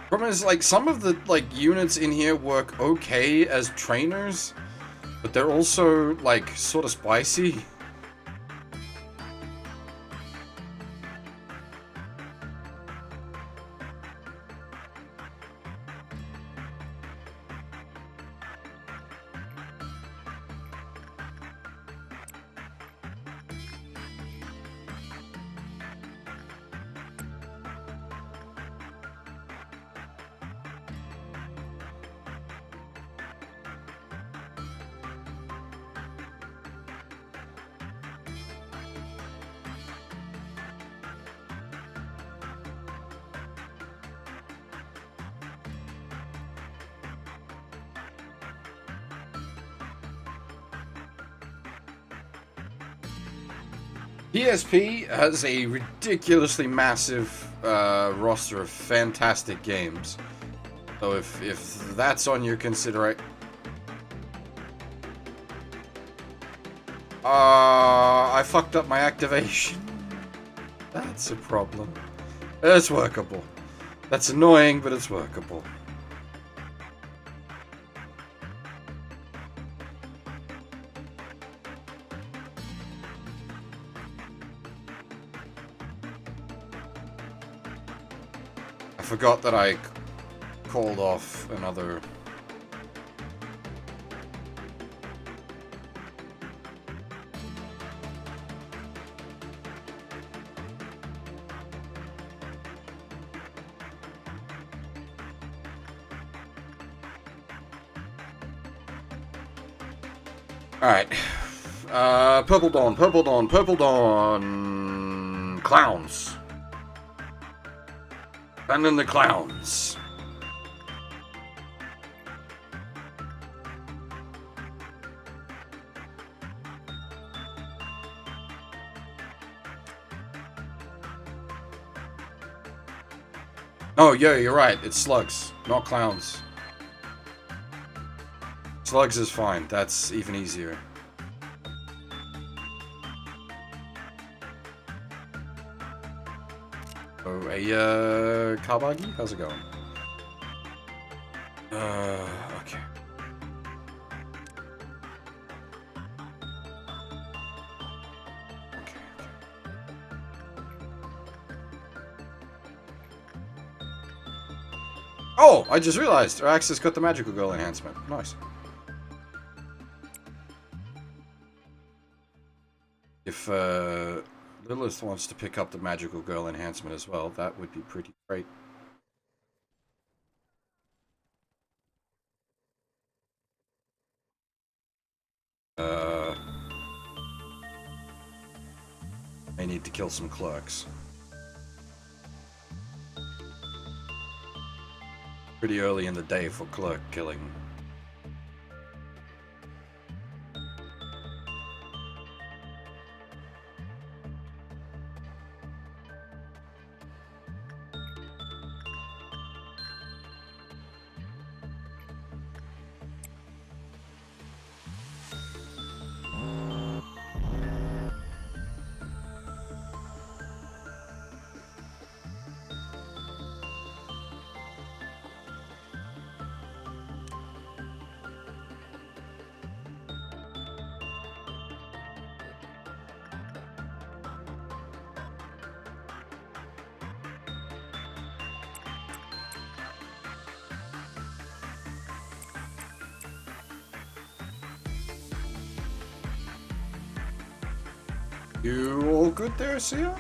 Problem is, like, some of the, like, units in here work okay as trainers, but they're also, like, sort of spicy. PSP has a ridiculously massive roster of fantastic games. So if that's on your consideration... I fucked up my activation. That's a problem. It's workable. That's annoying, but it's workable. I forgot that I called off another... Alright. Purple Dawn, Purple Dawn, Purple Dawn... Clowns. And then the clowns. Oh, yeah, you're right. It's slugs, not clowns. Slugs is fine. That's even easier. Oh, hey, Kabagi? How's it going? Okay. Oh, I just realized Arax has got the Magical Girl enhancement. Nice. If Lilith wants to pick up the Magical Girl enhancement as well, that would be pretty great. I need to kill some clerks. Pretty early in the day for clerk killing. You all good there, Sia?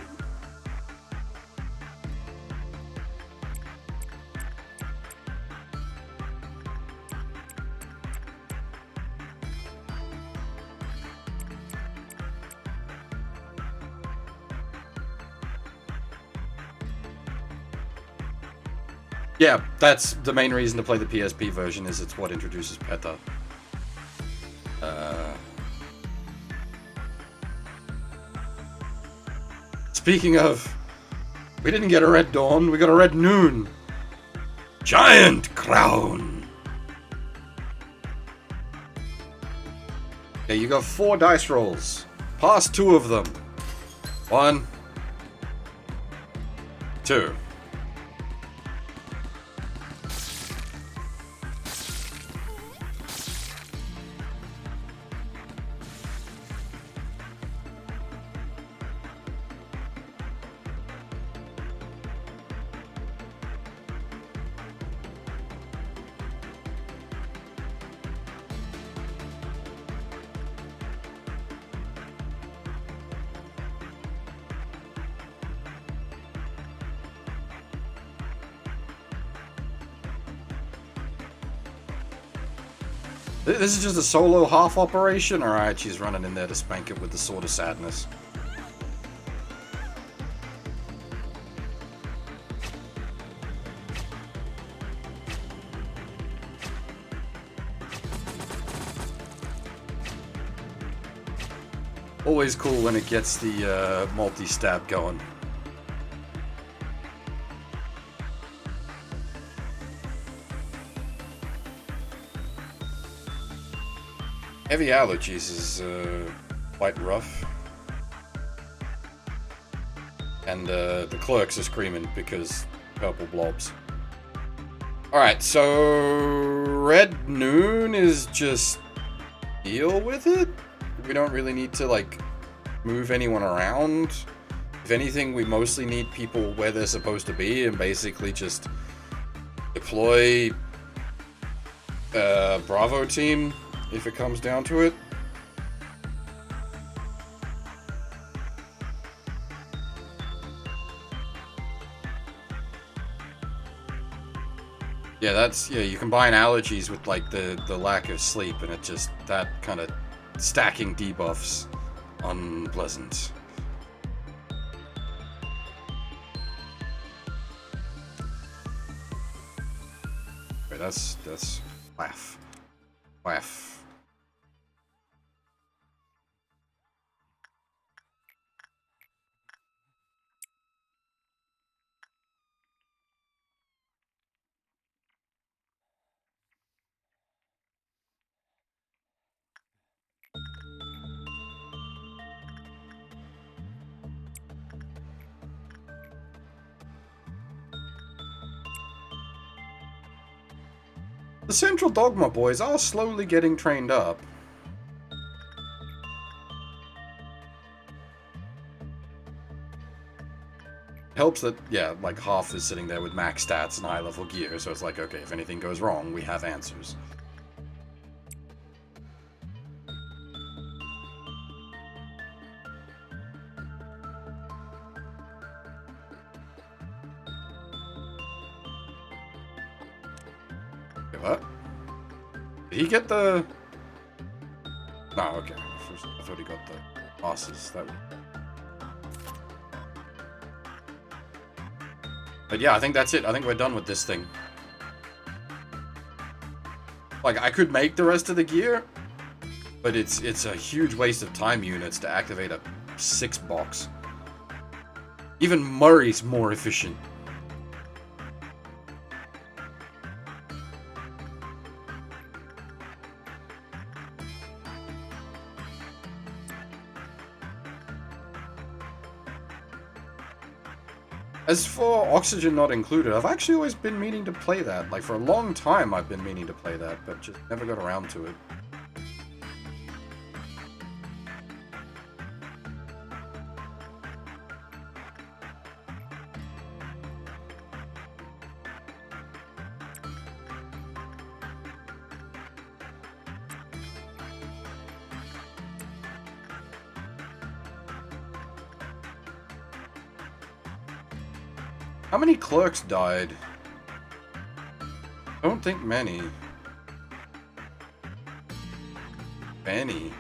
Yeah, that's the main reason to play the PSP version, is it's what introduces PETA. Speaking of, we didn't get a red dawn, we got a red noon. Giant crown. Okay, you got 4 dice rolls. Pass 2 of them. 1, 2. This is just a solo half operation? Alright, she's running in there to spank it with the Sword of Sadness. Always cool when it gets the multi-stab going. Heavy allergies is quite rough. And the clerks are screaming because purple blobs. Alright, so Red Noon is just deal with it? We don't really need to, like, move anyone around. If anything, we mostly need people where they're supposed to be and basically just deploy Bravo team if it comes down to it. Yeah, that's, yeah, you combine allergies with, like, the lack of sleep, and it just, that kind of stacking debuffs, unpleasant. Okay, that's, laugh. Laugh. The Central Dogma boys are slowly getting trained up. helps that, yeah, like half is sitting there with max stats and high level gear, so it's like, okay, if anything goes wrong, we have answers. Okay, what? Did he get the... No, okay. I thought he got the bosses. That would... But yeah, I think that's it. I think we're done with this thing. Like, I could make the rest of the gear, but it's a huge waste of time units to activate a 6 box. Even Murray's more efficient. As for Oxygen Not Included, I've actually always been meaning to play that. Like, for a long time I've been meaning to play that, but just never got around to it. How many clerks died? I don't think many. Many.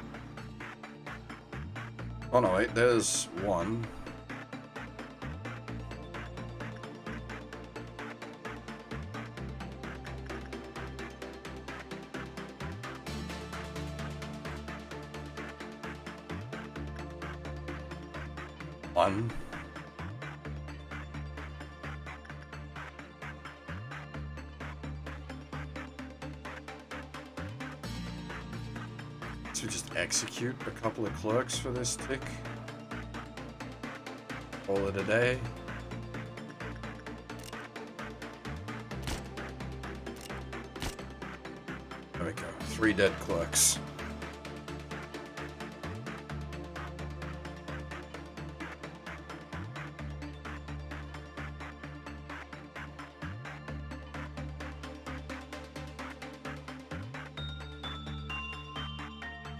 Oh no, wait, there's one. One. To just execute a couple of clerks for this tick. Call it a day. There we go. 3 dead clerks.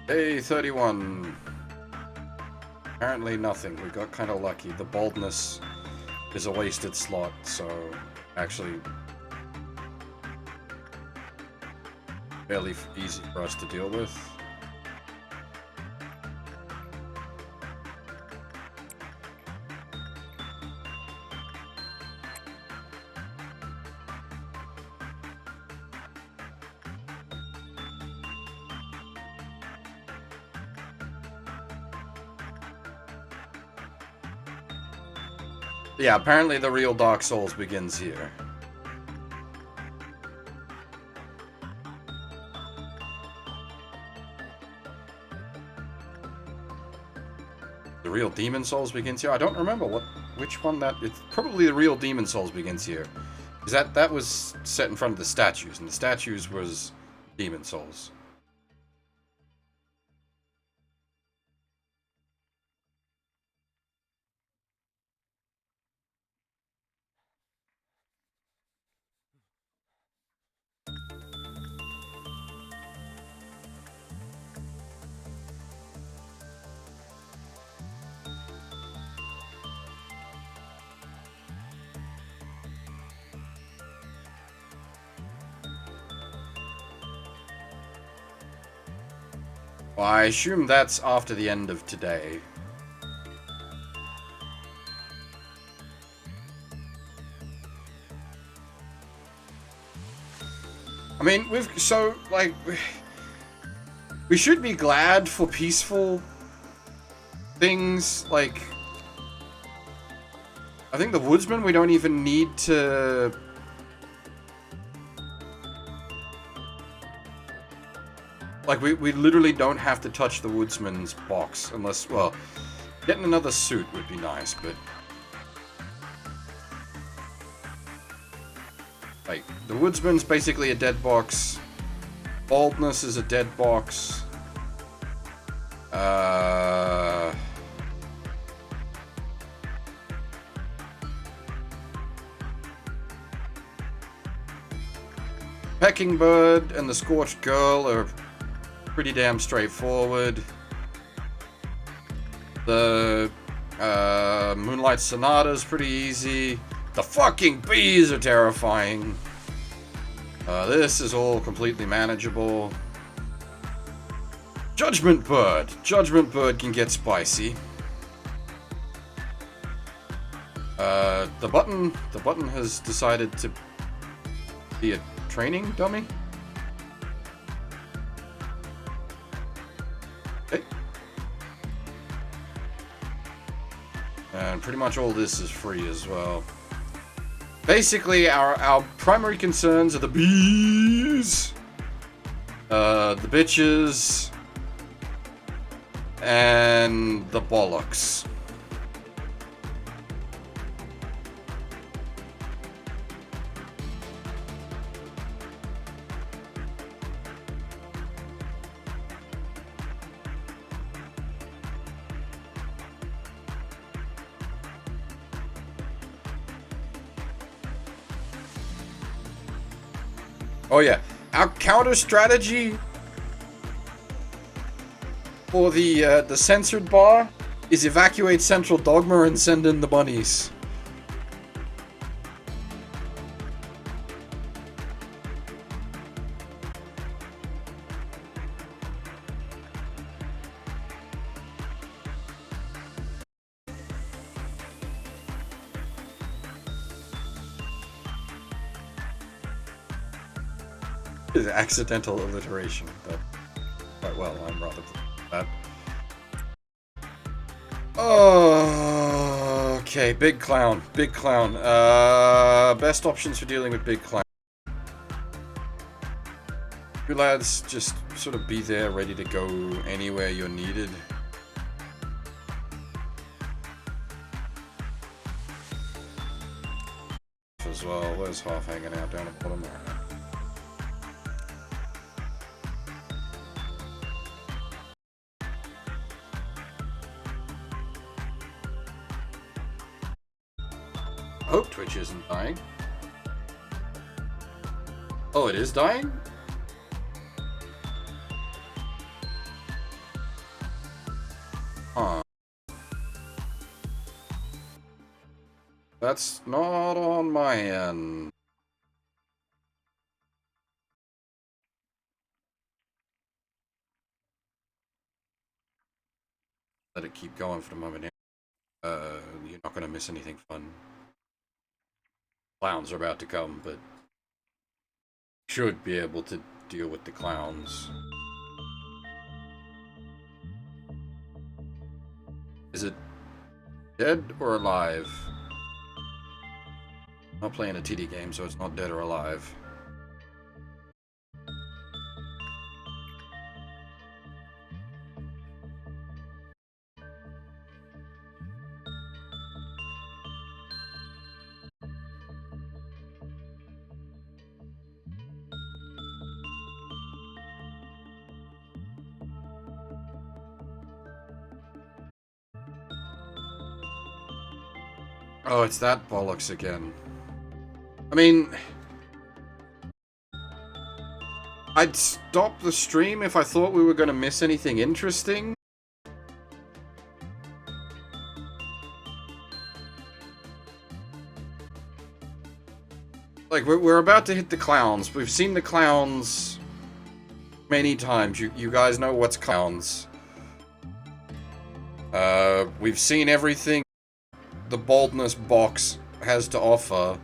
Day 31. Apparently nothing. We got kind of lucky. The boldness is a wasted slot, so actually fairly easy for us to deal with. Yeah, apparently the real Dark Souls begins here. The real Demon Souls begins here? I don't remember which one that... It's probably the real Demon Souls begins here. Because that was set in front of the statues, and the statues was Demon Souls. Well, I assume that's after the end of today. I mean, we should be glad for peaceful things, like... I think the Woodsman, we don't even need to... Like, we literally don't have to touch the Woodsman's box, unless, well, getting another suit would be nice, but... Like, the Woodsman's basically a dead box. Baldness is a dead box. Pecking Bird and the Scorched Girl are pretty damn straightforward. The Moonlight Sonata is pretty easy. The fucking bees are terrifying. This is all completely manageable. Judgment Bird. Judgment Bird can get spicy. The button has decided to be a training dummy. Okay. And pretty much all this is free as well. Basically, our primary concerns are the bees, the bitches, and the bollocks. Oh yeah, our counter strategy for the censored bar is evacuate Central Dogma and send in the bunnies. Is accidental alliteration, but quite well, I'm rather glad. Oh, okay, Big Clown, Big Clown. Best options for dealing with Big Clown. You lads just sort of be there, ready to go anywhere you're needed. As well, where's Half hanging out down at the bottom there? I hope Twitch isn't dying. Oh, it is dying? Huh. That's not on my end. Let it keep going for the moment. You're not gonna miss anything fun. Clowns are about to come, but should be able to deal with the clowns. Is it dead or alive? I'm not playing a TD game, so it's not dead or alive. Oh, it's that bollocks again. I mean, I'd stop the stream if I thought we were going to miss anything interesting. Like, we're about to hit the clowns. We've seen the clowns many times. You guys know what's clowns. We've seen everything the Boldness box has to offer.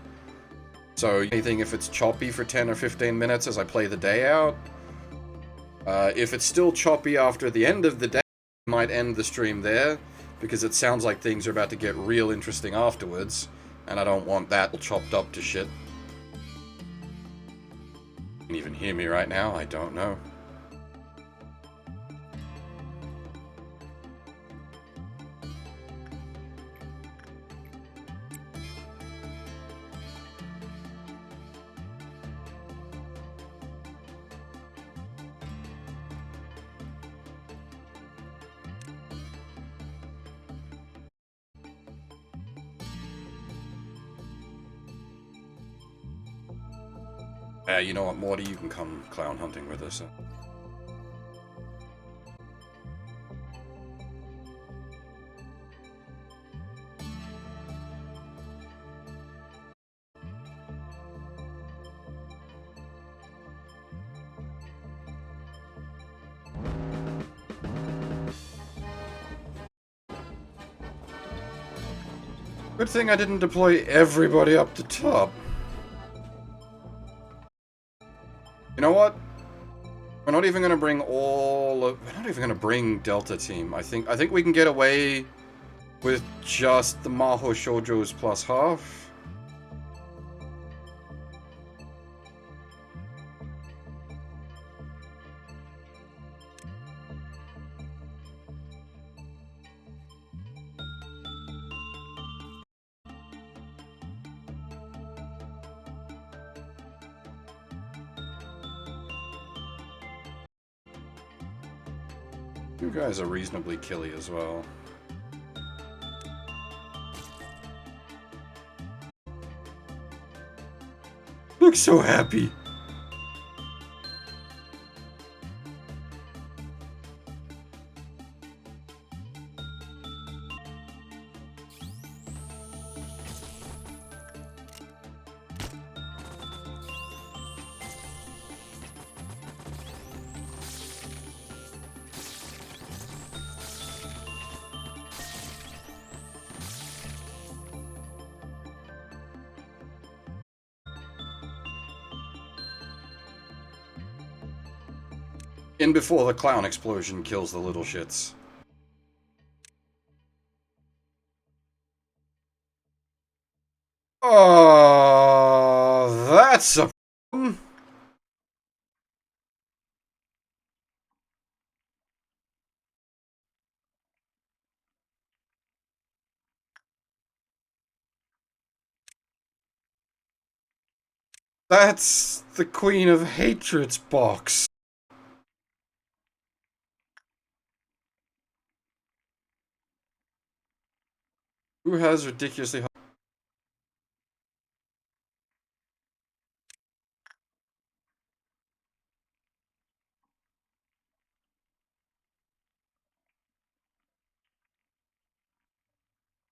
So anything if it's choppy for 10 or 15 minutes as I play the day out. If it's still choppy after the end of the day, I might end the stream there, because it sounds like things are about to get real interesting afterwards, and I don't want that chopped up to shit. You can even hear me right now, I don't know. You know what, Morty, you can come clown hunting with us. Good thing I didn't deploy everybody up the top. You know what? We're not even gonna bring we're not even gonna bring Delta Team. I think we can get away with just the Maho Shoujos plus half. You guys are reasonably killy as well. Look so happy. In before the clown explosion kills the little shits. Oh, that's a problem. That's the Queen of Hatred's box. Who has ridiculously high...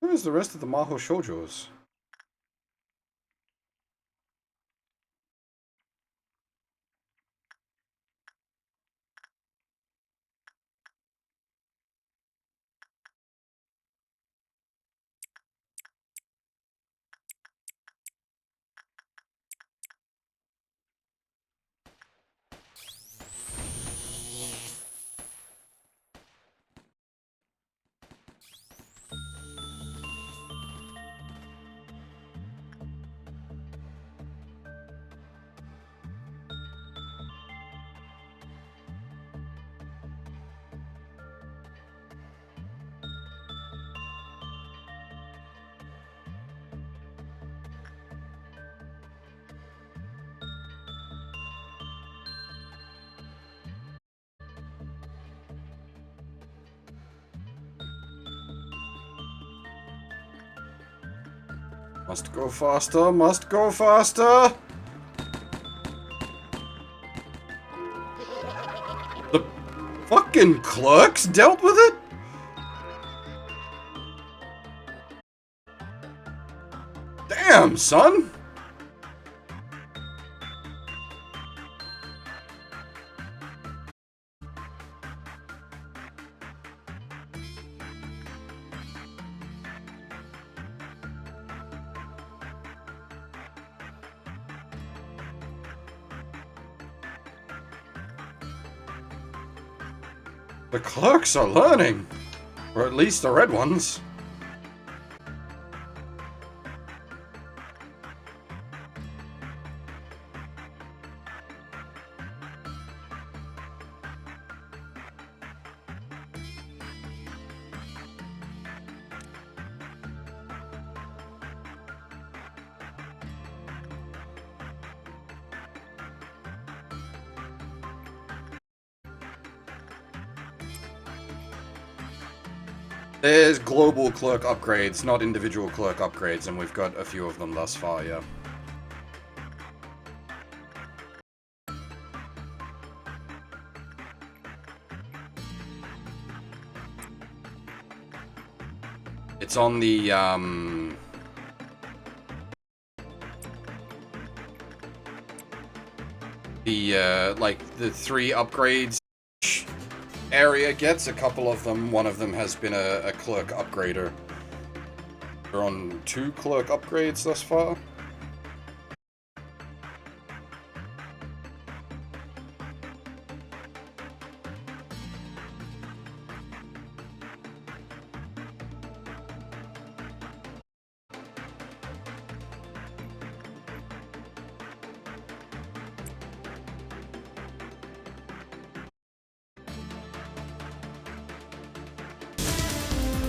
Where's the rest of the Maho Shoujos? Must go faster, must go faster! The fucking clerks dealt with it? Damn, son! The clerks are learning. Or at least the red ones. There's global clerk upgrades, not individual clerk upgrades, and we've got a few of them thus far, yeah. It's on the like the 3 upgrades area gets. A couple of them. One of them has been a clerk upgrader. We're on 2 clerk upgrades thus far.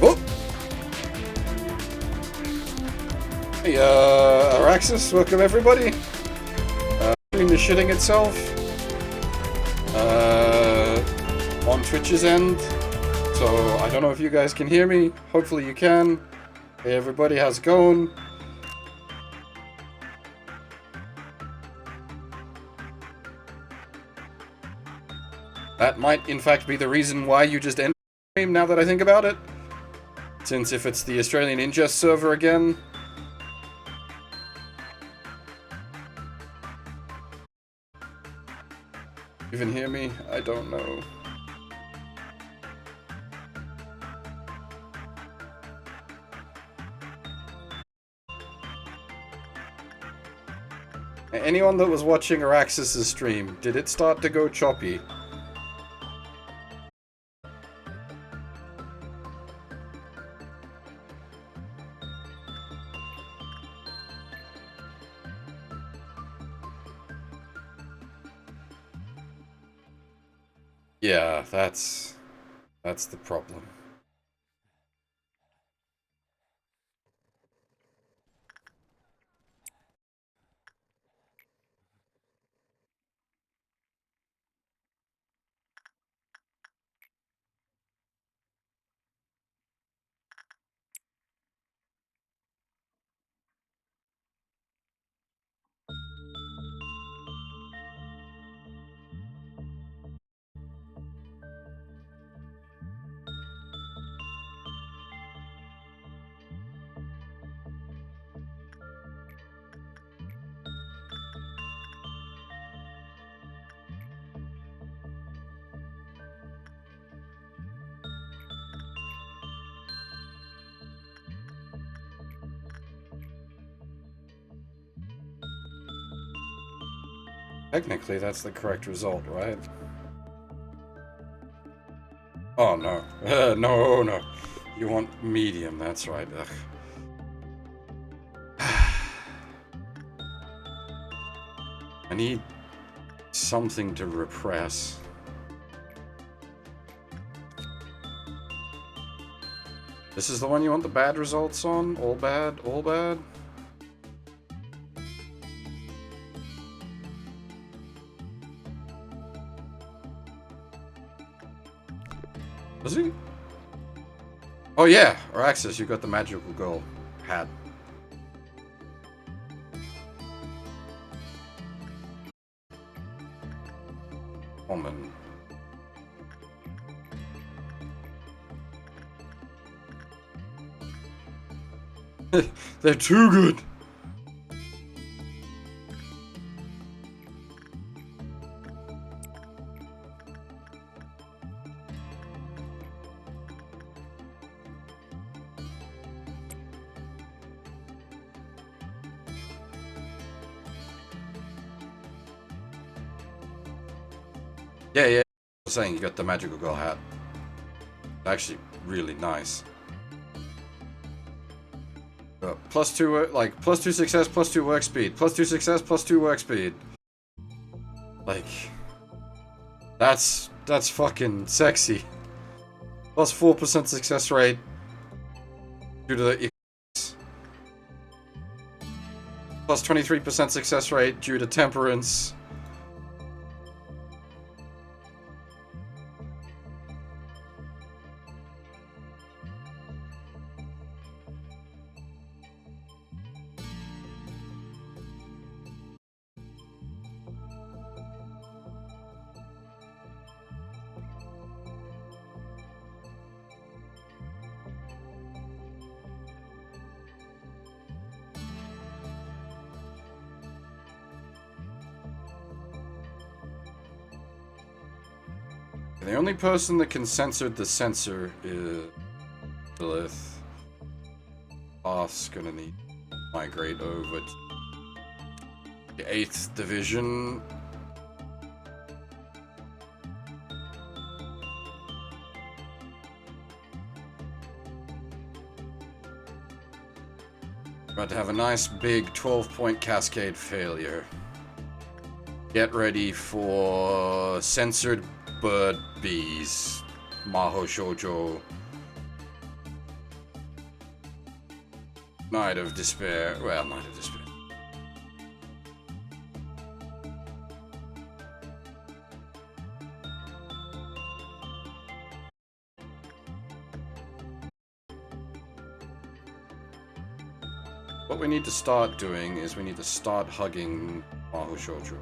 Oh! Hey, Araxis, welcome everybody. Stream is shitting itself. On Twitch's end. So, I don't know if you guys can hear me. Hopefully you can. Hey everybody, how's it going? That might, in fact, be the reason why you just ended the stream, now that I think about it. Since if it's the Australian Ingest server again... Even hear me? I don't know. Anyone that was watching Araxis' stream, did it start to go choppy? Yeah, that's the problem. Technically, that's the correct result, right? Oh, no. No, no. You want medium, that's right. Ugh. I need something to repress. This is the one you want the bad results on? All bad? All bad? Does he? Oh yeah, Araxis, you got the magical girl hat. Woman. They're too good. Yeah, yeah. I was saying you got the magical girl hat. Actually, really nice. +2, like, +2 success, +2 work speed. +2 success, +2 work speed. Like, that's fucking sexy. +4% success rate due to the +23% success rate due to temperance. The only person that can censor the sensor is Lilith. Path's gonna need to migrate over to the 8th Division. About to have a nice big 12-point cascade failure. Get ready for censored bird bees. Maho Shoujo. Night of Despair. Well, Night of Despair. What we need to start doing is we need to start hugging Maho Shoujo.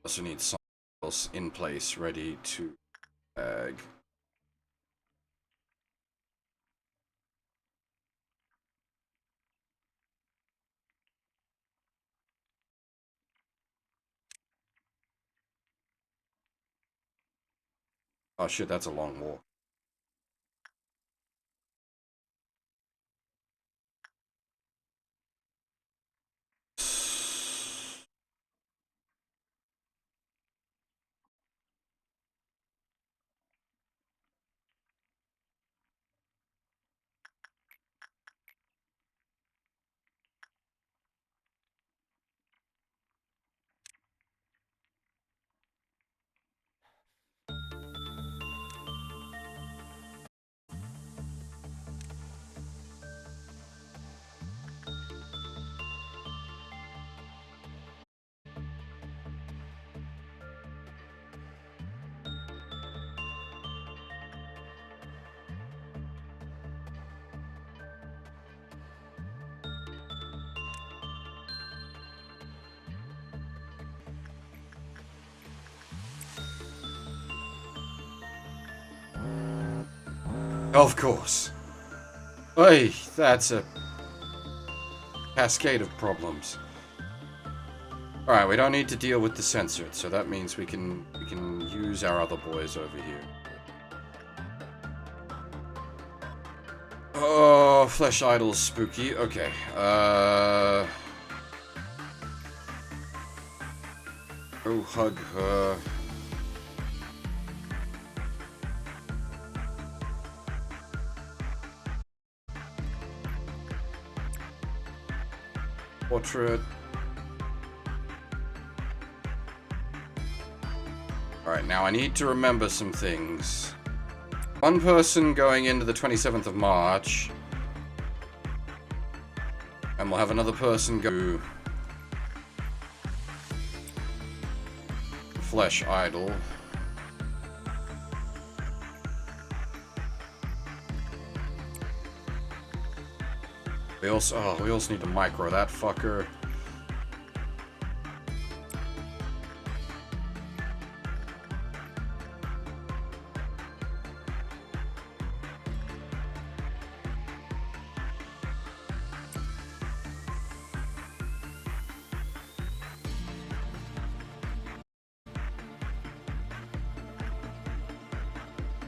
Also need something else in place ready to bag. Oh shit, that's a long walk. Of course. Hey, that's a cascade of problems. Alright, we don't need to deal with the censored, so that means we can use our other boys over here. Oh, Flesh Idol's spooky. Okay. Go hug her. Portrait. Alright, now I need to remember some things. One person going into the 27th of March. And we'll have another person go Flesh Idol. We also need to micro that fucker.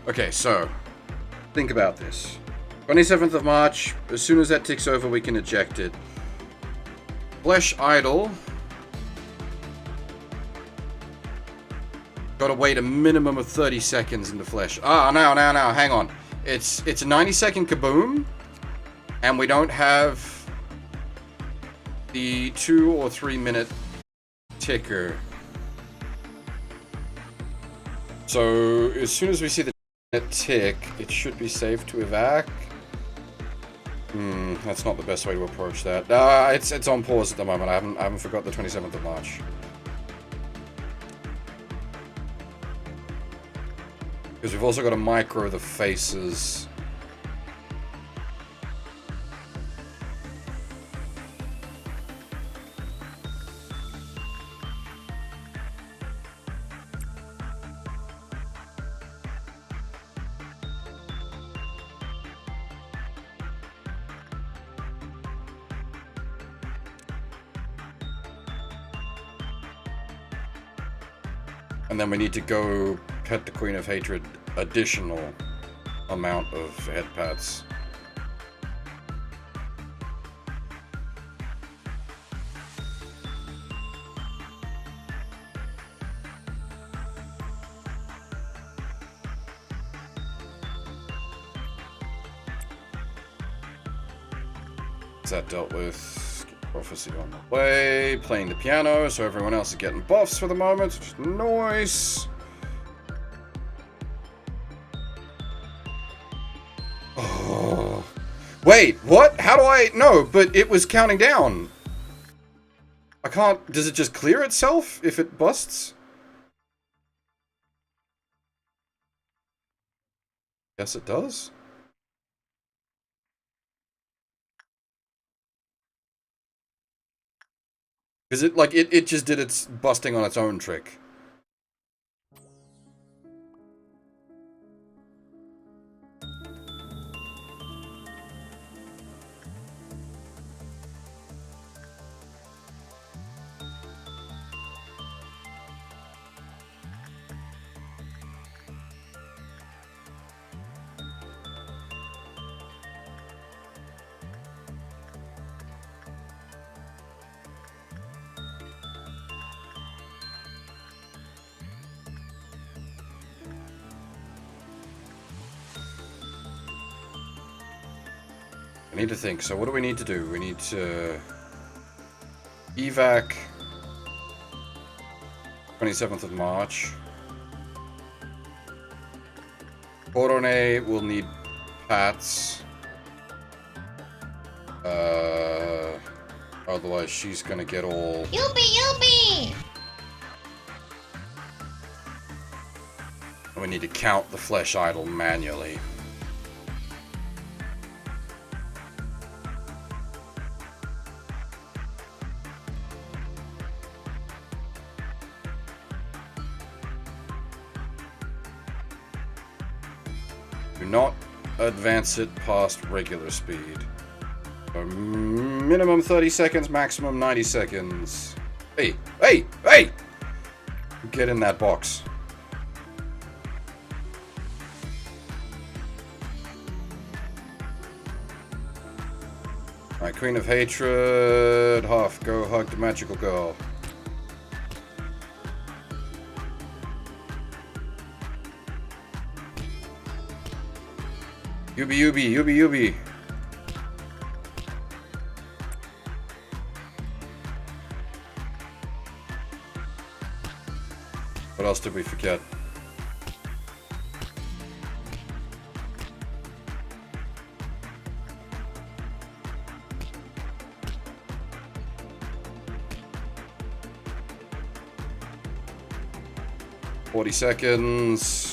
Okay, so think about this. 27th of March, as soon as that ticks over, we can eject it. Flesh Idol. Gotta wait a minimum of 30 seconds into Flesh. Now, hang on. It's a 90-second kaboom, and we don't have the 2 or 3 minute ticker. So, as soon as we see the tick, it should be safe to evac. That's not the best way to approach that. It's on pause at the moment. I haven't forgot the 27th of March. Because we've also got to micro the faces. And then we need to go pet the Queen of Hatred additional amount of head pats. Is that dealt with? Prophecy on the way. Playing the piano, so everyone else is getting buffs for the moment, which is nice. Oh. Wait, what? How do I... No, but it was counting down. I can't... Does it just clear itself if it busts? Yes, it does. Because it, like, it just did its busting on its own trick. I need to think. So what do we need to do? We need to evac 27th of March. Corone will need pats. Otherwise she's gonna get all... Yuppie! And we need to count the flesh idol manually. Do not advance it past regular speed. So minimum 30 seconds, maximum 90 seconds. Hey! Get in that box. Alright, Queen of Hatred. Huff, go hug the magical girl. Yubi. What else did we forget? $40 seconds.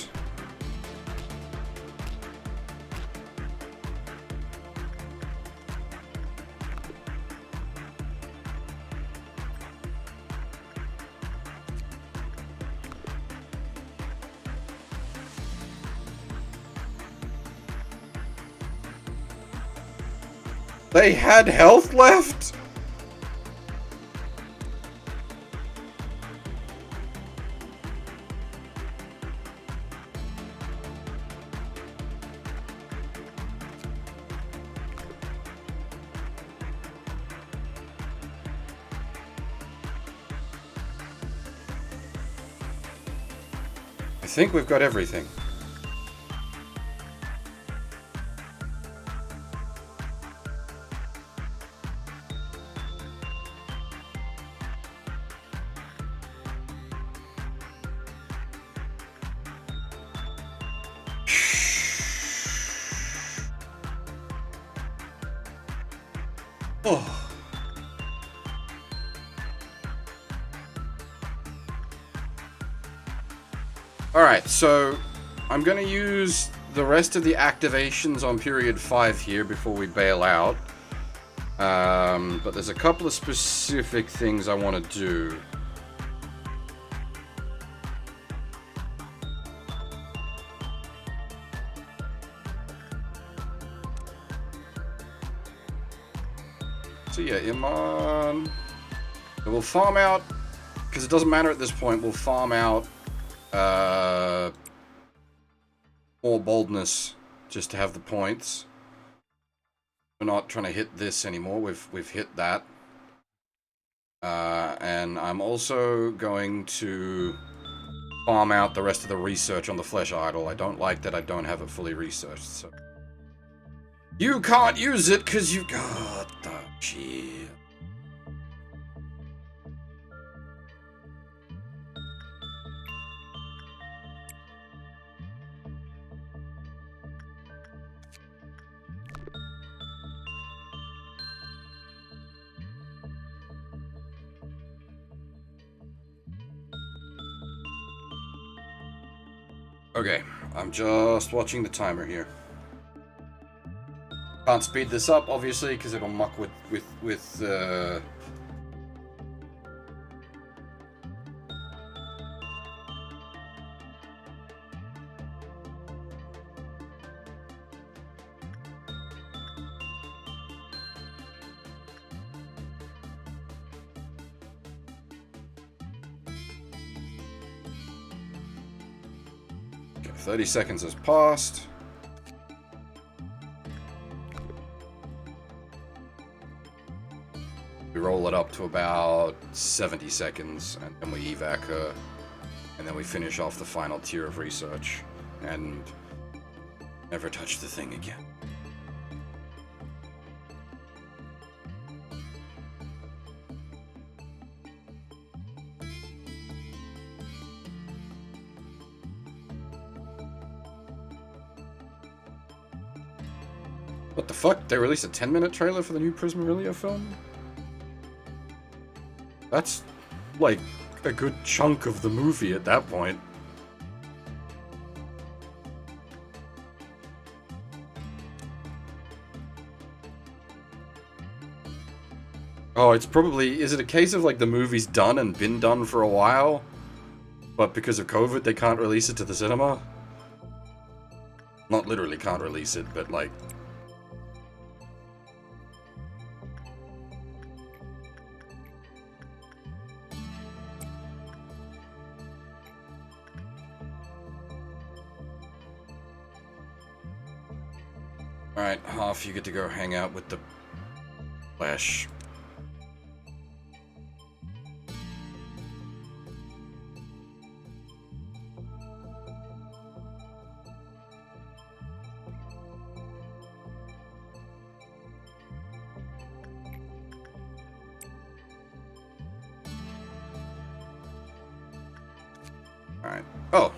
They had health left? I think we've got everything. Oh. Alright, so I'm going to use the rest of the activations on period 5 here before we bail out. But there's a couple of specific things I want to do. So yeah, Iman. We'll farm out, because it doesn't matter at this point, we'll farm out more boldness just to have the points. We're not trying to hit this anymore. We've hit that. And I'm also going to farm out the rest of the research on the flesh idol. I don't like that I don't have it fully researched, so... You can't use it because you got the shit. Okay, I'm just watching the timer here. Can't speed this up, obviously, because it'll muck with Okay, 30 seconds has passed. We roll it up to about 70 seconds, and then we evac her, and then we finish off the final tier of research, and never touch the thing again. What the fuck? They released a 10-minute trailer for the new Prismarillia film? That's, like, a good chunk of the movie at that point. Oh, it's probably... Is it a case of, like, the movie's done and been done for a while? But because of COVID, they can't release it to the cinema? Not literally can't release it, but, like... Alright, Hoff, you get to go hang out with the Flash. Alright. Oh!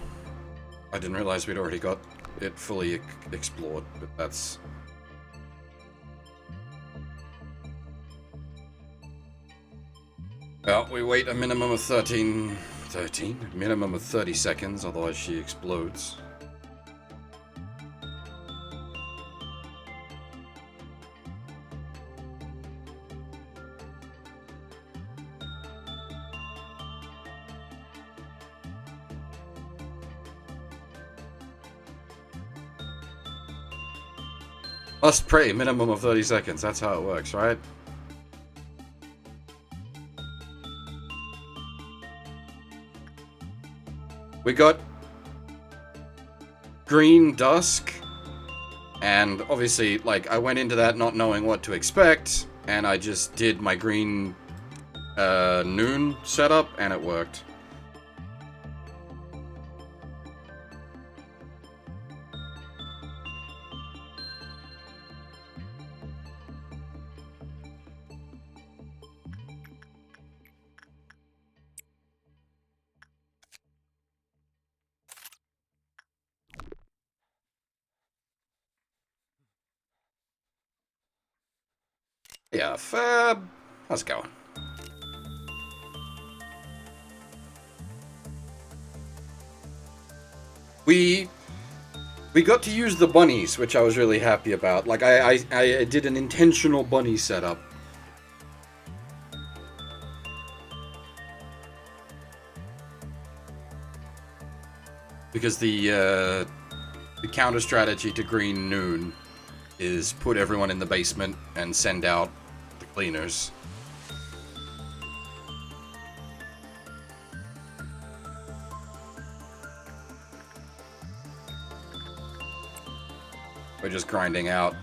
I didn't realize we'd already got it fully explored, but that's... Well, we wait a minimum of 13? Minimum of 30 seconds, otherwise she explodes. Must pray, minimum of 30 seconds, that's how it works, right? We got Green Dusk, and obviously, like, I went into that not knowing what to expect, and I just did my green noon setup, and it worked. Yeah, Fab. How's it going? We got to use the bunnies, which I was really happy about. Like, I did an intentional bunny setup. Because the counter strategy to Green Noon is put everyone in the basement and send out the cleaners. We're just grinding out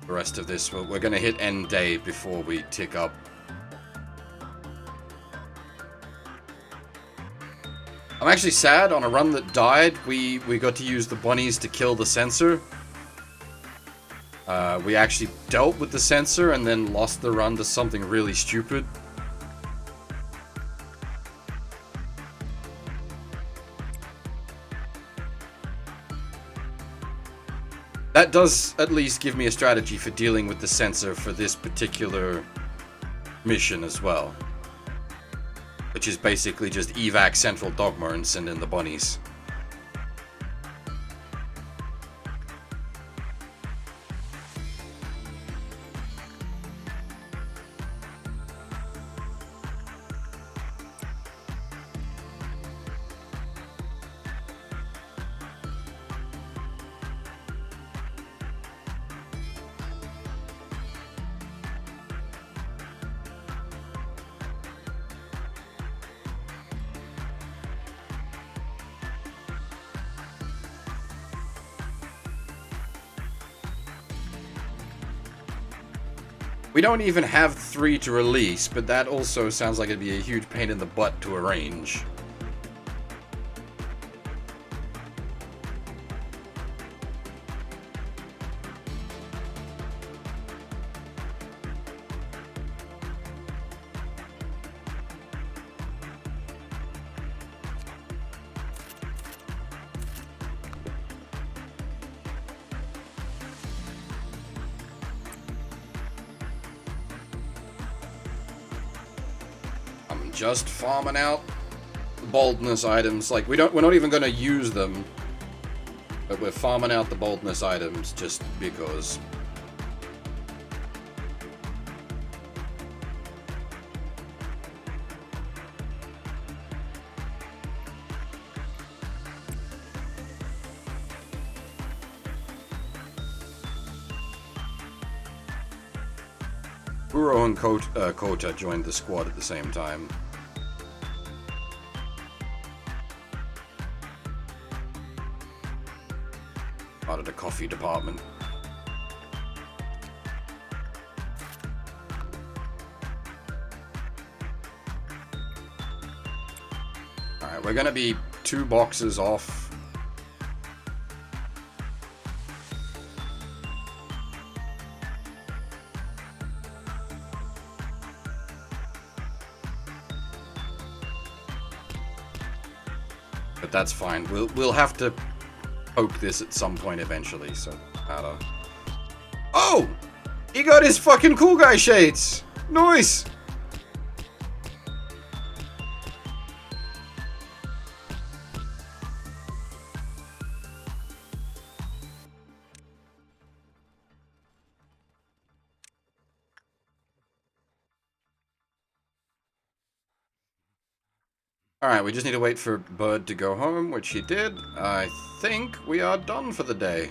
the rest of this. We're going to hit end day before we tick up. I'm actually sad. On a run that died, we got to use the bunnies to kill the sensor. We actually dealt with the sensor and then lost the run to something really stupid. That does at least give me a strategy for dealing with the sensor for this particular mission as well. Which is basically just evac Central Dogma and send in the bunnies. We don't even have 3 to release, but that also sounds like it'd be a huge pain in the butt to arrange. Just farming out the boldness items. Like we're not even going to use them, but we're farming out the boldness items just because. Uro and Kota joined the squad at the same time. Out of the coffee department. Alright, we're gonna be 2 boxes off. But that's fine. We'll have to poke this at some point eventually, so Oh! He got his fucking cool guy shades! Nice! Alright, we just need to wait for Bird to go home, which he did. I think we are done for the day.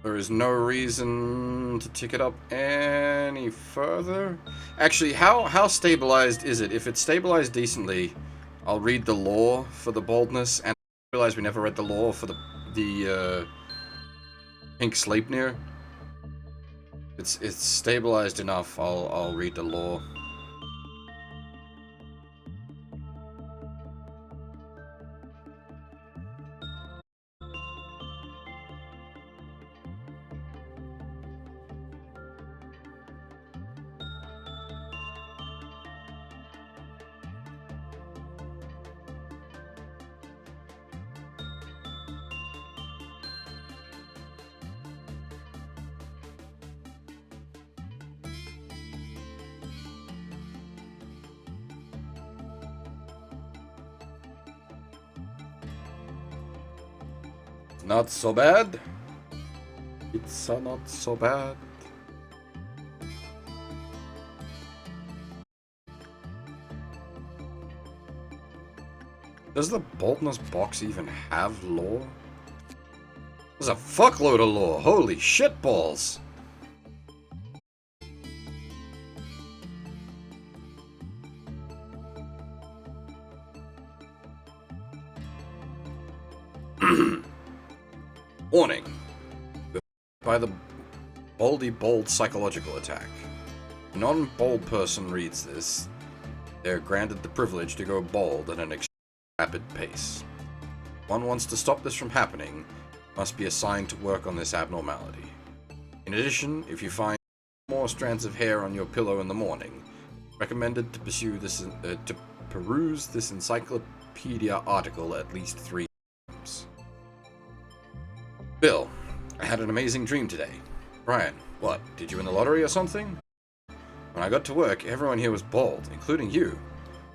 There is no reason to tick it up any further. Actually, how stabilized is it? If it's stabilized decently, I'll read the lore for the boldness, and I realize we never read the lore for the Pink Sleipnir. It's stabilized enough. I'll read the lore. Not so bad. It's not so bad. Does the boldness box even have lore? There's a fuckload of lore. Holy shit balls. Warning. By the Boldy Bold psychological attack. A non-bold person reads this, they're granted the privilege to go bold at an extremely rapid pace. If one wants to stop this from happening, must be assigned to work on this abnormality. In addition, if you find more strands of hair on your pillow in the morning, recommended to peruse this encyclopedia article at least 3 times. Bill, I had an amazing dream today. Brian, what, did you win the lottery or something? When I got to work, everyone here was bald, including you.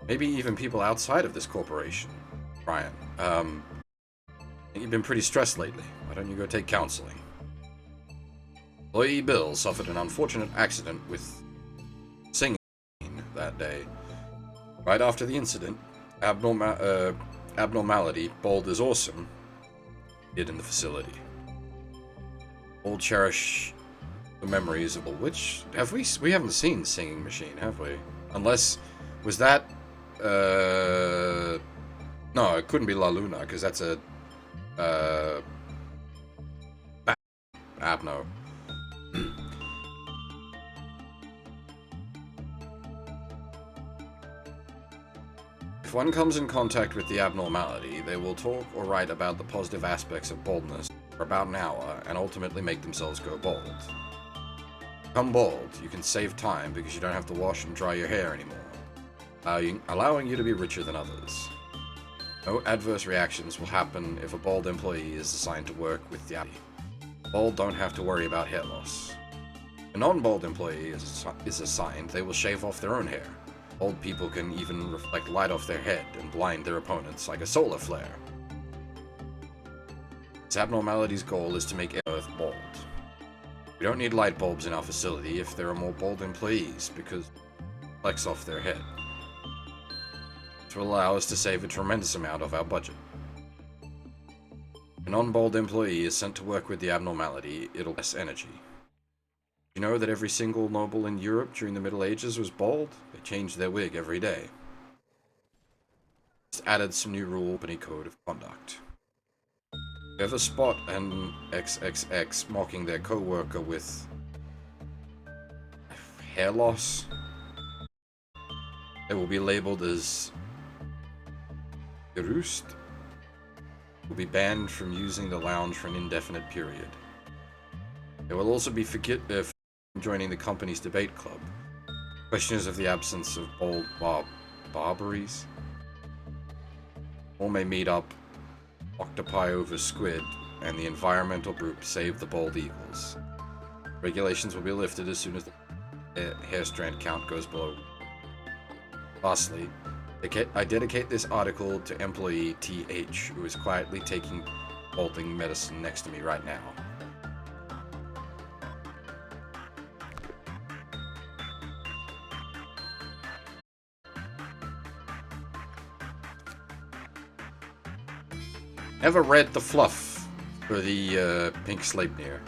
Maybe even people outside of this corporation. Brian, I think you've been pretty stressed lately. Why don't you go take counseling? Employee Bill suffered an unfortunate accident with singing that day. Right after the incident, abnormality, bold is awesome, hid in the facility. We'll cherish the memories of which we haven't seen Singing Machine, have we? Unless was that no, it couldn't be La Luna because that's a Abno. If one comes in contact with the abnormality, they will talk or write about the positive aspects of boldness for about an hour and ultimately make themselves go bold. Become bold, you can save time because you don't have to wash and dry your hair anymore, allowing you to be richer than others. No adverse reactions will happen if a bald employee is assigned to work with the bald don't have to worry about hair loss. If a non-bald employee is assigned, they will shave off their own hair. Bald people can even reflect light off their head and blind their opponents like a solar flare. This abnormality's goal is to make Earth bald. We don't need light bulbs in our facility if there are more bald employees because it reflects off their head. This will allow us to save a tremendous amount of our budget. If a non-bald employee is sent to work with the abnormality, it'll less energy. You know that every single noble in Europe during the Middle Ages was bald? They changed their wig every day. Just added some new company code of conduct. If you ever spot an XXX mocking their co-worker with hair loss, they will be labeled as gerust. Will be banned from using the lounge for an indefinite period. They will also be from joining the company's debate club. Questioners of the absence of bold barbaries. All may meet up, octopi over squid, and the environmental group Save the Bald Eagles. Regulations will be lifted as soon as the hair strand count goes below. Lastly, I dedicate this article to employee TH, who is quietly taking balding medicine next to me right now. Never read the fluff for the pink Sleipnir.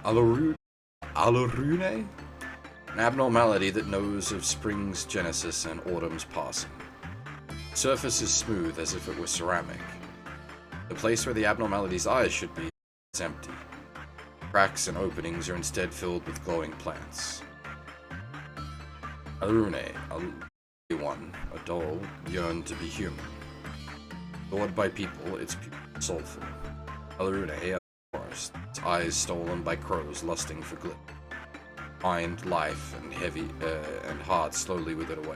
Alurune? An abnormality that knows of spring's genesis and autumn's passing. The surface is smooth as if it were ceramic. The place where the abnormality's eyes should be is empty. Cracks and openings are instead filled with glowing plants. Alurune, one, a doll, yearned to be human. Adored by people, its pure and soulful. Alurune, a forest, its eyes stolen by crows lusting for glitter. Mind, life, and and heart slowly withered away.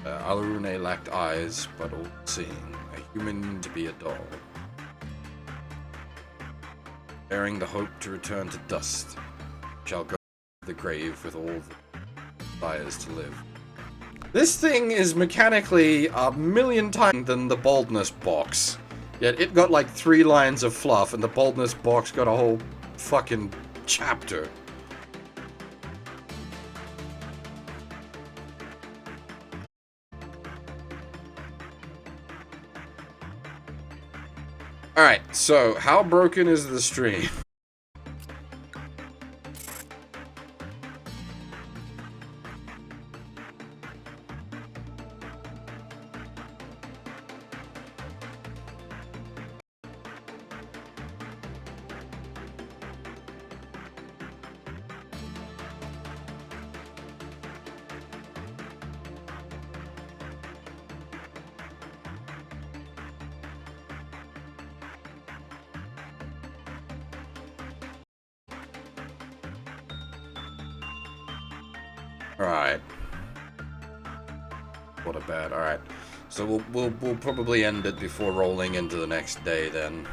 Alurune lacked eyes, but all-seeing, a human to be a doll. Bearing the hope to return to dust, shall go to the grave with all the desires to live. This thing is mechanically a million times than the baldness box. Yet it got like 3 lines of fluff, and the baldness box got a whole fucking chapter. Alright, so how broken is the stream? Alright. What a bad. Alright. So we'll probably end it before rolling into the next day then.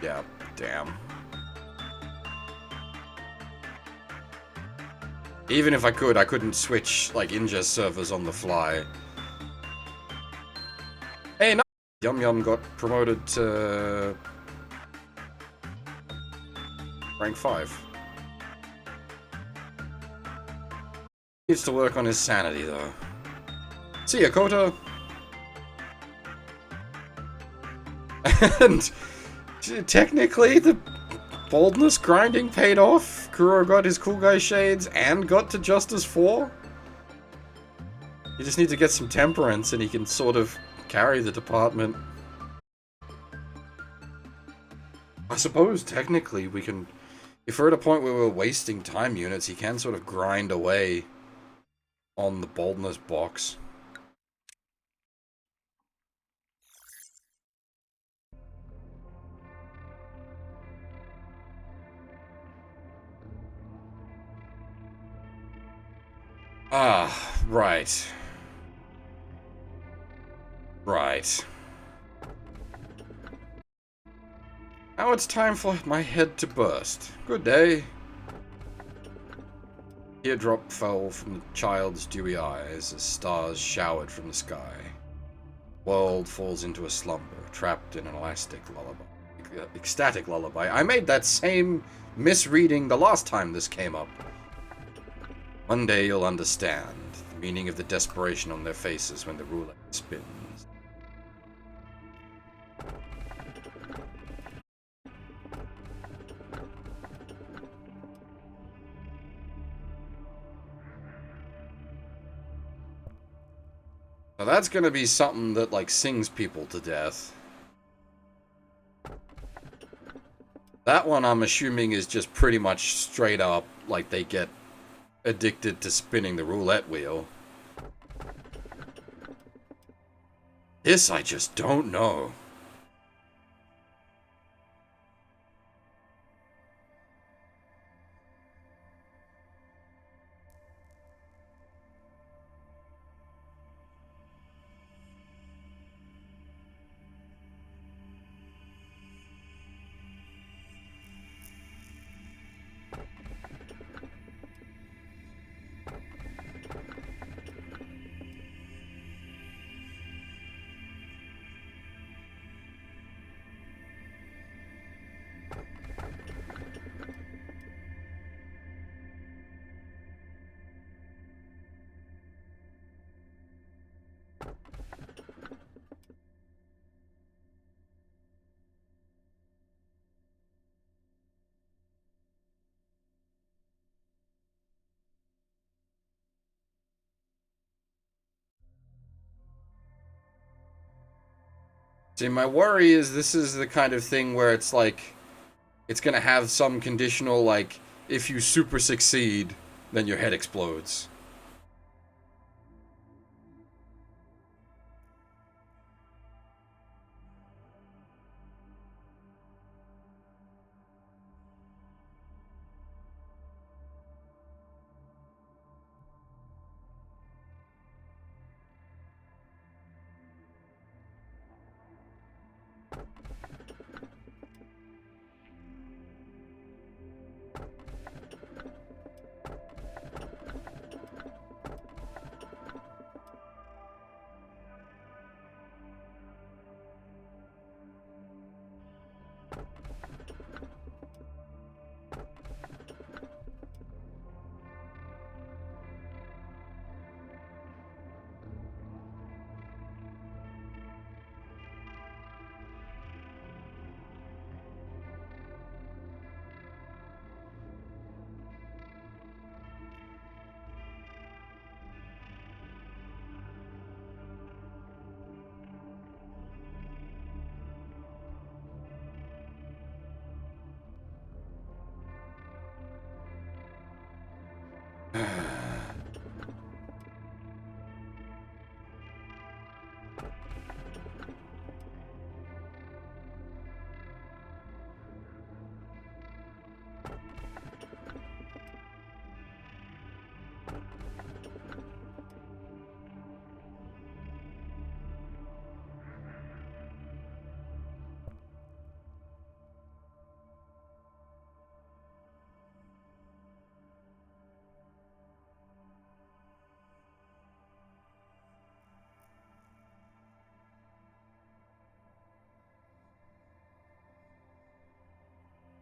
Yeah, damn. Even if I could, I couldn't switch, like, ingest servers on the fly. Hey, no! Yum Yum got promoted to rank 5. Needs to work on his sanity, though. See ya, Kota! And technically, the boldness grinding paid off. Kuro got his cool guy shades and got to Justice 4. You just need to get some temperance and he can sort of carry the department. I suppose technically we can... If we're at a point where we're wasting time units, he can sort of grind away on the boldness box. Ah, right. Right. Now it's time for my head to burst. Good day. Teardrop fell from the child's dewy eyes as stars showered from the sky. World falls into a slumber, trapped in an ecstatic lullaby. I made that same misreading the last time this came up. One day you'll understand the meaning of the desperation on their faces when the roulette spins. Now that's gonna be something that, like, sings people to death. That one, I'm assuming, is just pretty much straight up, like, they get addicted to spinning the roulette wheel. This I just don't know. See, my worry is this is the kind of thing where it's like, it's gonna have some conditional, like, if you super succeed, then your head explodes.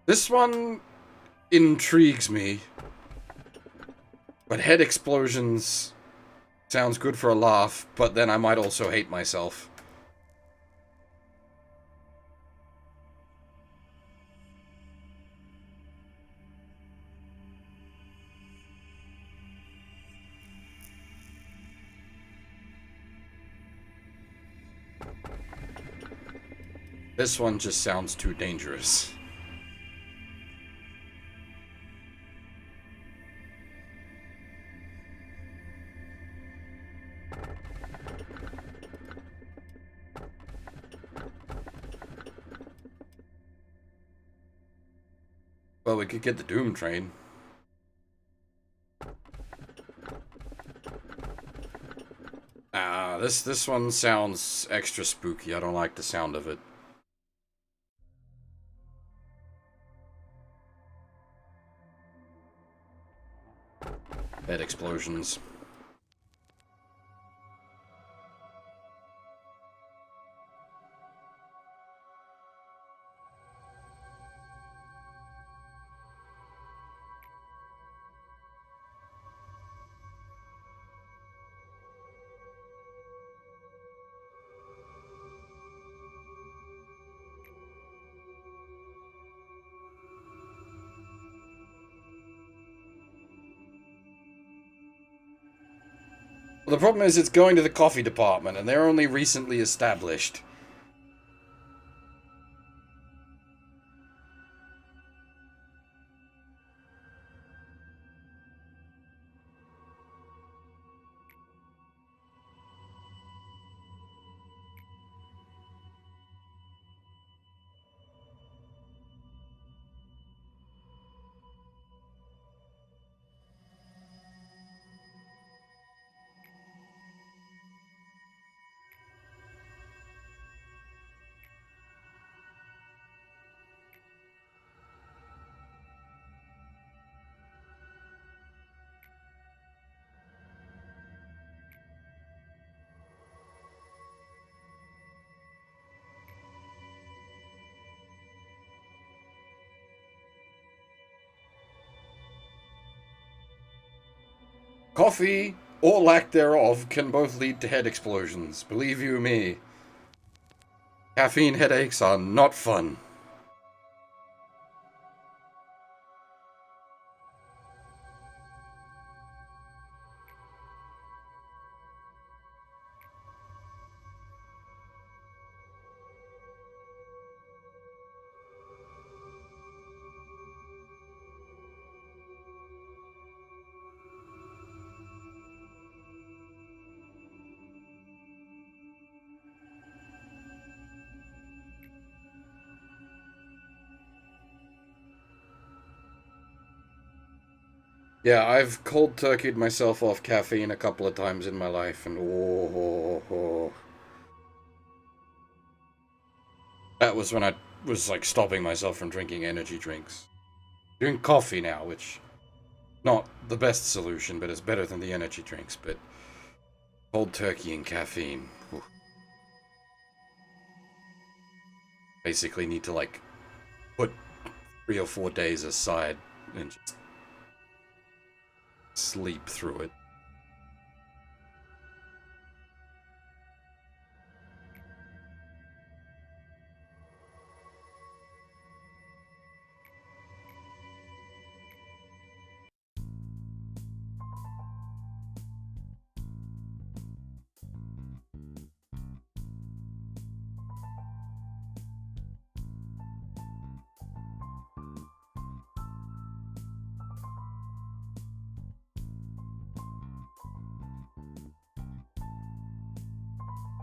This one intrigues me, but head explosions sounds good for a laugh, but then I might also hate myself. This one just sounds too dangerous. Well, we could get the Doom Train. This one sounds extra spooky. I don't like the sound of it. Head explosions. Well, the problem is it's going to the coffee department, and they're only recently established. Coffee, or lack thereof, can both lead to head explosions. Believe you me. Caffeine headaches are not fun. Yeah, I've cold turkeyed myself off caffeine a couple of times in my life, and that was when I was like stopping myself from drinking energy drinks. Drink coffee now, which not the best solution, but it's better than the energy drinks. But cold turkey and caffeine, basically need to like put 3 or 4 days aside and just sleep through it.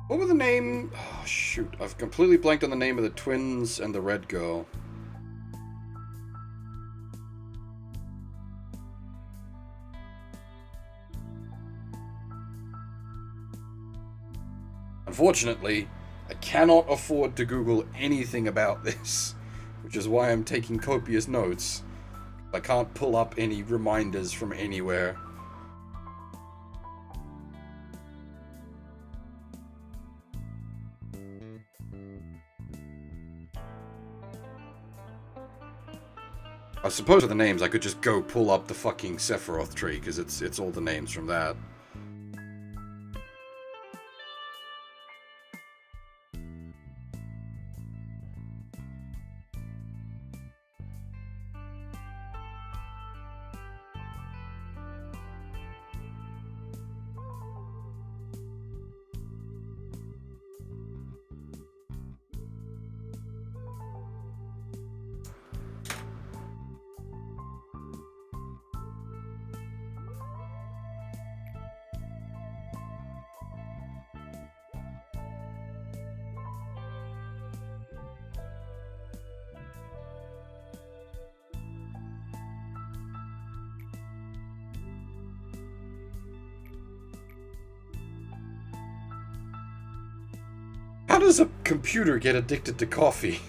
What were the name? Oh, shoot. I've completely blanked on the name of the twins and the red girl. Unfortunately, I cannot afford to Google anything about this, which is why I'm taking copious notes. I can't pull up any reminders from anywhere. I suppose for the names, I could just go pull up the fucking Sephiroth tree, because it's all the names from that. How does a computer get addicted to coffee?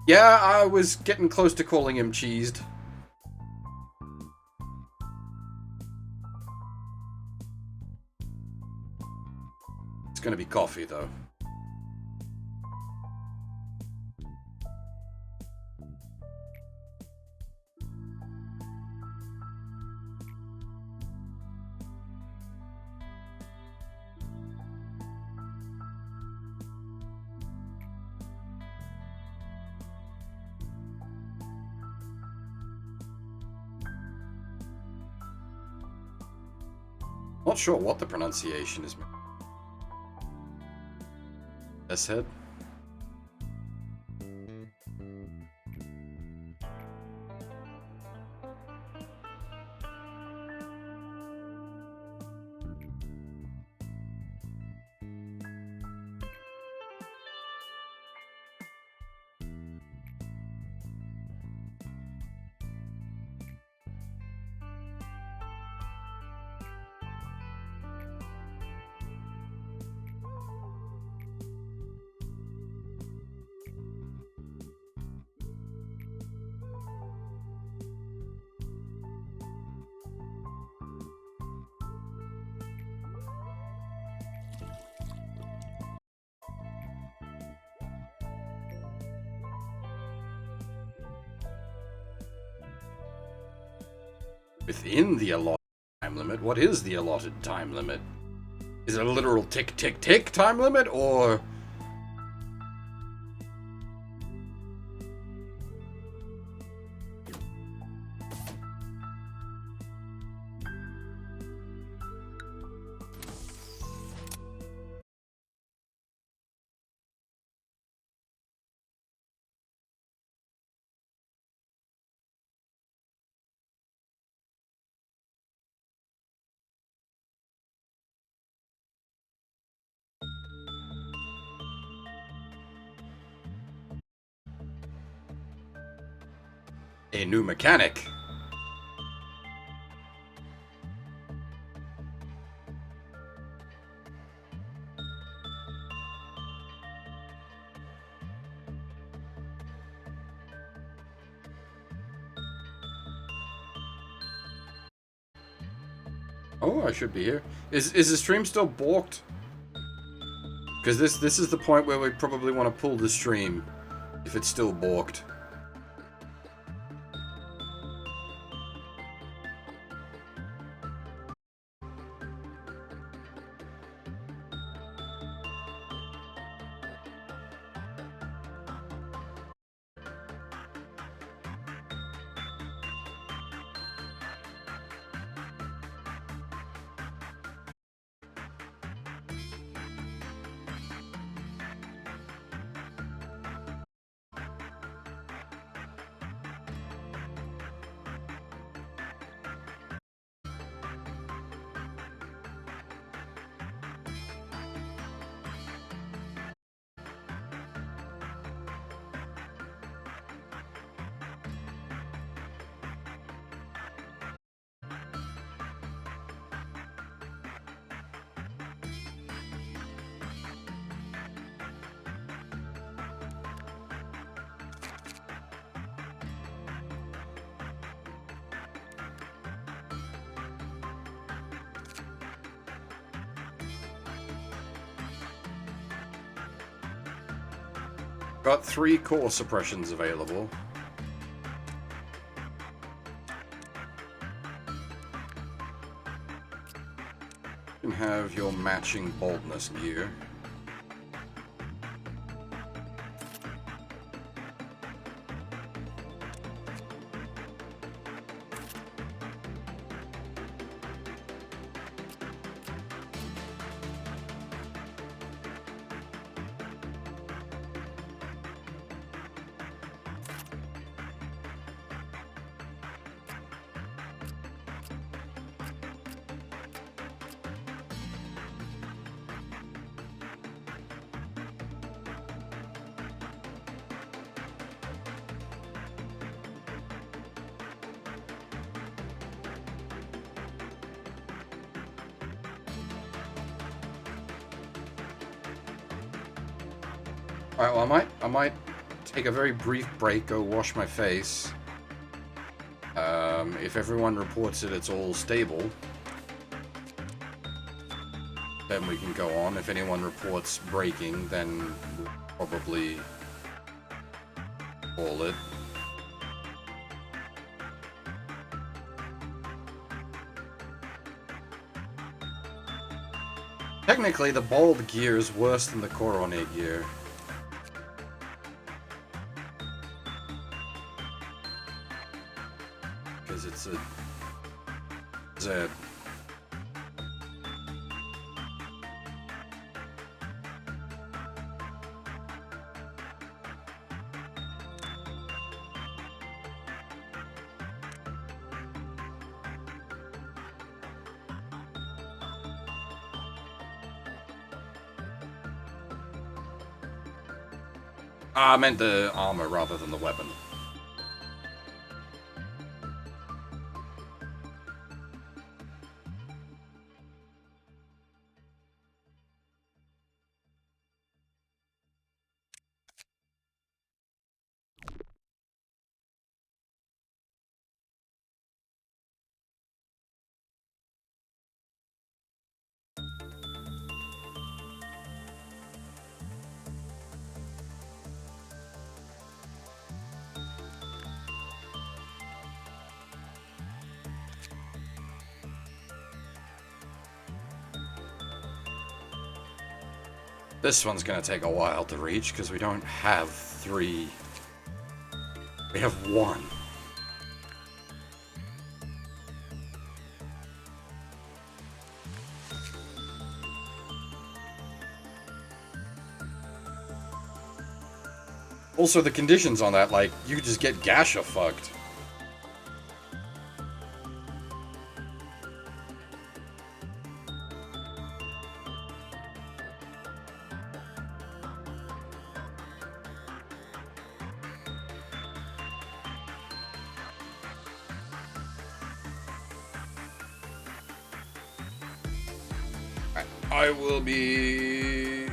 Yeah, I was getting close to calling him cheesed. It's gonna be coffee, though. Not sure what the pronunciation is. S-head? Within the allotted time limit? What is the allotted time limit? Is it a literal tick, tick, tick time limit, or... a new mechanic? Oh, I should be here. Is the stream still balked? Because this is the point where we probably want to pull the stream if it's still balked. Got 3 core suppressions available. You can have your matching boldness gear. Alright, well, I might take a very brief break, go wash my face. If everyone reports that it's all stable, then we can go on. If anyone reports breaking, then we'll probably call it. Technically, the bald gear is worse than the Corone gear. Because it's a Z. I meant the armor rather than the weapon. This one's gonna take a while to reach because we don't have 3. We have 1. Also, the conditions on that, like, you just get Gasha fucked. I will be...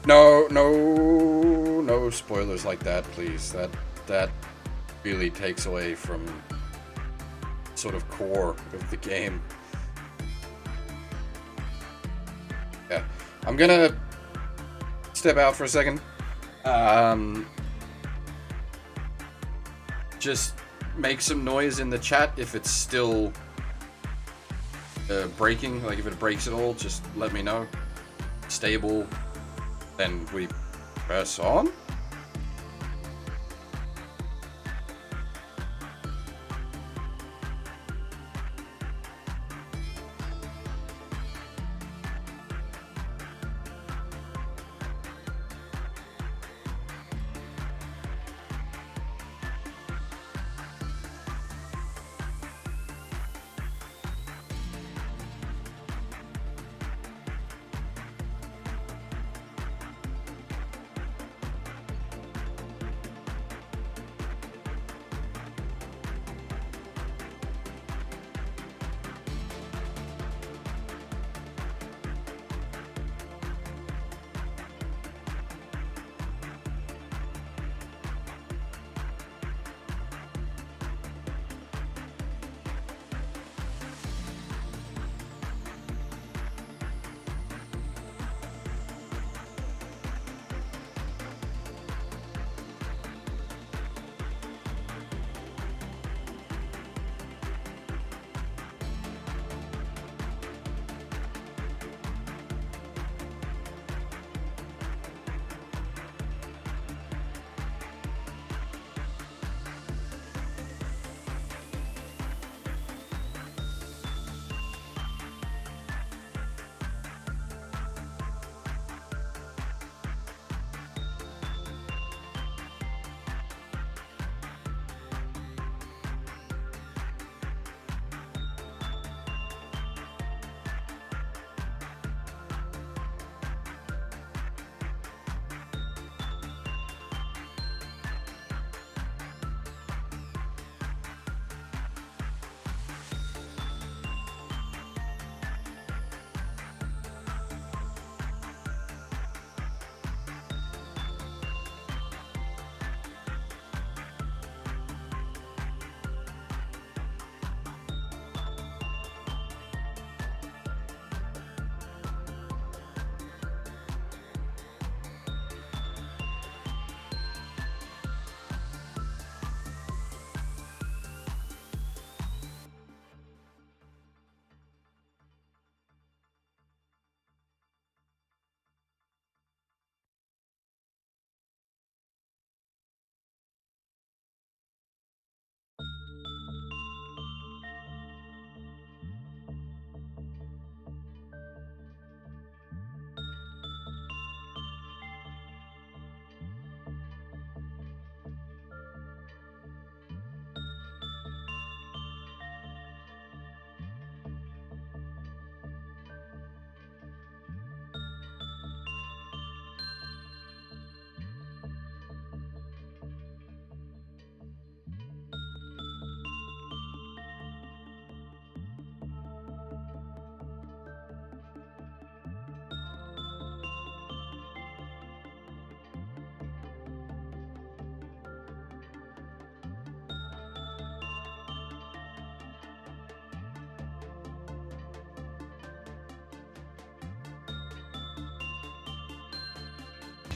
No spoilers like that, please. That really takes away from sort of core of the game. Yeah, I'm gonna step out for a second. Just make some noise in the chat if it's still breaking, like if it breaks at all, just let me know. Stable, then we press on.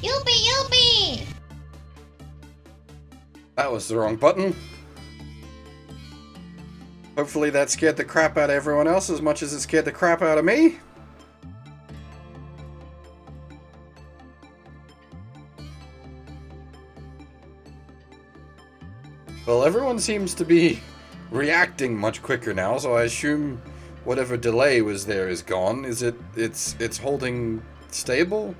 Yoopie, yoopie! That was the wrong button. Hopefully that scared the crap out of everyone else as much as it scared the crap out of me. Well, everyone seems to be reacting much quicker now, so I assume whatever delay was there is gone. Is it? It's holding stable?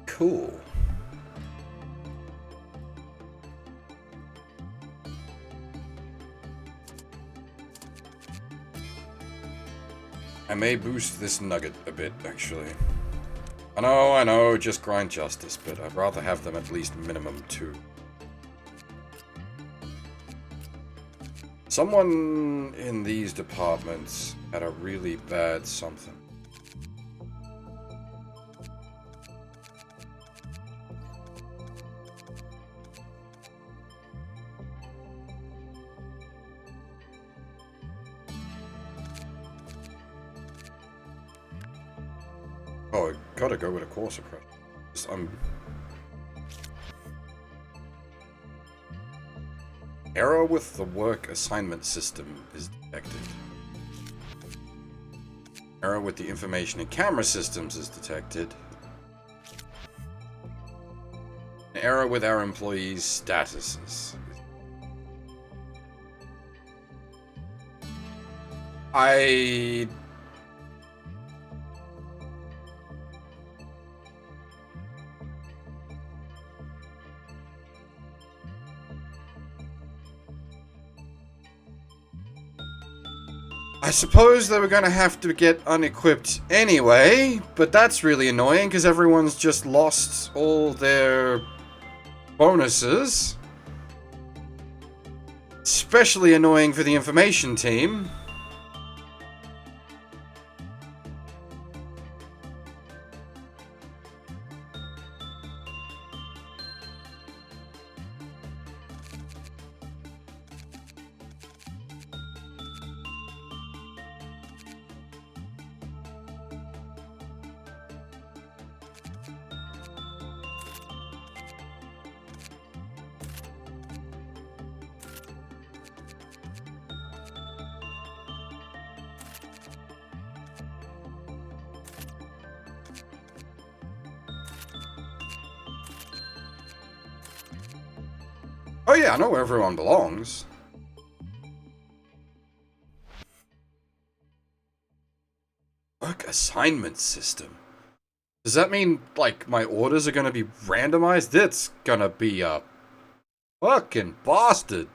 Cool. I may boost this nugget a bit, actually. I know, just grind justice, but I'd rather have them at least minimum 2. Someone in these departments had a really bad something. Oh, I gotta go with a Core Suppression. Error with the work assignment system is detected. Error with the information and camera systems is detected. An error with our employees' statuses. I suppose they were gonna have to get unequipped anyway, but that's really annoying because everyone's just lost all their bonuses. Especially annoying for the information team. Oh yeah, I know where everyone belongs. Work assignment system. Does that mean, like, my orders are gonna be randomized? It's gonna be a fucking bastard.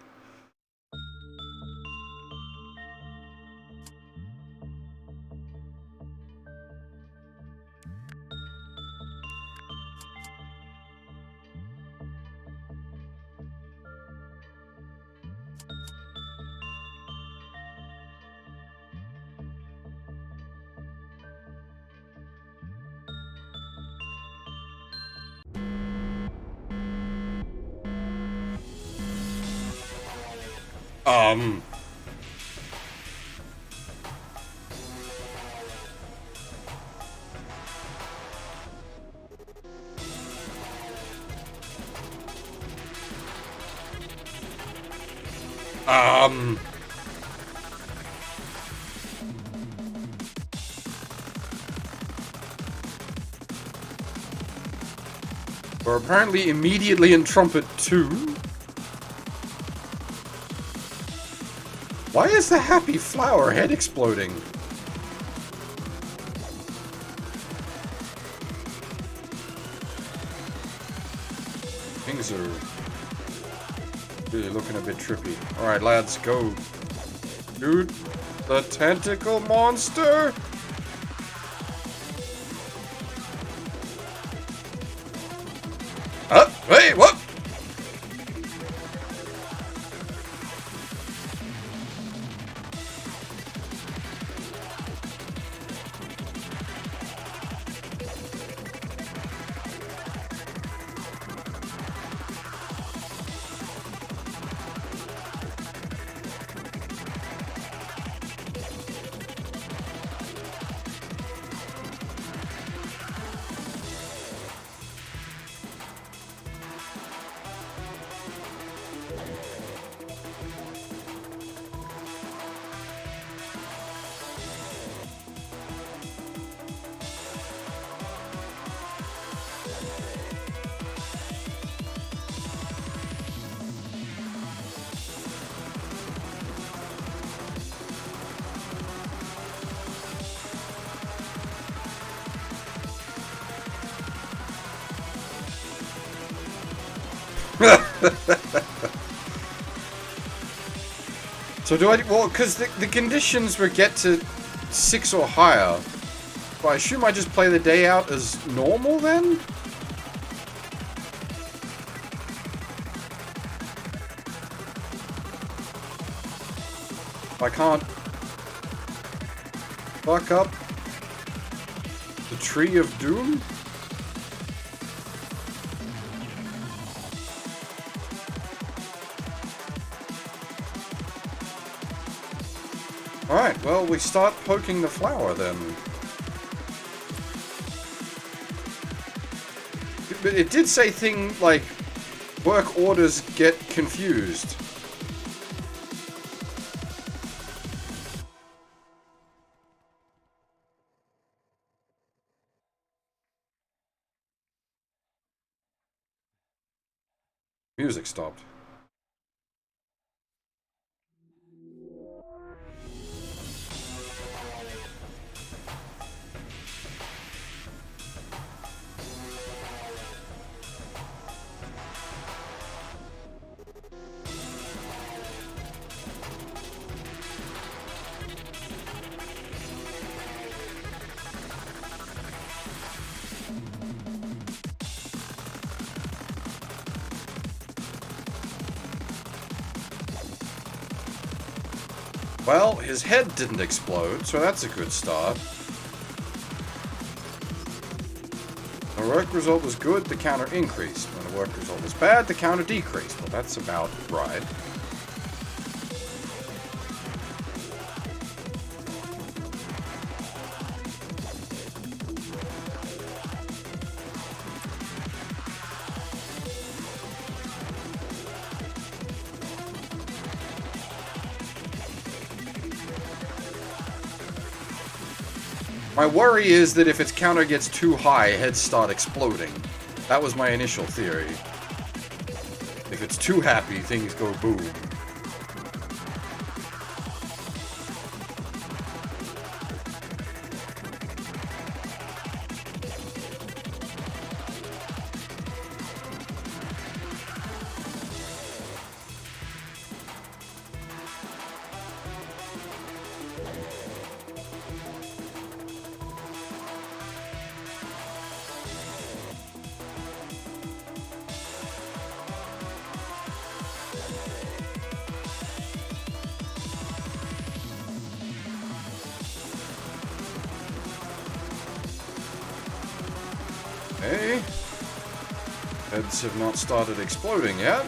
We're apparently immediately in Trumpet 2. Why is the happy flower head exploding? Things are really looking a bit trippy. Alright, lads, go. Dude, the tentacle monster! Wait, what? So do I... Well, because the conditions were get to 6 or higher. But I assume I just play the day out as normal then? I can't fuck up the Tree of Doom? Alright, well, we start poking the flower then. But it did say thing like, work orders get confused. Music stopped. Well, his head didn't explode, so that's a good start. When the work result was good, the counter increased. When the work result was bad, the counter decreased. Well, that's about right. My worry is that if its counter gets too high, heads start exploding. That was my initial theory. If it's too happy, things go boom. Okay. Heads have not started exploding yet.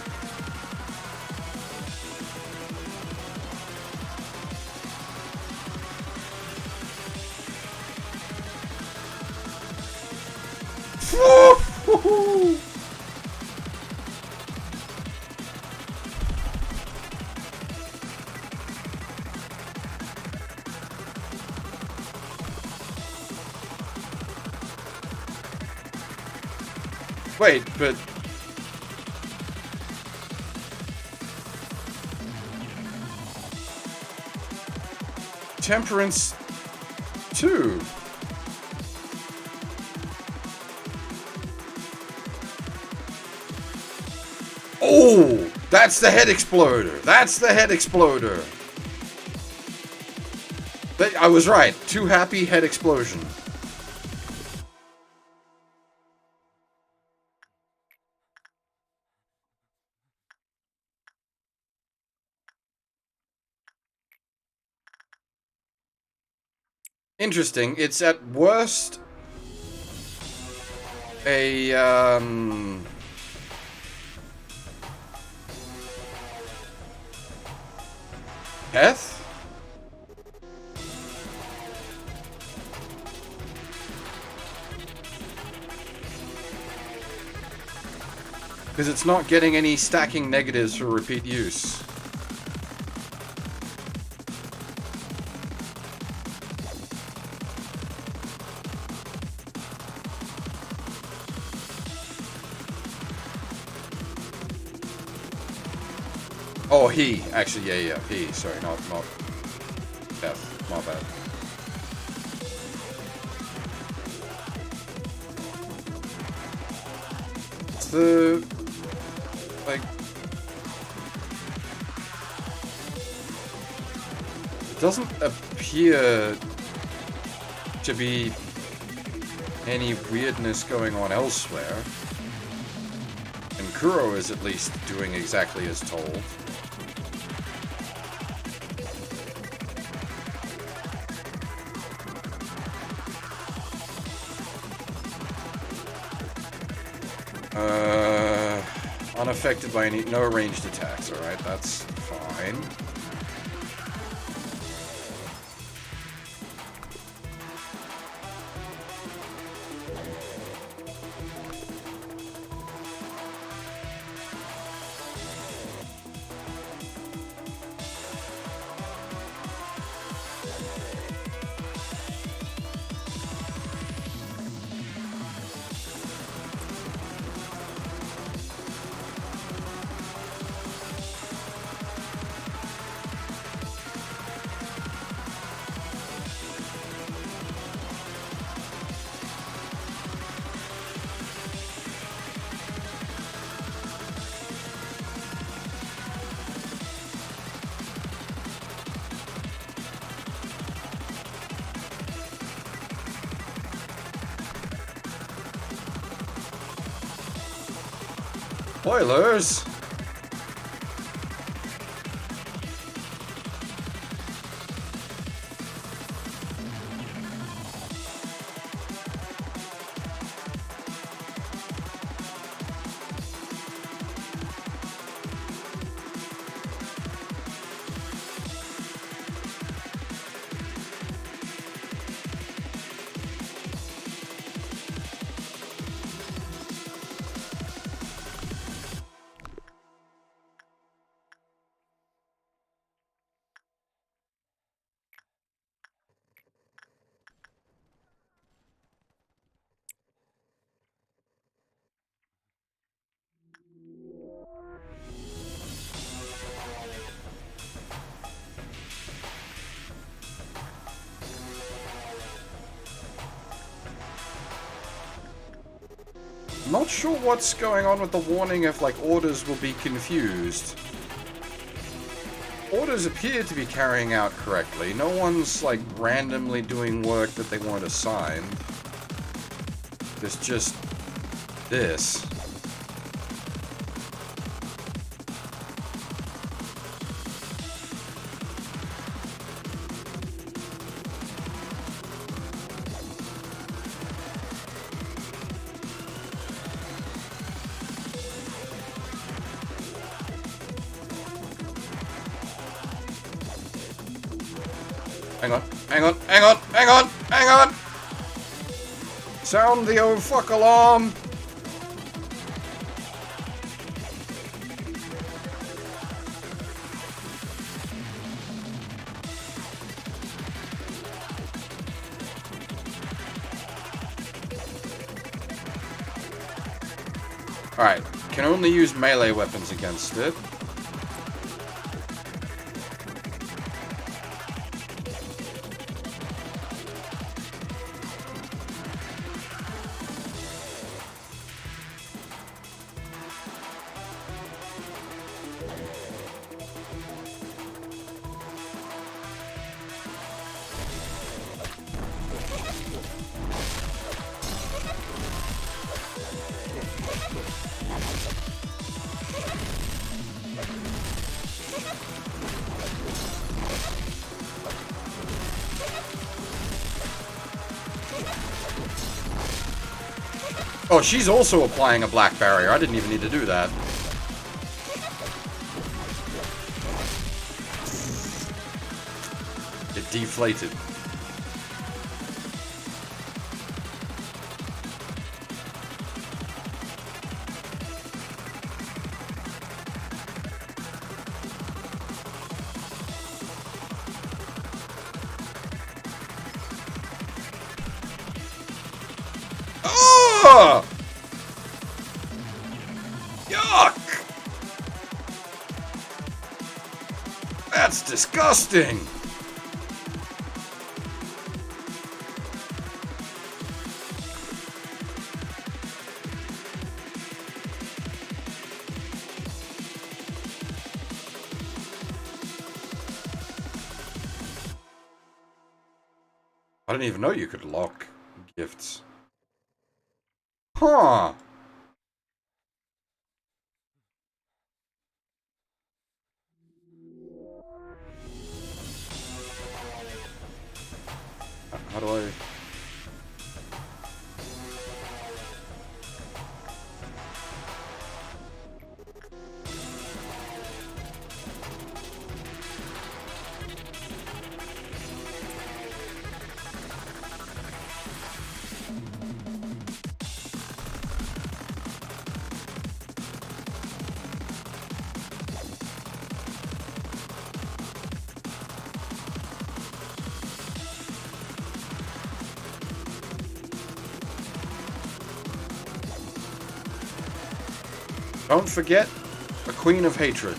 Wait, but... Temperance 2. Oh! That's the head exploder! That's the head exploder! I was right. Too happy, head explosion. Interesting. It's at worst a death? Because it's not getting any stacking negatives for repeat use. Oh, he. Actually, yeah, he. Sorry, not Beth. My bad. It's the... Like, it doesn't appear to be any weirdness going on elsewhere. And Kuro is at least doing exactly as told. Unaffected by no ranged attacks, alright, that's fine. Spoilers! Not sure what's going on with the warning if, like, orders will be confused. Orders appear to be carrying out correctly. No one's, like, randomly doing work that they weren't assigned. It's just this. Hang on, hang on, hang on, hang on, hang on! Sound the oh fuck alarm! Alright, can only use melee weapons against it. Oh, she's also applying a black barrier. I didn't even need to do that. It deflated. Oh! Yuck! That's disgusting! I didn't even know you could lock gifts. Huh. How do I... Don't forget, a Queen of Hatred.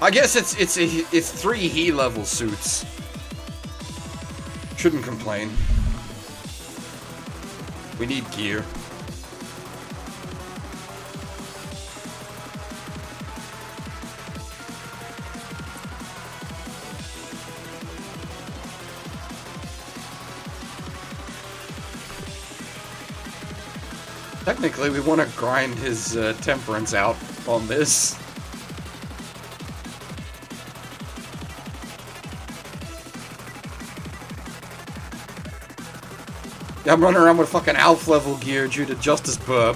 I guess it's 3 he level suits. Shouldn't complain. We need gear. Technically, we want to grind his temperance out on this. Yeah, I'm running around with fucking Alf level gear due to Justice Burb.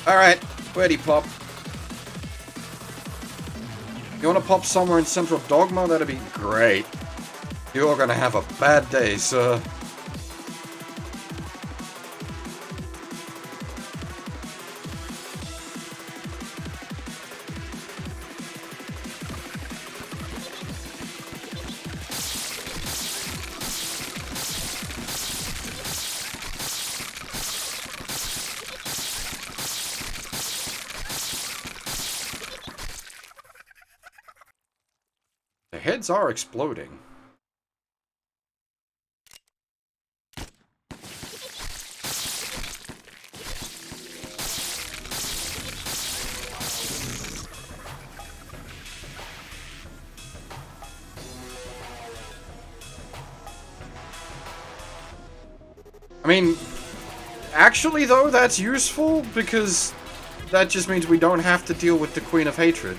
Alright, where'd he pop? You wanna pop somewhere in Central Dogma? That'd be great. You're gonna have a bad day, sir. The heads are exploding. I mean, actually though, that's useful because that just means we don't have to deal with the Queen of Hatred.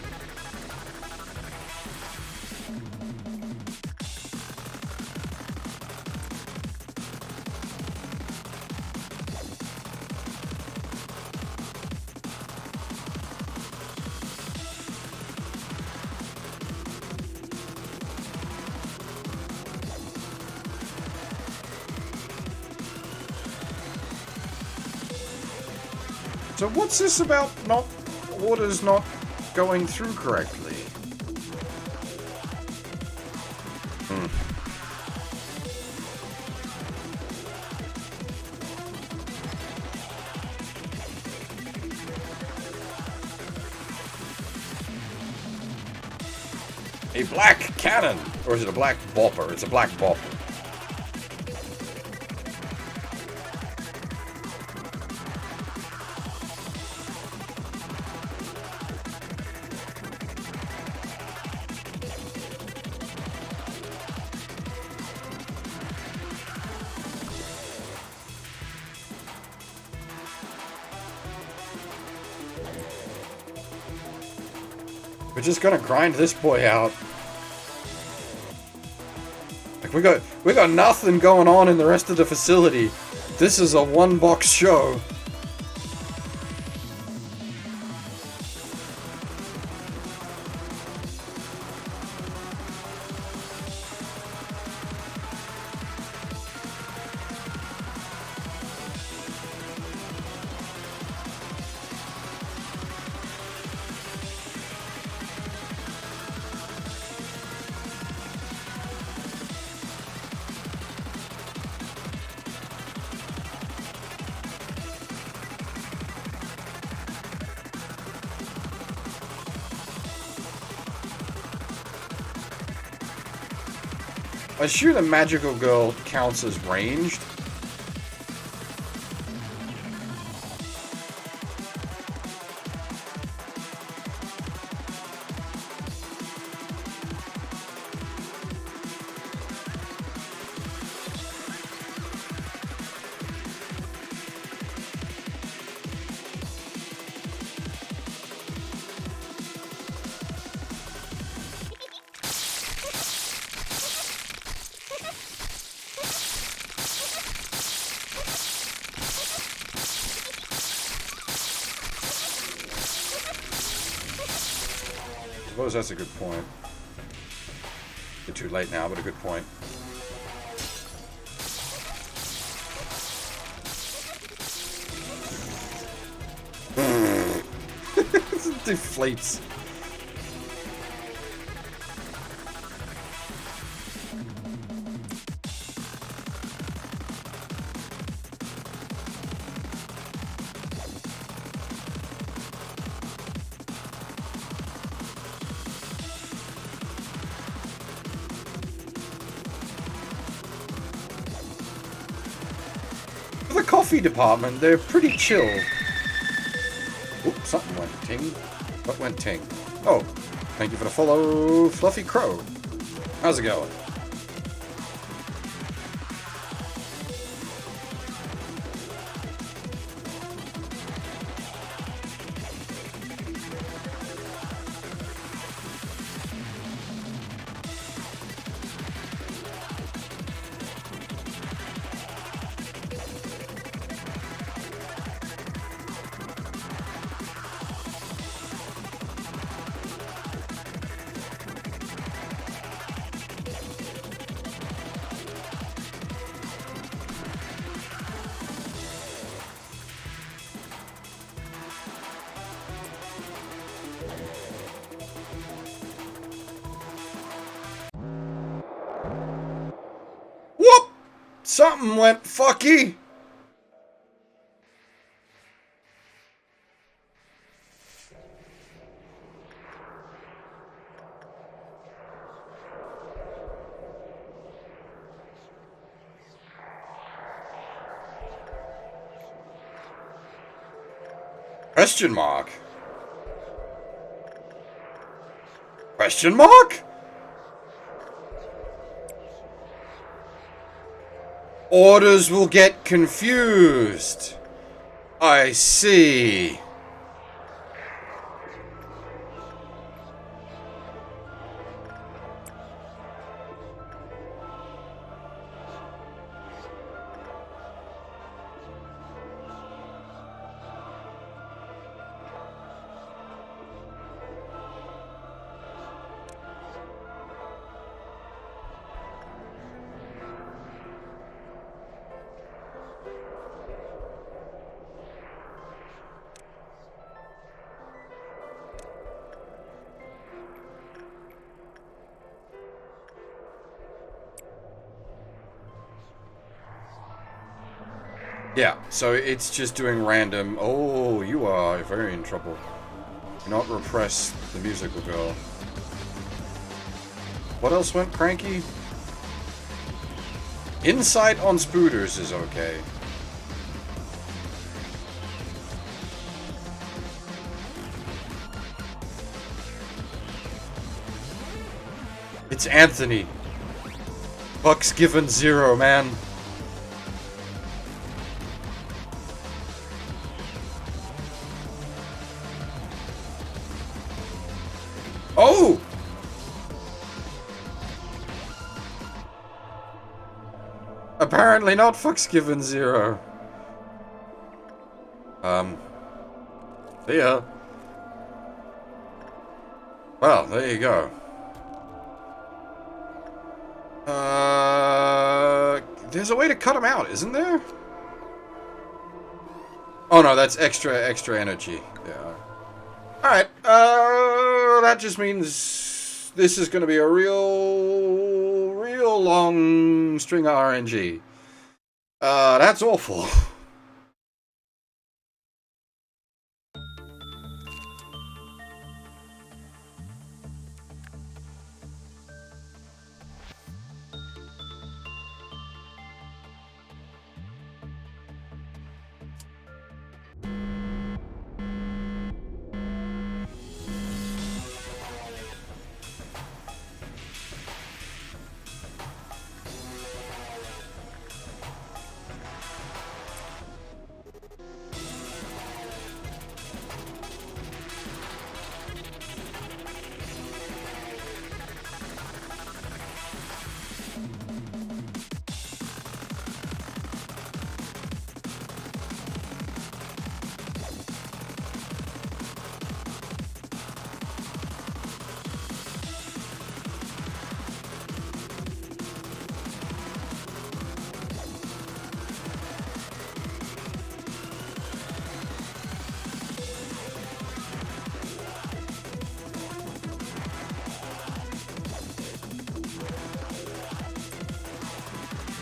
So what's this about orders not going through correctly? A black cannon! Or is it a black bopper? It's a black bopper. We're just gonna grind this boy out. Like, We got nothing going on in the rest of the facility. This is a one-box show. I assume the magical girl counts as ranged. I suppose that's a good point. Bit too late now, but a good point. It deflates. For the coffee department, they're pretty chill. Oops, something went ting. What went ting? Oh, thank you for the follow, Fluffy Crow. How's it going? Whoop! Something went fucky. Question mark? Question mark? Orders will get confused. I see. Yeah, so it's just doing random. Oh, you are very in trouble. Do not repress the musical girl. What else went cranky? Insight on spooters is okay. It's Anthony. Bucks given 0, man. Oh! Apparently not fucks given 0. Yeah. Well, there you go. There's a way to cut them out, isn't there? Oh no, that's extra energy. Yeah. Alright, that just means this is going to be a real long string of RNG. That's awful.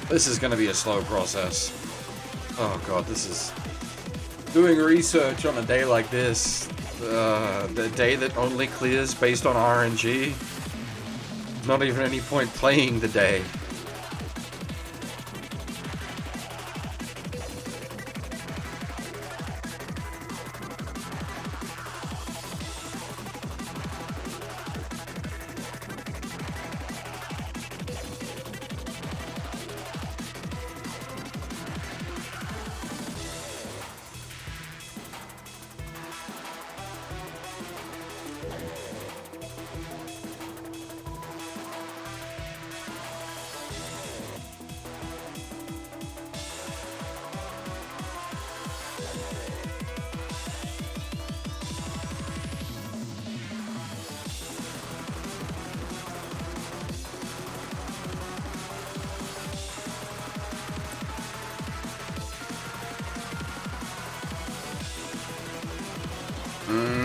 This is going to be a slow process. Oh god, this is... Doing research on a day like this, the day that only clears based on RNG, not even any point playing the day.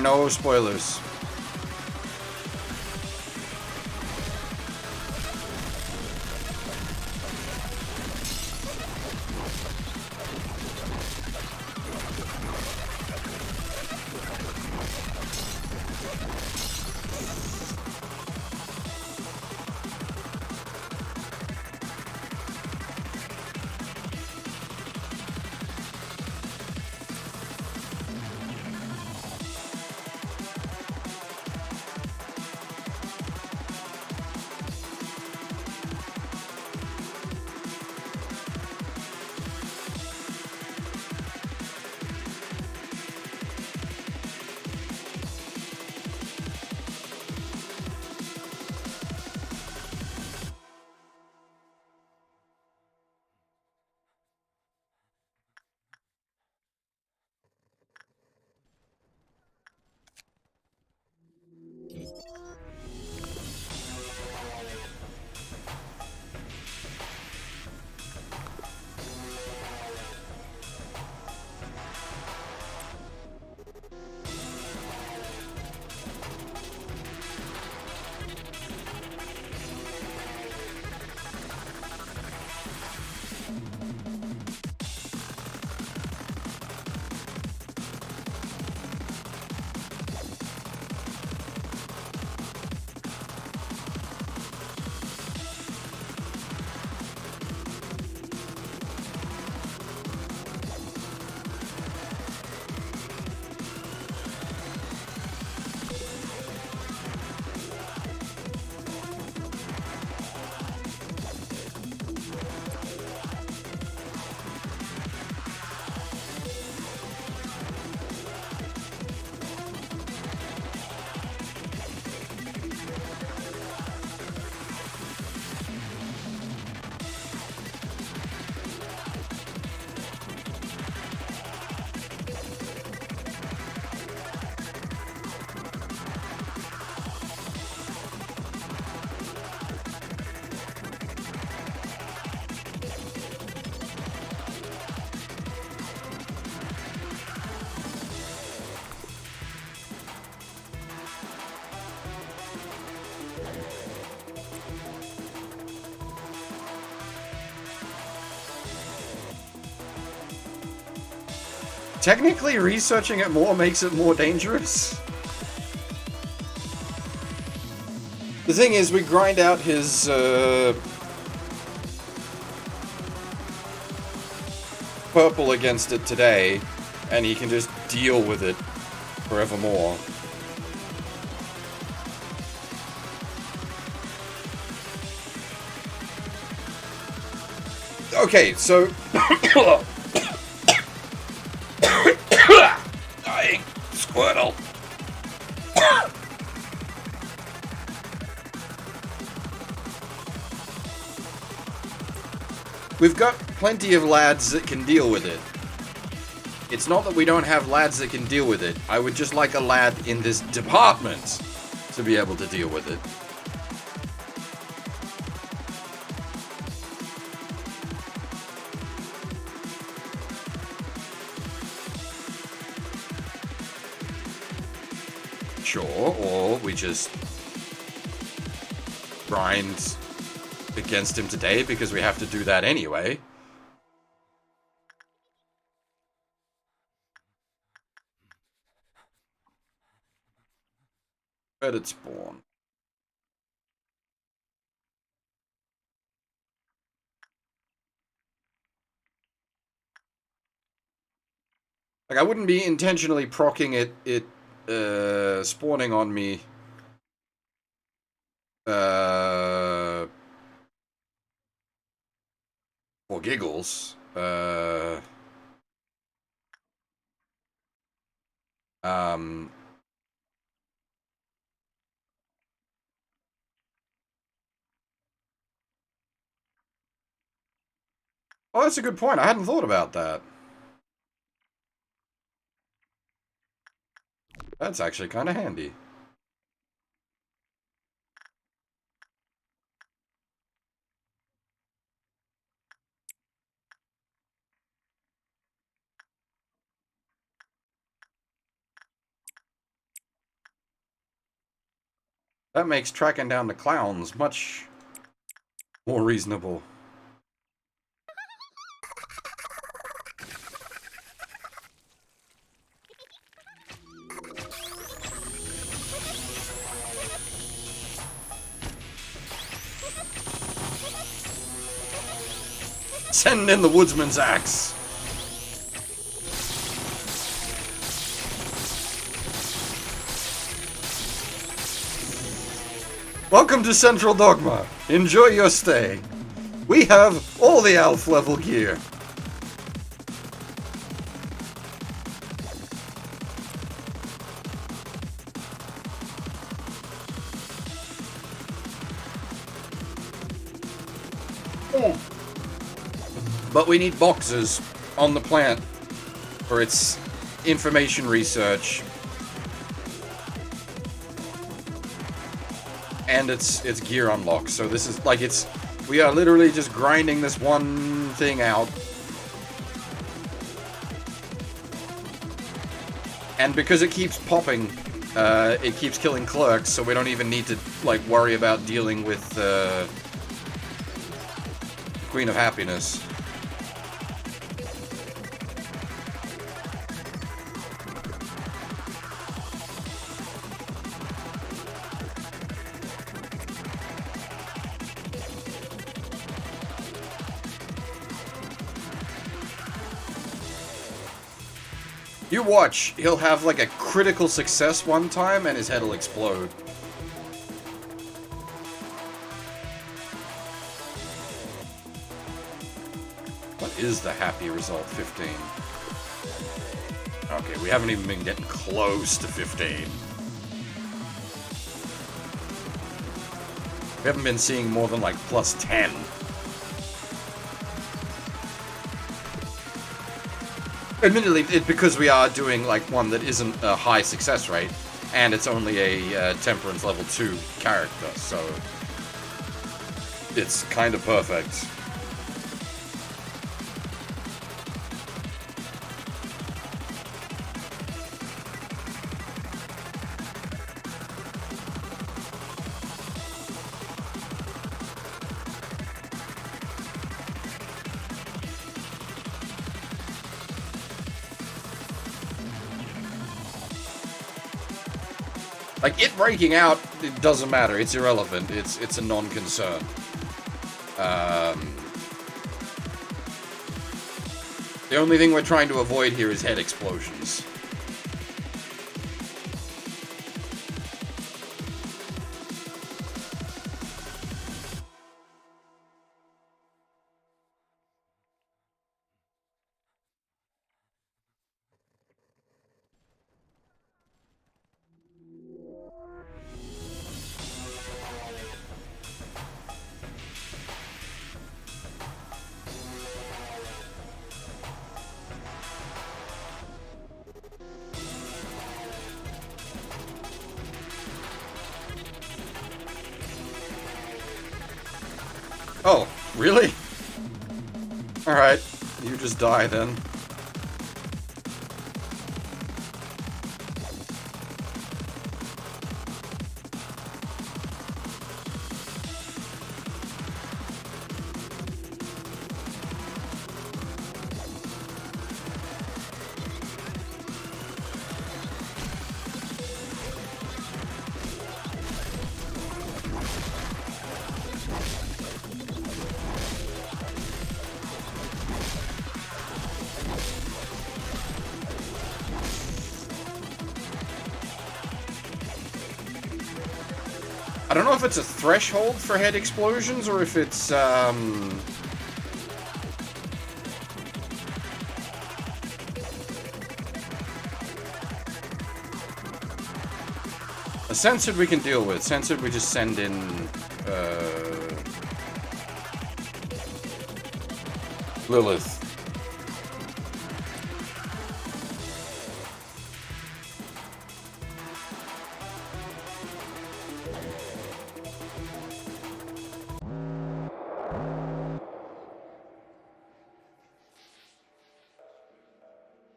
No spoilers. Technically, researching it more makes it more dangerous. The thing is, we grind out his, purple against it today, and he can just deal with it forevermore. Okay, so... Dying Squirtle. We've got plenty of lads that can deal with it. It's not that we don't have lads that can deal with it. I would just like a lad in this department to be able to deal with it. Sure, or we just grind against him today because we have to do that anyway. Where did it spawn? Like, I wouldn't be intentionally proccing it spawning on me for giggles. Oh, that's a good point. I hadn't thought about that. That's actually kind of handy. That makes tracking down the clowns much more reasonable. Send in the woodsman's axe. Welcome to Central Dogma. Enjoy your stay. We have all the elf level gear. But we need boxes on the plant for its information research and its gear unlock. So this is like we are literally just grinding this one thing out. And because it keeps popping, it keeps killing clerks, so we don't even need to like worry about dealing with Queen of Happiness. You watch, he'll have like a critical success one time and his head will explode. What is the happy result? 15. Okay, we haven't even been getting close to 15. We haven't been seeing more than like plus 10. Admittedly, because we are doing like one that isn't a high success rate, and it's only a Temperance level 2 character, so it's kind of perfect. Like, it breaking out, it doesn't matter. It's irrelevant. It's a non-concern. The only thing we're trying to avoid here is head explosions. Oh, really? Alright, you just die then. I don't know if it's a threshold for head explosions or if it's, a censored we can deal with. Censored we just send in, Lilith.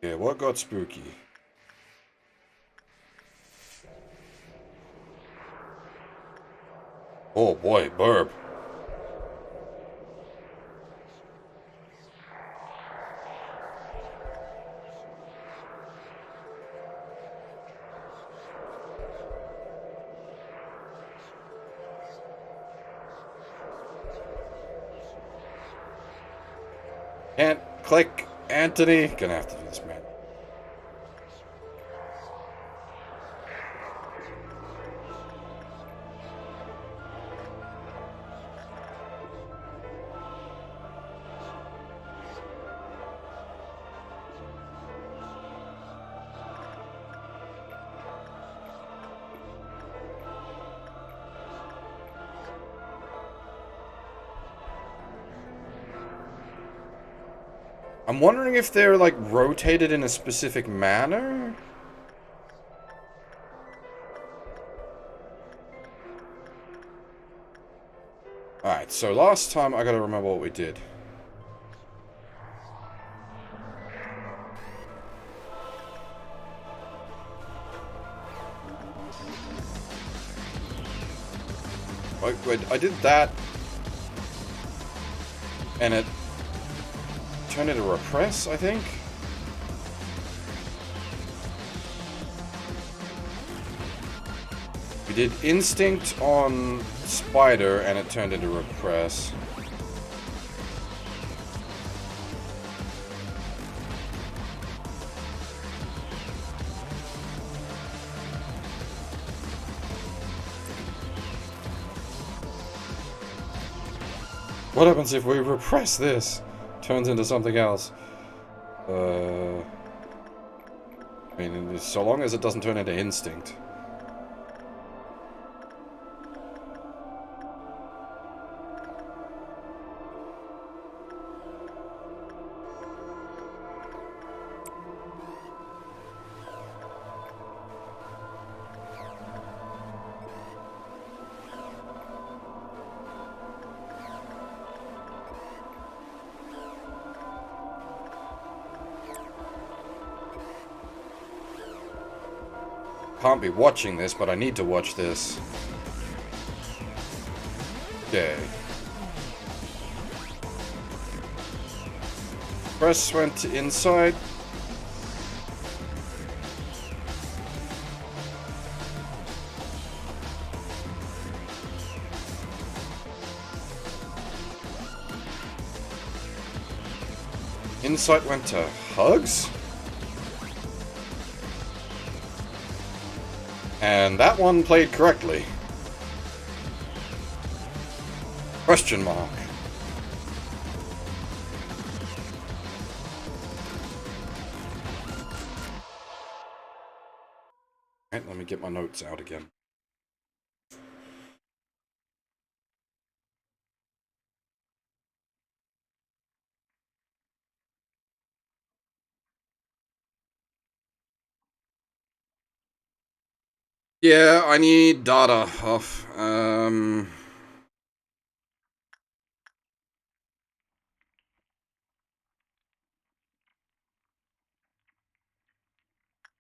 Yeah, what got spooky? Oh boy, burp. Can't click, Anthony. Gonna have to do this, man. I'm wondering if they're, like, rotated in a specific manner? Alright, so last time I gotta remember what we did. Wait, I did that. And it turned into repress, I think? We did instinct on spider and it turned into repress. What happens if we repress this? Turns into something else. I mean, so long as it doesn't turn into instinct. Can't be watching this, but I need to watch this. Okay. Press went to inside. Insight went to Hugs. And that one played correctly. Question mark. Alright, let me get my notes out again. Yeah, I need data off.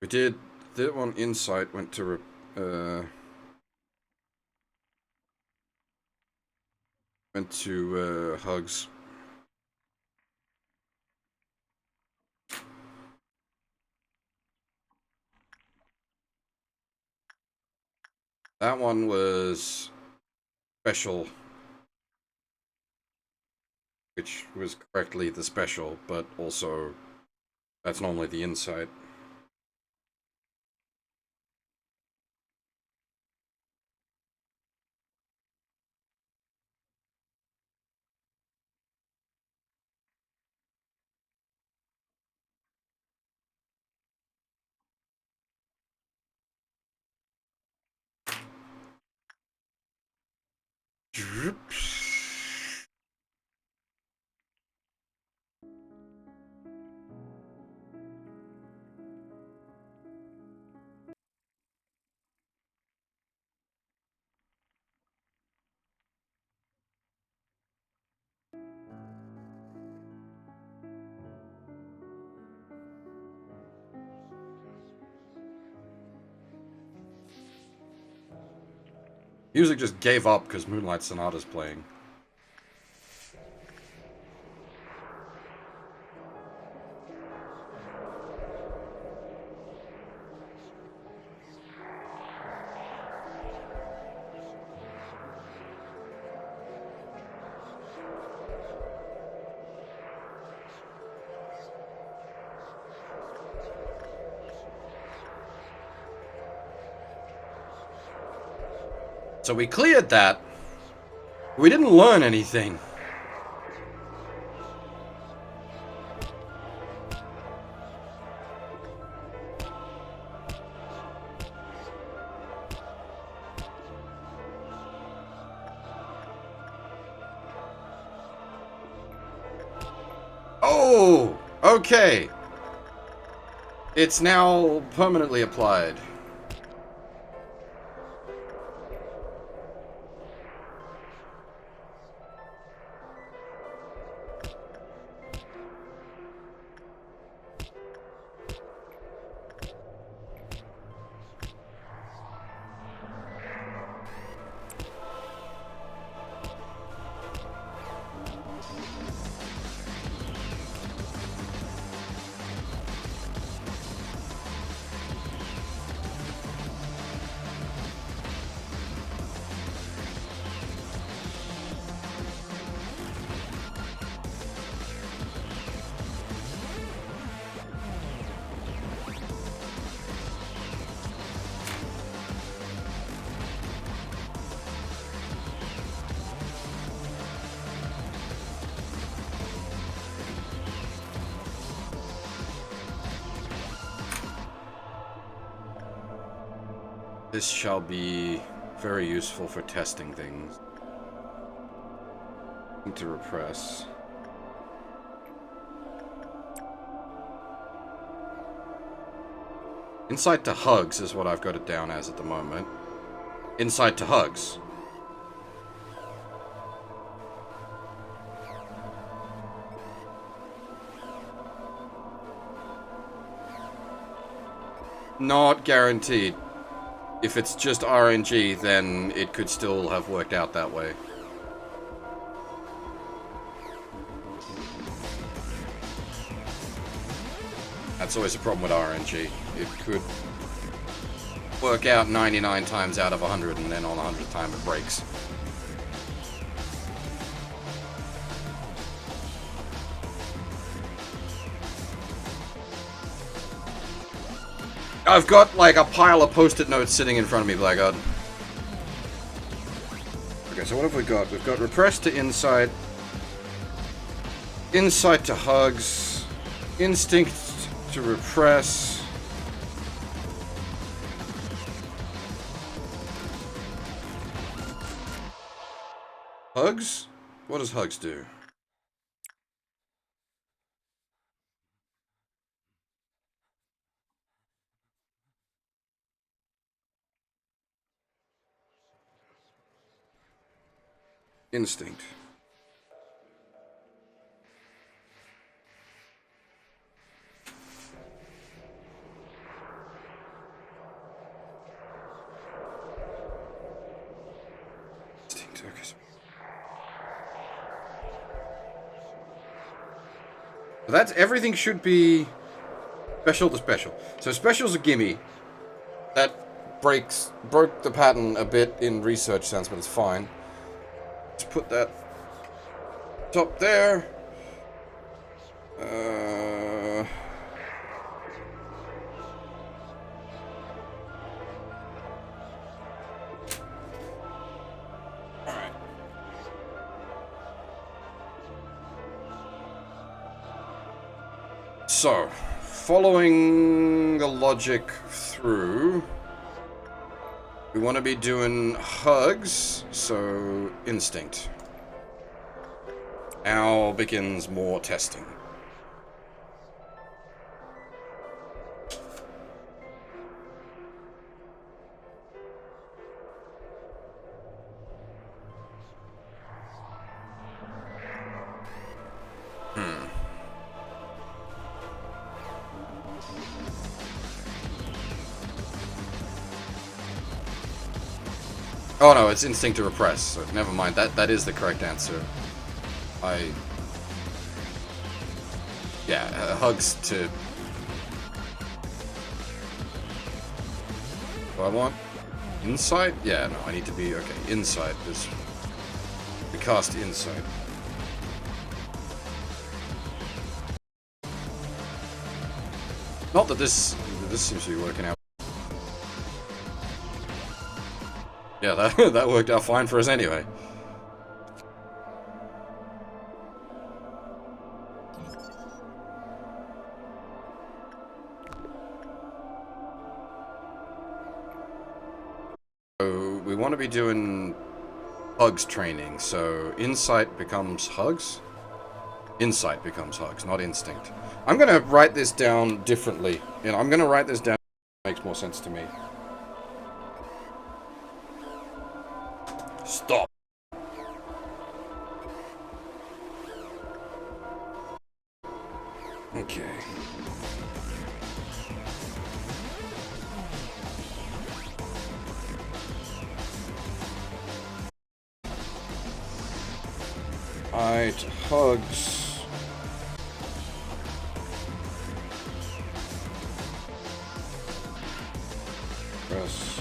We did that one. Insight went to Hugs. That one was special, which was correctly the special, but also that's normally the insight. Music just gave up because Moonlight Sonata's playing. So we cleared that. We didn't learn anything. Oh, okay. It's now permanently applied. This shall be very useful for testing things. To repress. Insight to Hugs is what I've got it down as at the moment. Insight to Hugs. Not guaranteed. If it's just RNG, then it could still have worked out that way. That's always a problem with RNG. It could work out 99 times out of 100, and then on the 100th time it breaks. I've got like a pile of post-it notes sitting in front of me, Blackguard. Okay, so what have we got? We've got repress to insight, insight to hugs, instinct to repress. Hugs? What does hugs do? Instinct. Instinct, okay. So that's everything should be special to special. So special's a gimme. That broke the pattern a bit in research sense, but it's fine. Let's put that top there. Alright. So, following the logic through, we want to be doing hugs, so instinct. Now begins more testing. Oh no, it's instinct to repress, so never mind. That is the correct answer. Yeah, hugs to... Do I want insight? Yeah, no, I need to be... Okay, insight. We cast insight. Not that this seems to be working out. Yeah, that worked out fine for us anyway. So we want to be doing hugs training, so insight becomes hugs? Insight becomes hugs, not instinct. I'm going to write this down differently. You know, I'm going to write this down. Makes more sense to me. Stop. Okay. Alright, hugs. Press.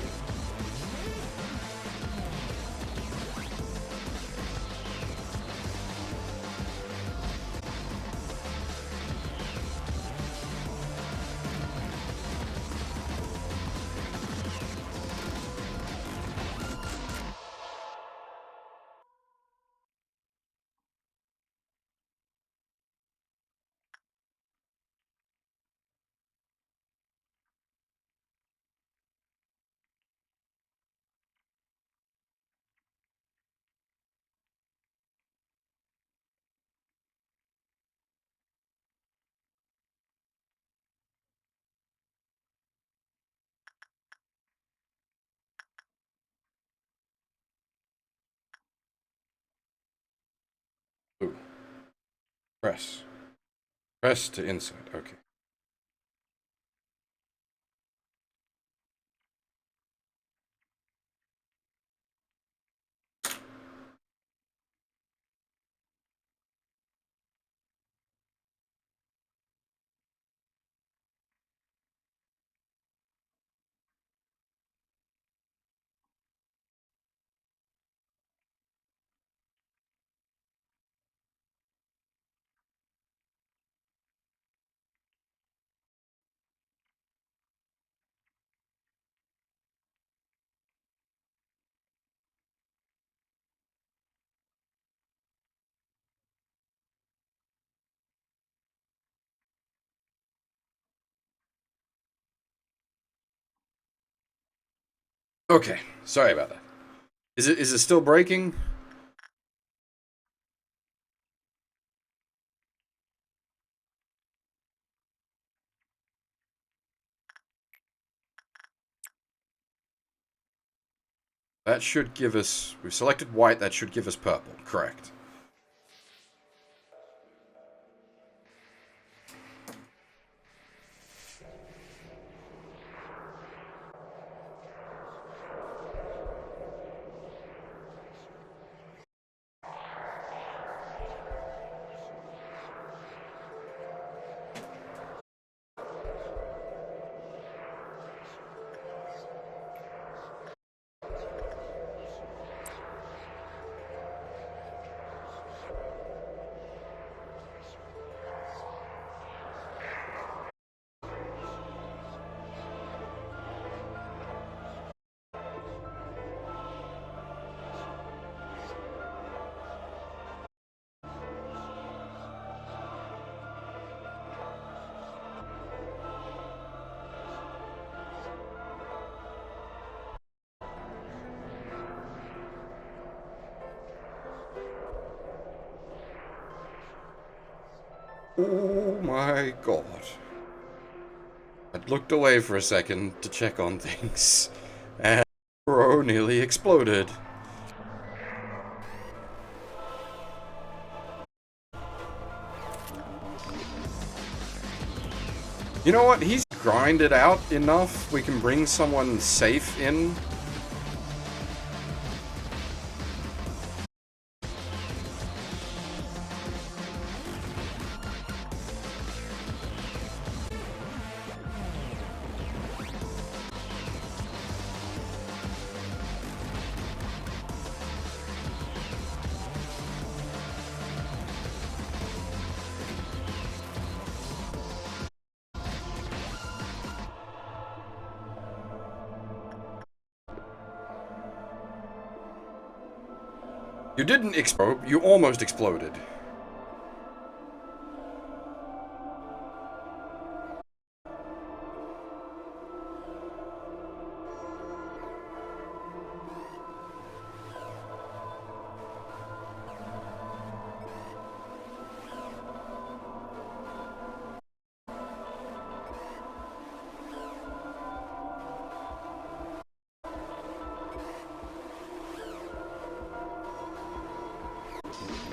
Ooh. Press. Press to inside. Okay. Okay, sorry about that. Is it still breaking? That should give us... We've selected white, that should give us purple. Correct. Oh my god. I looked away for a second to check on things, and bro nearly exploded. You know what? He's grinded out enough. We can bring someone safe in. You didn't explode. You almost exploded.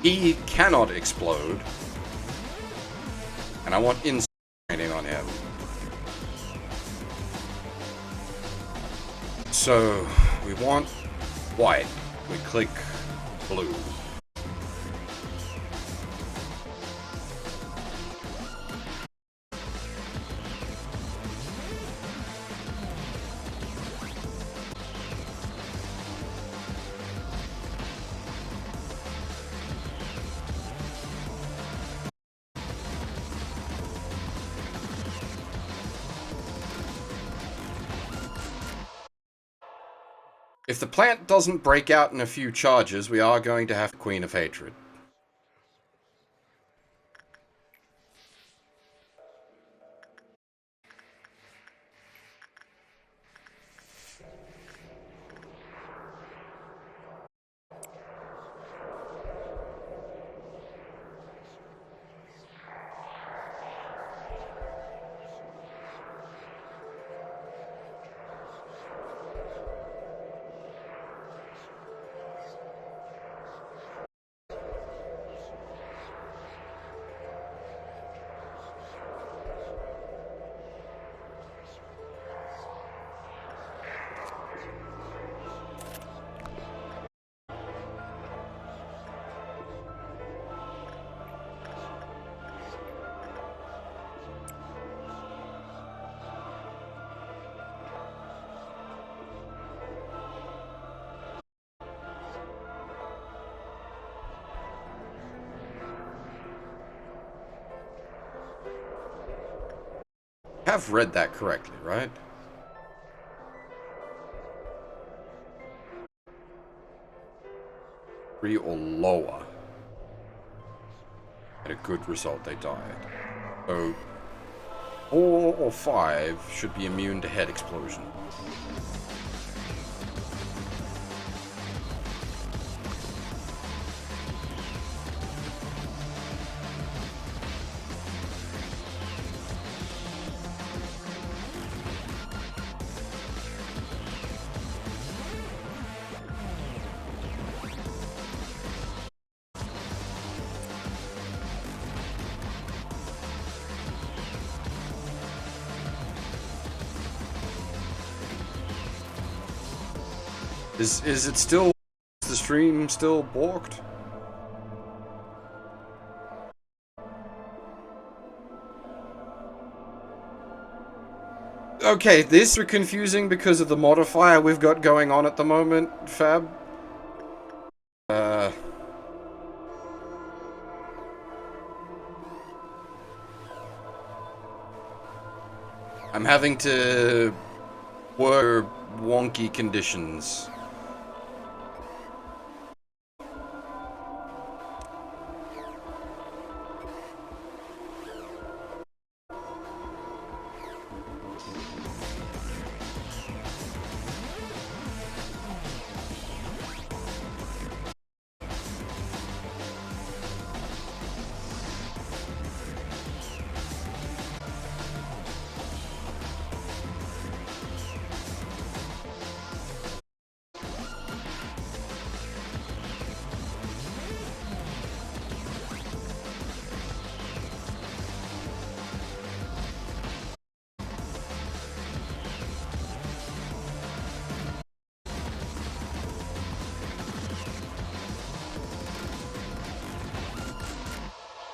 He cannot explode. And I want instant training on him. So, we want white. We click blue. If the plant doesn't break out in a few charges, we are going to have Queen of Hatred. Have read that correctly, right? Three or lower. Had a good result, they died. So 4 or 5 should be immune to head explosion. Is it still... Is the stream still balked? Okay, this is confusing because of the modifier we've got going on at the moment, Fab. I'm having to work wonky conditions.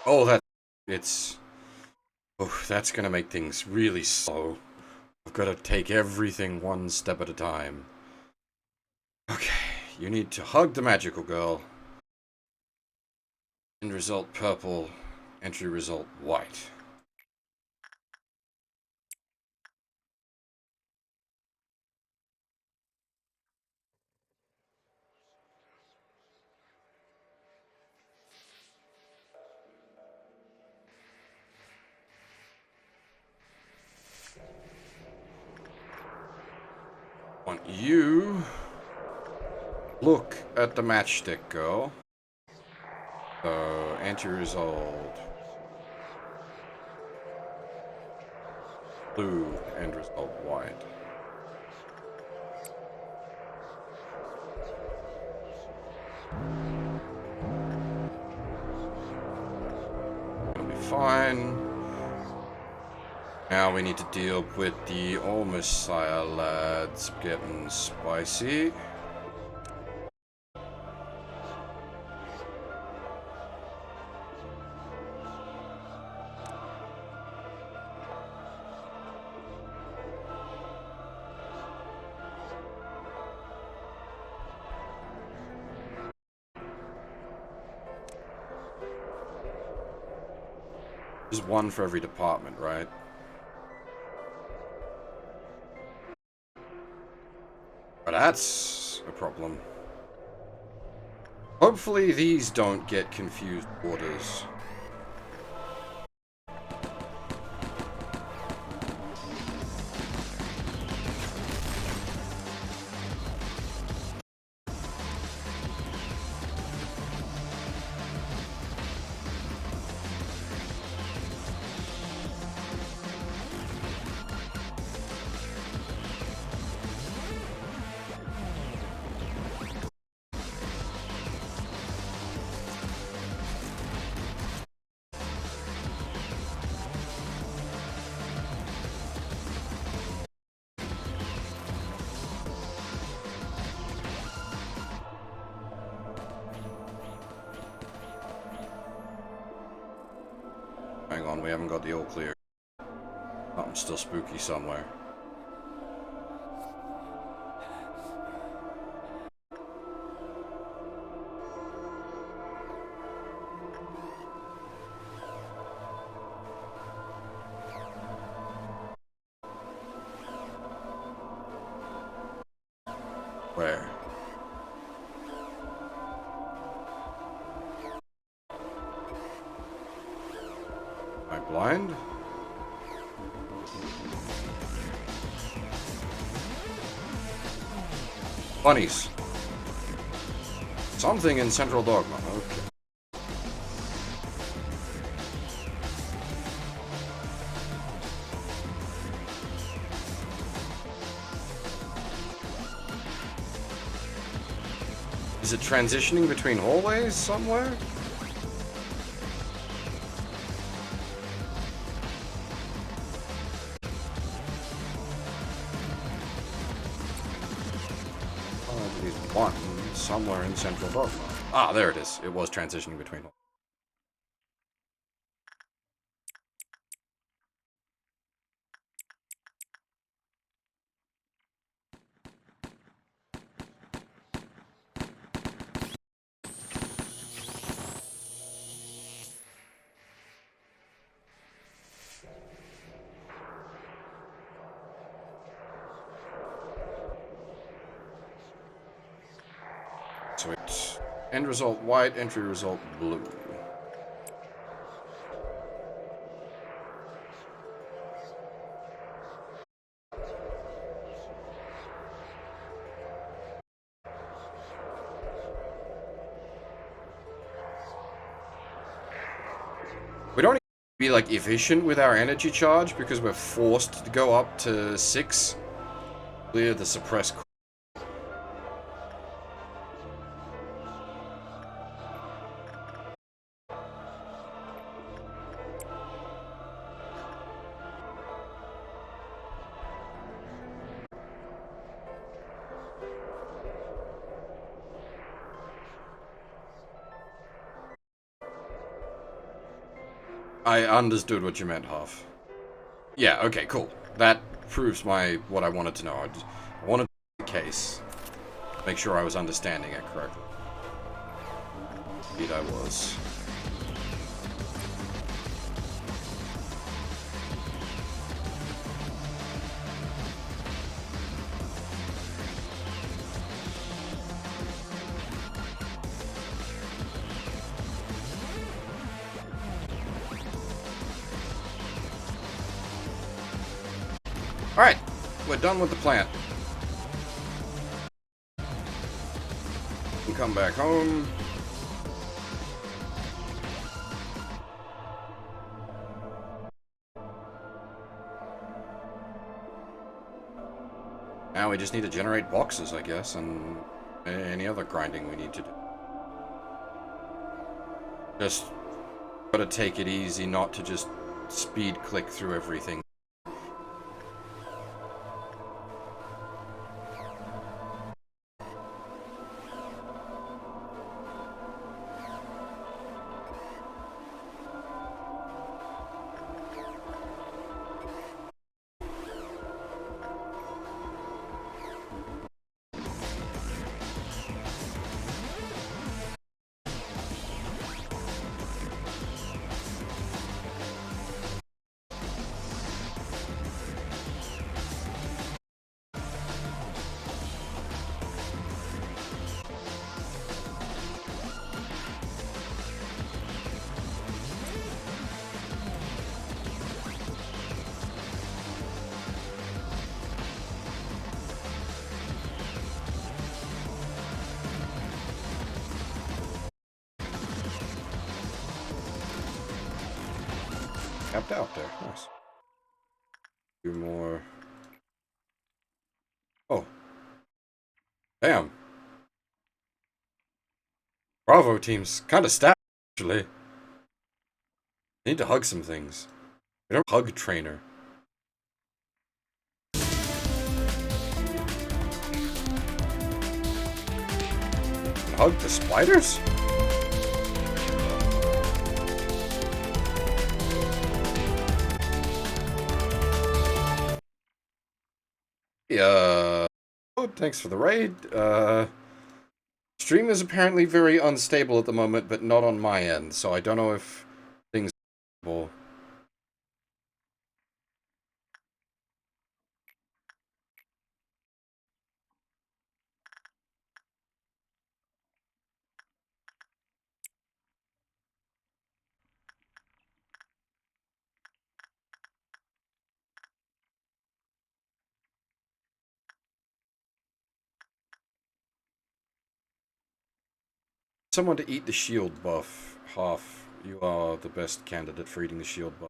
Oh, that's gonna make things really slow. I've got to take everything one step at a time. Okay, you need to hug the magical girl. End result purple, entry result white. Want you look at the matchstick, girl. So, anti-result blue, end result white. It'll be fine. Now we need to deal with the Messiah lads getting spicy. There's one for every department, right? But that's a problem. Hopefully these don't get confused orders. Hang on, we haven't got the all clear. Something's still spooky somewhere. Where? Am I blind? Bunnies. Something in Central Dogma. Okay. Is it transitioning between hallways somewhere? Oh, these one somewhere in central dogma. Ah, there it is. It was transitioning between. Sweet. End result white, entry result blue. We don't need to be like efficient with our energy charge because we're forced to go up to 6. Clear the suppressed. I understood what you meant, Half. Yeah, okay, cool. That proves what I wanted to know. I wanted the case. Make sure I was understanding it correctly. Indeed I was. Alright, we're done with the plant. We can come back home. Now we just need to generate boxes, I guess, and any other grinding we need to do. Just gotta take it easy, not to just speed click through everything. Capped out there. Nice. Two more. Oh. Damn. Bravo team's kind of stacked, actually. Need to hug some things. We don't hug trainer. Hug the spiders? Yeah. Oh, thanks for the raid. Stream is apparently very unstable at the moment, but not on my end, so I don't know if things are. Someone to eat the shield buff. Half. You are the best candidate for eating the shield buff.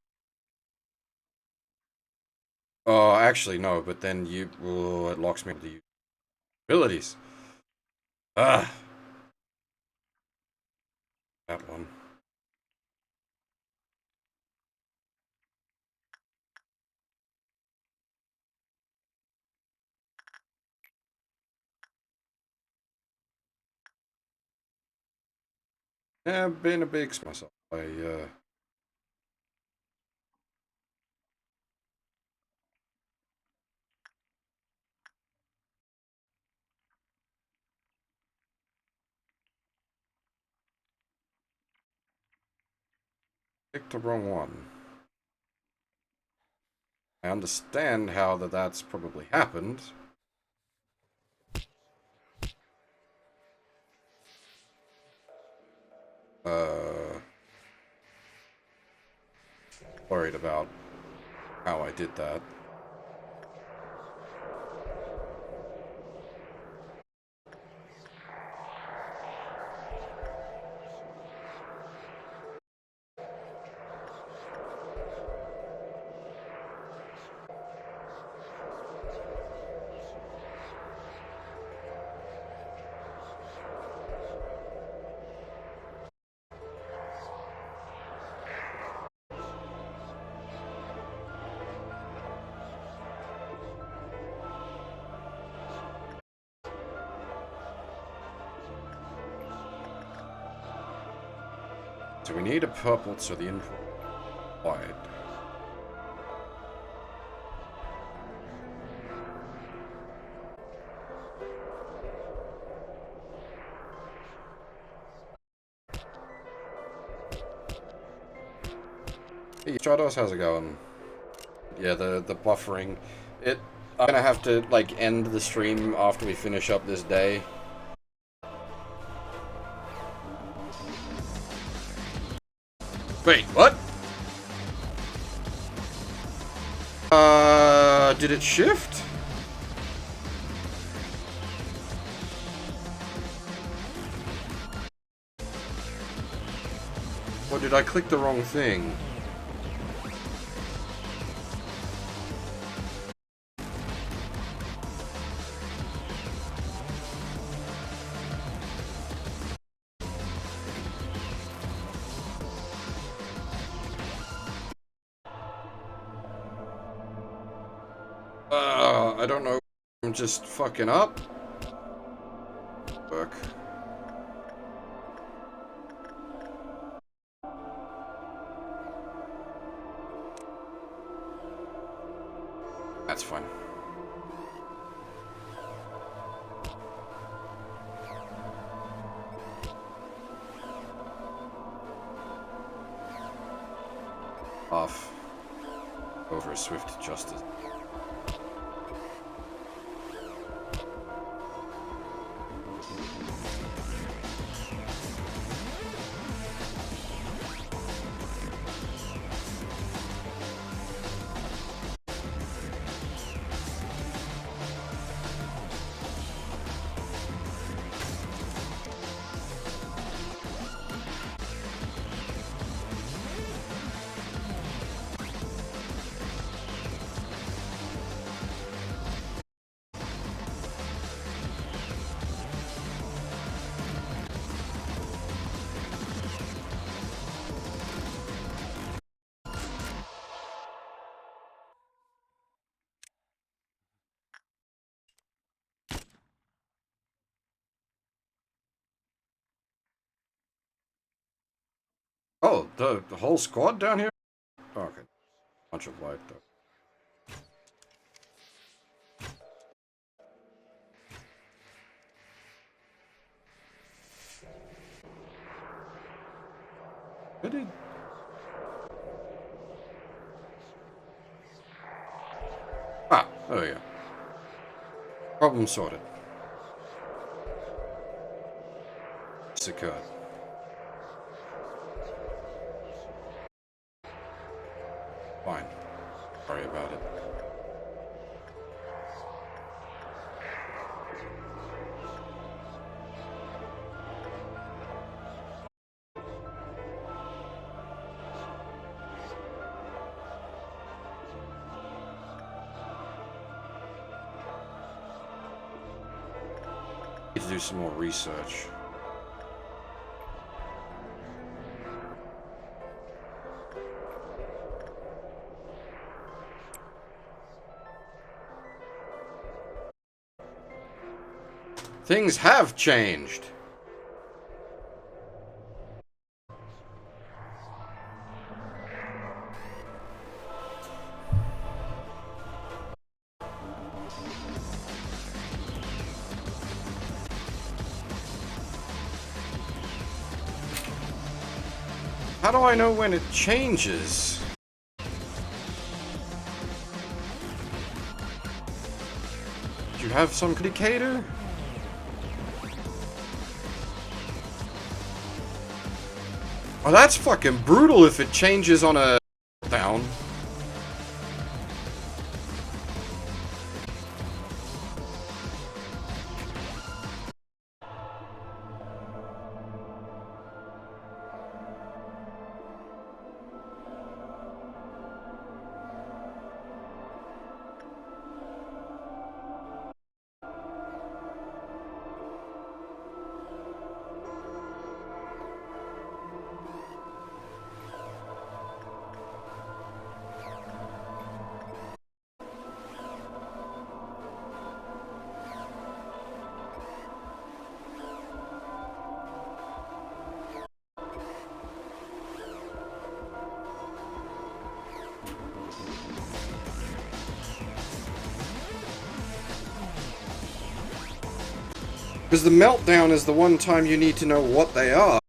Oh, actually, no, but then you. Oh, it locks me with the abilities. Ah. That one. Yeah, I've been a big myself. I picked the wrong one. I understand how that's probably happened. Worried about how I did that. So we need a purple so the input wide. Hey, Stratos, how's it going? Yeah, the buffering. I'm gonna have to like end the stream after we finish up this day. Wait, what? Did it shift? Or did I click the wrong thing? I don't know. I'm just fucking up. Fuck. That's fine. Off. Over a swift justice. Oh, the whole squad down here? Oh, okay. Bunch of light, though. Where did... Ah, oh yeah. Problem sorted. This occurred. Fine. Sorry about it. Need to do some more research. Things have changed. How do I know when it changes? Do you have some indicator? Oh, that's fucking brutal if it changes on a down. Because the meltdown is the one time you need to know what they are.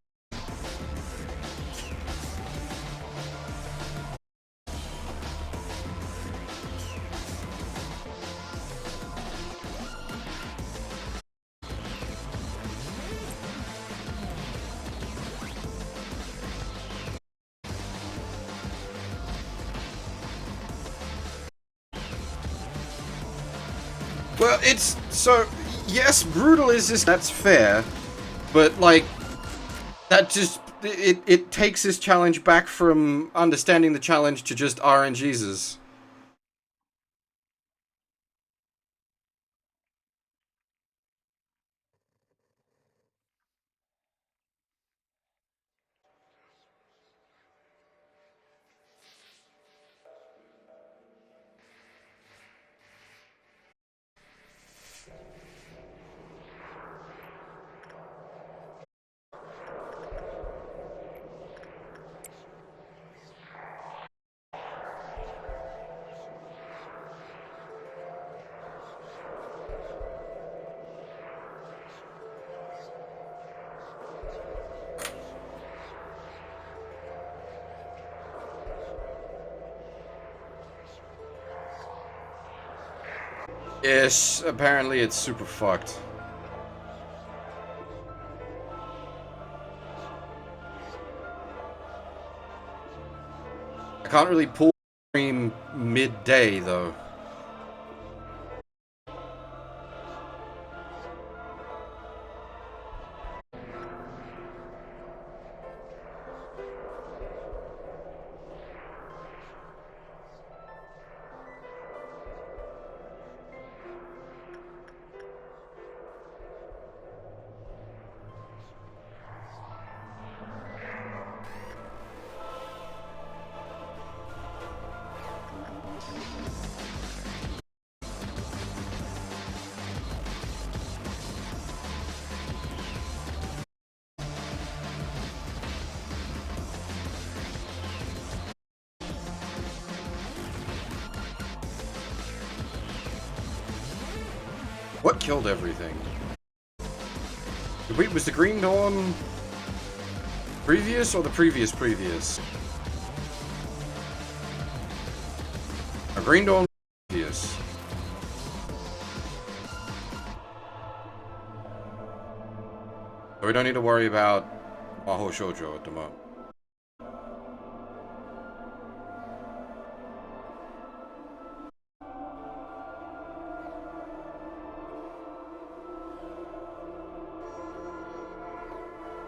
Well, it's so yes, brutal is this. That's fair, but like that just it takes this challenge back from understanding the challenge to just RNGesus. Yes, apparently it's super fucked. I can't really pull stream midday though. What killed everything? Wait, was the Green Dawn previous or the previous? A Green Dawn previous. So we don't need to worry about Maho Shoujo at the moment.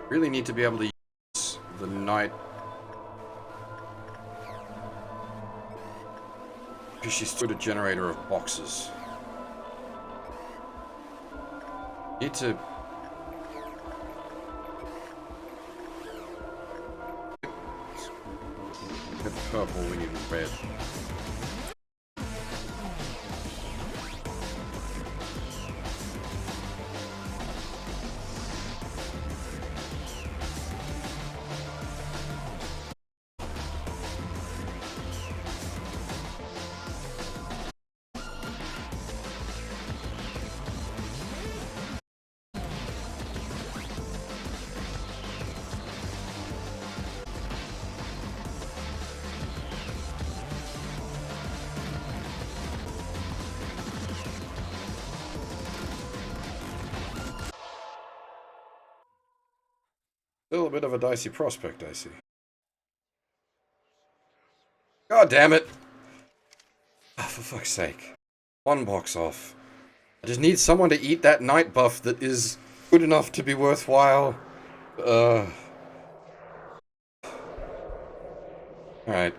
Really need to be able to use the night. Because she's still a generator of boxes. Need to. Get purple, we need red. Still a bit of a dicey prospect, I see. God damn it! Oh, for fuck's sake. One box off. I just need someone to eat that night buff that is good enough to be worthwhile. Alright.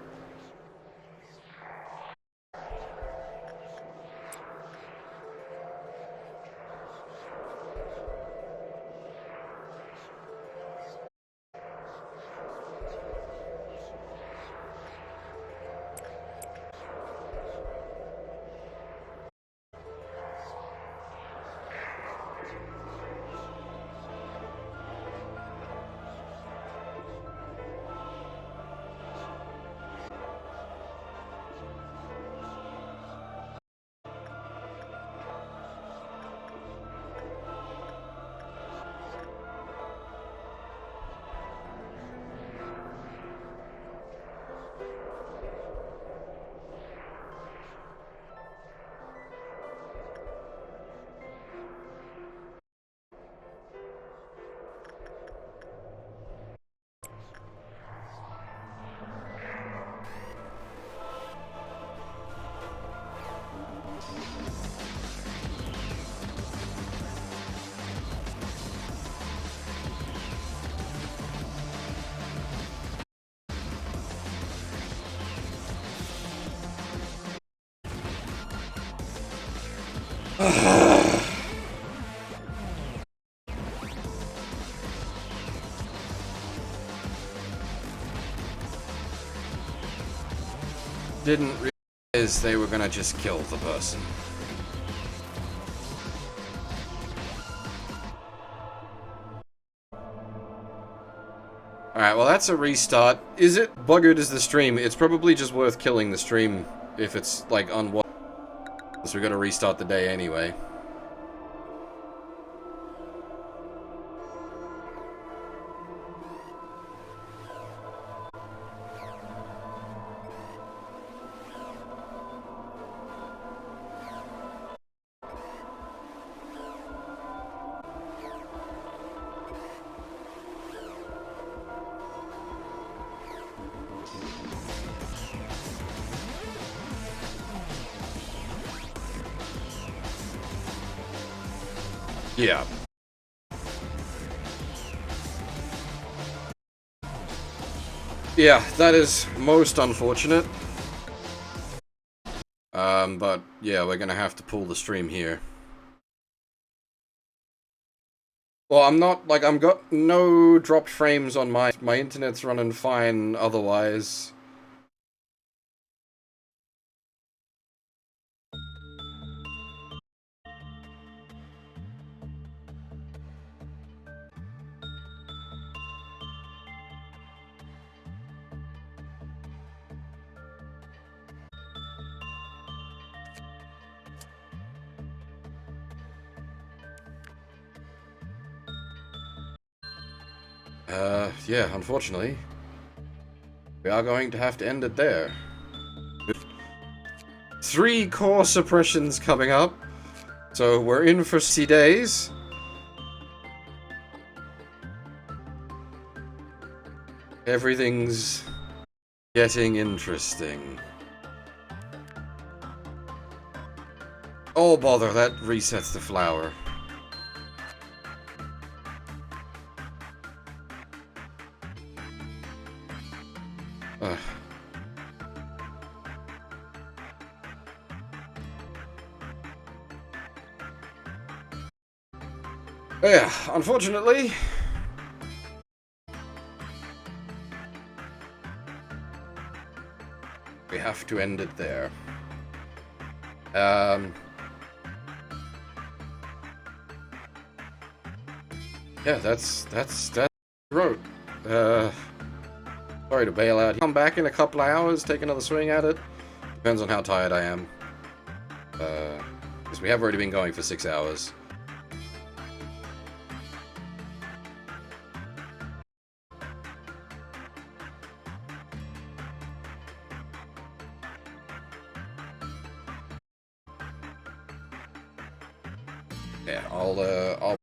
Didn't realize they were gonna just kill the person. Alright, well that's a restart. Is it buggered as the stream? It's probably just worth killing the stream if it's, like, unwatched. So we gotta restart the day anyway. Yeah. Yeah, that is most unfortunate. But yeah, we're gonna have to pull the stream here. Well, I'm not, like, I've got no dropped frames on my internet's running fine otherwise. Yeah, unfortunately. We are going to have to end it there. 3 core suppressions coming up. So we're in for 60 days. Everything's getting interesting. Oh bother, that resets the flower. Ugh. Yeah, unfortunately, we have to end it there. Yeah, that's the road. Sorry to bail out. Come back in a couple of hours, take another swing at it. Depends on how tired I am. Because we have already been going for 6 hours. Yeah, I'll